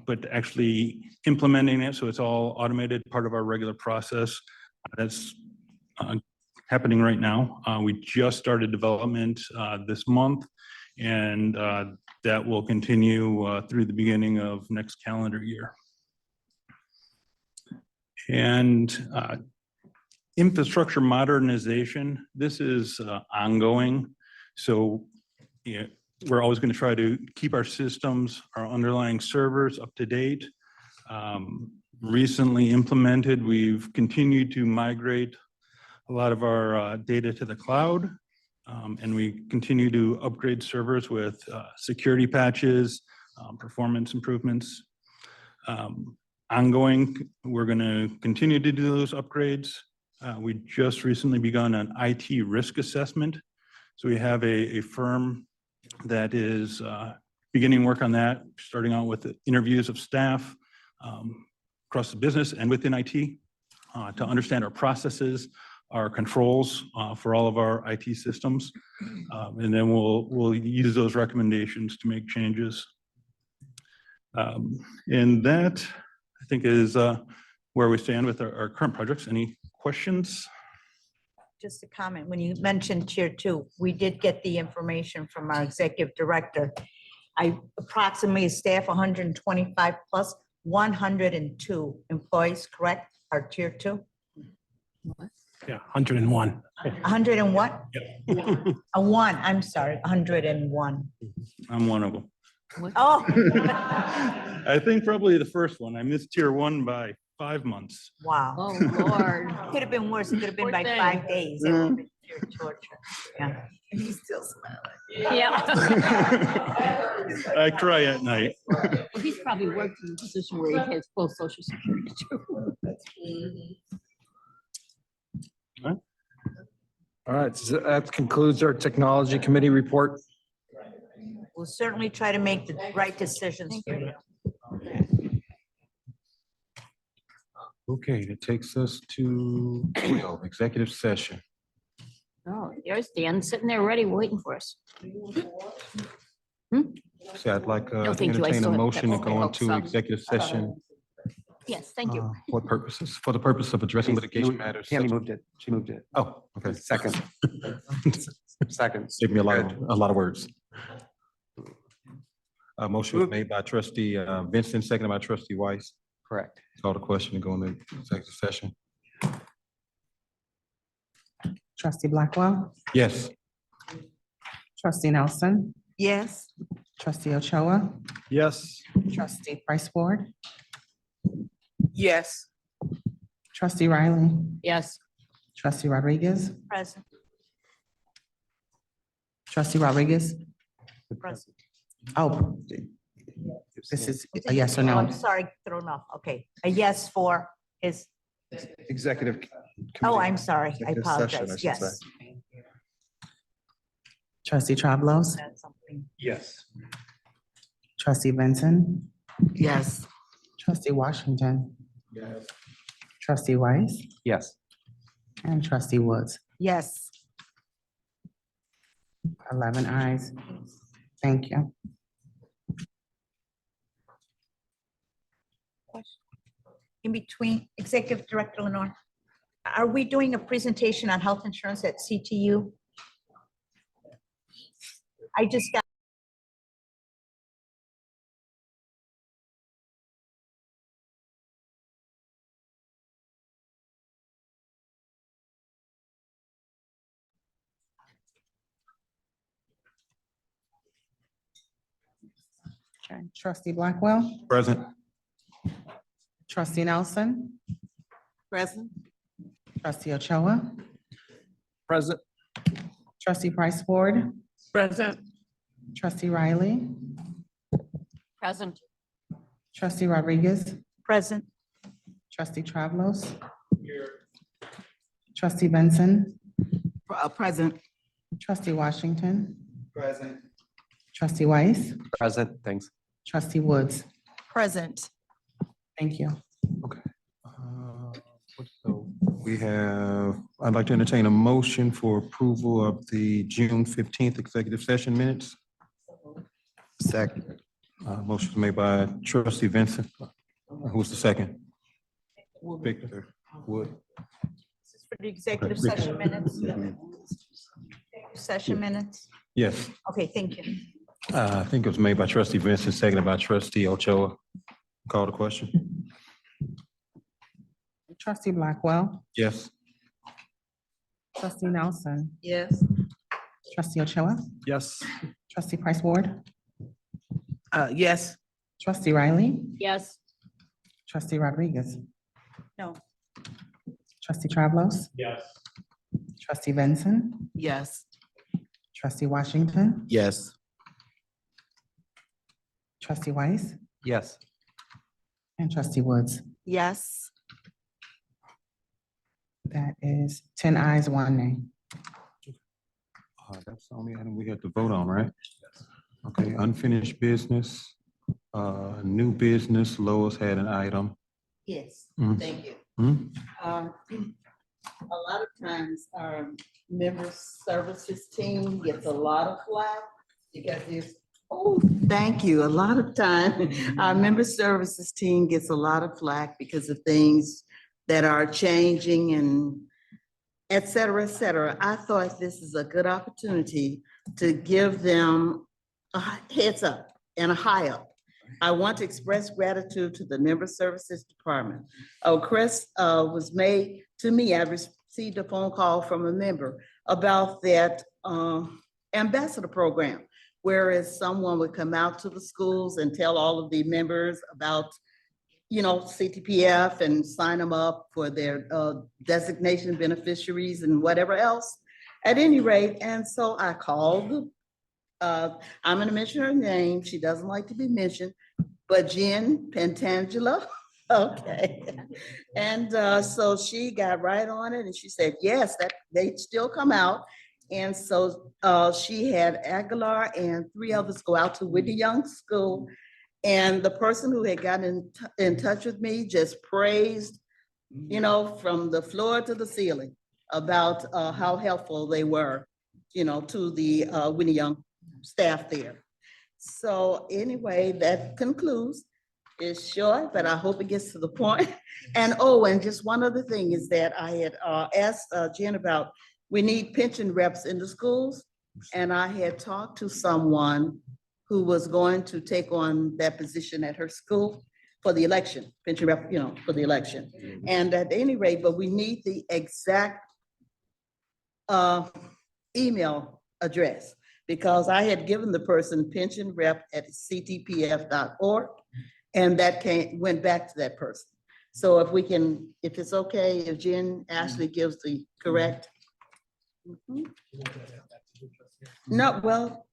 But actually implementing it so it's all automated, part of our regular process, that's happening right now. We just started development this month, and that will continue through the beginning of next calendar year. And infrastructure modernization, this is ongoing. So yeah, we're always going to try to keep our systems, our underlying servers up to date. Recently implemented, we've continued to migrate a lot of our data to the cloud. And we continue to upgrade servers with security patches, performance improvements. Ongoing, we're going to continue to do those upgrades. We just recently begun an IT risk assessment. So we have a firm that is beginning work on that, starting out with the interviews of staff across the business and within IT to understand our processes, our controls for all of our IT systems. And then we'll use those recommendations to make changes. And that, I think, is where we stand with our current projects. Any questions? Just a comment, when you mentioned tier 2, we did get the information from our executive director. I approximately staff 125 plus 102 employees, correct? Are tier 2? Yeah, 101. 100 and what? Yep. A 1, I'm sorry, 101. I'm one of them. Oh. I think probably the first one. I missed tier 1 by 5 months. Wow. Oh, Lord. Could have been worse. It could have been Poor by thing. 5 days. It would have been pure torture. Yeah. He's still smiling. Yeah. I cry at night. Well, he's probably worked in a position where he has full social security too. All right, so that concludes our technology committee report. We'll certainly try to make the right decisions for you. Okay, that takes us to 12, executive session. Oh, there's Dan sitting there ready, waiting for us. So I'd like No, to thank you. I entertain a still have motion to that. go Oh, into sorry. executive session. Yes, thank you. What purposes? For the purpose of addressing litigation matters. Tammy such- moved it. She moved it. Oh, okay. Second. Second. Save me a lot of words. A motion was made by trustee Vincent, seconded by trustee Weiss. Correct. Call the question to go into executive session. Trustee Blackwell, Yes. trustee Nelson, Yes. trustee Ochoa, Yes. trustee Price Ward, Yes. trustee Riley, Yes. trustee Rodriguez, Present. trustee Rodriguez. Present. Oh, this is a yes or Oh, no. I'm sorry, thrown off. Okay. A yes for is, Executive. oh, I'm sorry. I Executive session, I apologize. should say. Yes. Trustee Trablos, That's something. Yes. trustee Benson, Yes. trustee Washington, trustee Weiss, Yes. and trustee Woods. Yes. 11 ayes. Thank you. In between, Executive Director Lenore, are we doing a presentation on health insurance at CTU? I just got. Okay. Trustee Blackwell, Present. trustee Nelson, Present. trustee Ochoa, Present. trustee Price Ward, Present. trustee Riley, Present. trustee Rodriguez, Present. trustee Trablos, trustee Benson, Present. trustee Washington, Present. trustee Weiss, Present. Thanks. trustee Woods. Present. Thank you. So we have, I'd like to entertain a motion for approval of the June 15th executive session minutes. Second. Motion made by trustee Vincent. Who's the second? Victor Wood. for the executive session minutes? Session minutes? Yes, Okay, thank you. I think it was made by trustee Vincent, seconded by trustee Ochoa. Call the question. Trustee Blackwell, Yes. trustee Nelson, Yes. trustee Ochoa, Yes. trustee Price Ward, Yes. trustee Riley, Yes. trustee Rodriguez, No. trustee Travlos, Yes. trustee Benson, Yes. trustee Washington, Yes. trustee Weiss, Yes. and trustee Woods. Yes. That is 10 ayes, 1 nay. That's the only item we have to vote on, right? Okay, unfinished business, new business, Lois had an item. Yes, Mhm. thank you. Mhm. A lot of times our member services team gets a lot of flack because there's, oh, thank you. A lot of time, our member services team gets a lot of flack because of things that are changing and et cetera, et cetera. I thought this is a good opportunity to give them a heads up and a high up. I want to express gratitude to the Member Services Department. Chris was made to me, I received a phone call from a member about that ambassador program, whereas someone would come out to the schools and tell all of the members about, you know, CTPF and sign them up for their designation beneficiaries and whatever else. At any rate, and so I called. I'm gonna mention her name. She doesn't like to be mentioned, but Jen Pentangelo. Okay. And so she got right on it and she said, yes, that they still come out. And so she had Aguilar and 3 others go out to Whitney Young School. And the person who had gotten in touch with me just praised, you know, from the floor to the ceiling about how helpful they were, you know, to the Whitney Young staff there. So anyway, that concludes. It's short, but I hope it gets to the point. And oh, and just one other thing is that I had asked Jen about, we need pension reps in the schools. And I had talked to someone who was going to take on that position at her school for the election, pension rep, you know, for the election. And at any rate, but we need the exact email address, because I had given the person pensionrep@ctpf.org, and that went back to that person. So if we can, if it's okay, if Jen Ashley gives the correct. No, well,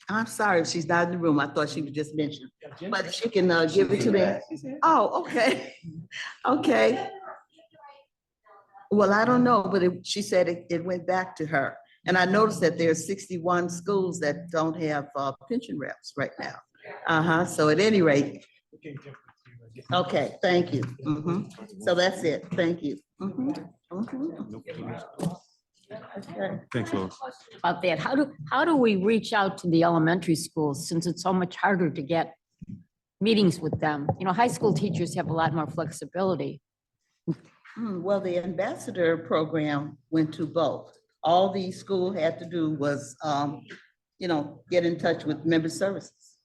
I'm sorry if she's not in the room. I thought she was just mentioned, but she can give it to me. Oh, okay, okay. Well, I don't know, but she said it went back to her. And I noticed that there are 61 schools that don't have pension reps right now. So at any rate. Okay, thank you. So that's it. Thank you. Okay. Thanks, Lois. About that, how do we reach out to the elementary schools since it's so much harder to get meetings with them? You know, high school teachers have a lot more flexibility. Well, the ambassador program went to both. All the school had to do was, you know, get in touch with member services,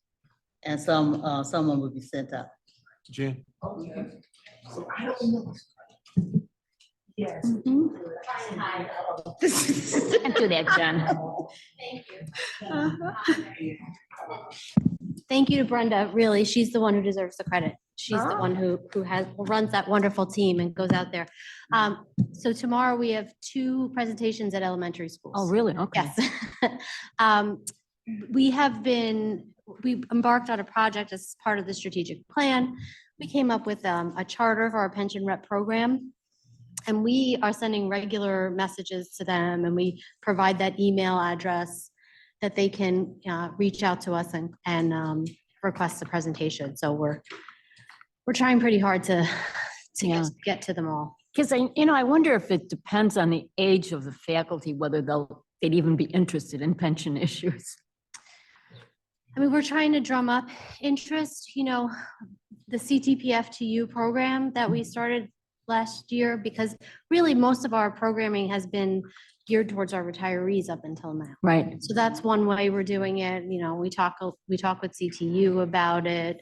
and someone would be sent out. Jen? I don't know. Yes. Can't do that, Jen. Thank you. Thank you to Brenda. Really, she's the one who deserves the credit. She's the one who runs that wonderful team and goes out there. So tomorrow we have 2 presentations at elementary schools. Oh, really? Okay. Yes. We embarked on a project as part of the strategic plan. We came up with a charter for our pension rep program. And we are sending regular messages to them, and we provide that email address that they can reach out to us and request a presentation. So we're trying pretty hard to get to them all. Because I wonder if it depends on the age of the faculty, whether they'd even be interested in pension issues. I mean, we're trying to drum up interest, you know, the CTPF to you program that we started last year because really most of our programming has been geared towards our retirees up until now. Right. So that's one way we're doing it. You know, we talk with CTU about it.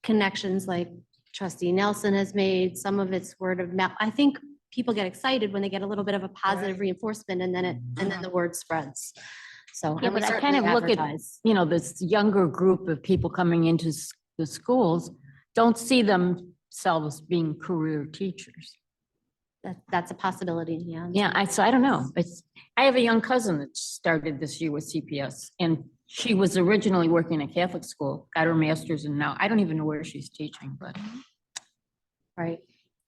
Connections like Trustee Nelson has made, some of it's word of mouth. I think people get excited when they get a little bit of a positive reinforcement and then the word spreads. So. Yeah, and we but I kind of certainly look at, advertise. you know, this younger group of people coming into the schools, don't see themselves being career teachers. That's a possibility, yeah. Yeah, so I don't know. I have a young cousin that started this year with CPS, and she was originally working in a Catholic school, got her master's, and now I don't even know where she's teaching, but. Right.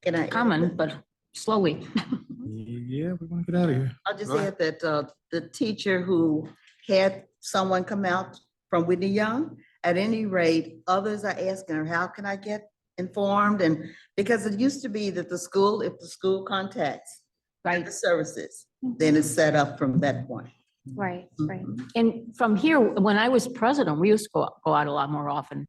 Can I? Common, but slowly. Yeah, we want to get out of here. I'll just Go add that the teacher who had someone come out from Whitney Young, at any rate, others are asking her, how can I get informed? And because it used to be that if the school contacts the services, then it's set up from that point. Right, right. And from here, when I was president, we used to go out a lot more often.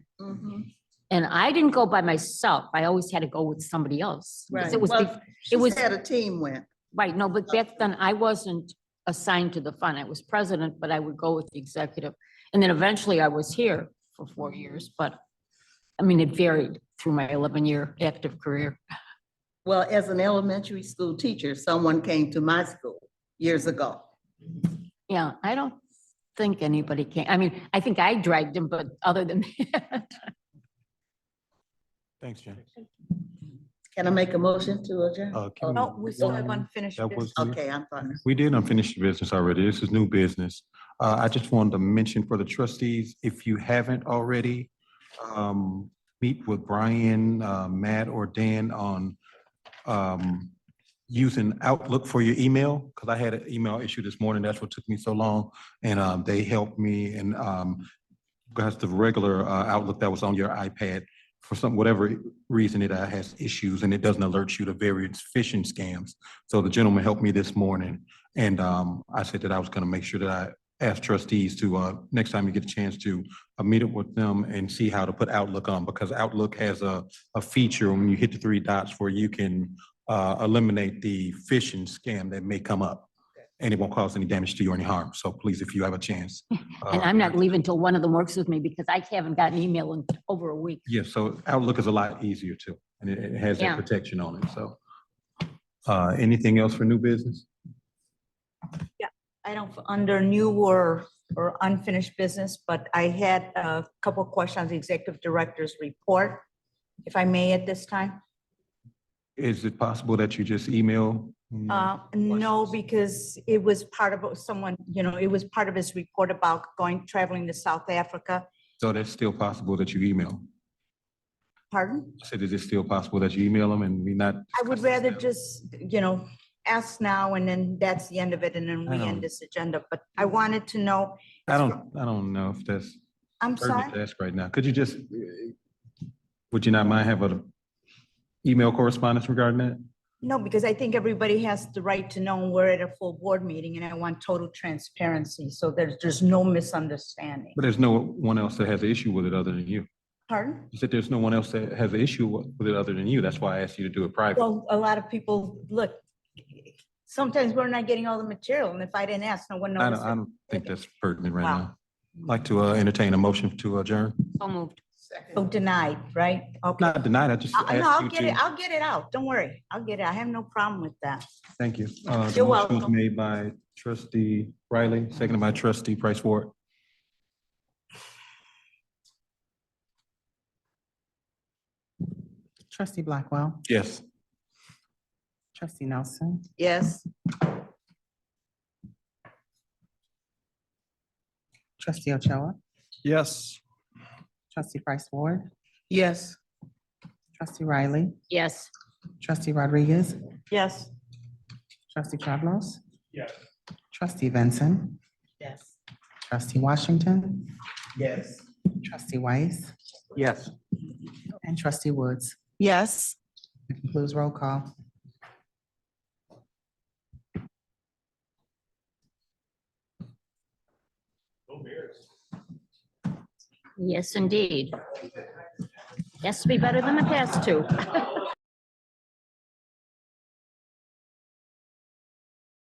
And I didn't go by myself. I always had to go with somebody else. 'Cause Right. It was, Well, it was. had a team went. Right, no, but back then I wasn't assigned to the fund. I was president, but I would go with the executive. And then eventually I was here for 4 years, but I mean, it varied through my 11-year active career. Well, as an elementary school teacher, someone came to my school years ago. Yeah, I don't think anybody can. I mean, I think I dragged him, but other than that. Thanks, Jen. Can I make a motion to adjourn? can No, we still have unfinished That was business. Okay, I'm fine. We did unfinished business already. This is new business. I just wanted to mention for the trustees, if you haven't already, meet with Brian, Matt, or Dan on using Outlook for your email, because I had an email issue this morning. That's what took me so long. And they helped me and because the regular Outlook that was on your iPad, for whatever reason, it has issues and it doesn't alert you to various phishing scams. So the gentleman helped me this morning. And I said that I was going to make sure that I ask trustees to, next time you get a chance to meet up with them and see how to put Outlook on, because Outlook has a feature when you hit the 3 dots where you can eliminate the phishing scam that may come up. And it won't cause any damage to you or any harm. So please, if you have a chance. And I'm not leaving until one of them works with me because I haven't gotten email in over a week. Yeah, so Outlook is a lot easier too, and it has that Yeah. protection on it, so. Anything else for new business? Yeah, I don't, under new or unfinished business, but I had a couple of questions on the executive director's report, if I may at this time. Is it possible that you just email? No, because it was part of someone, it was part of his report about traveling to South Africa. So that's still possible that you email? Pardon? I said, is it still possible that you email them and we not? I would rather just, ask now and then that's the end of it and then we I end don't- this agenda. But I wanted to know, I don't know if that's I'm pertinent sorry? to ask right now. Could you just, would you not mind have a email correspondence regarding that? No, because I think everybody has the right to know we're at a full board meeting and I want total transparency. So there's no misunderstanding. But there's no one else that has an issue with it other than you. Pardon? You said there's no one else that has an issue with it other than you. That's why I asked you to do it private. Well, a lot of people, look, sometimes we're not getting all the material and if I didn't ask, no one I knows. don't think that's pertinent right Wow. now. I'd like to entertain a motion to adjourn. So moved. So denied, right? Okay. Not denied, I just No, asked I'll you get it. to. I'll get it out. Don't worry. I'll get it. I have no problem with that. Thank you. The You're motion was welcome. made by trustee Riley, seconded by trustee Price Ward. Trustee Blackwell, Yes. trustee Nelson, Yes. trustee Ochoa, Yes. trustee Price Ward, Yes. trustee Riley, Yes. trustee Rodriguez, Yes. trustee Travlos, Yes. trustee Benson, Yes. trustee Washington, Yes. trustee Weiss, Yes. and trustee Woods. Yes. That concludes roll call. Yes, indeed. Has to be better than the past two.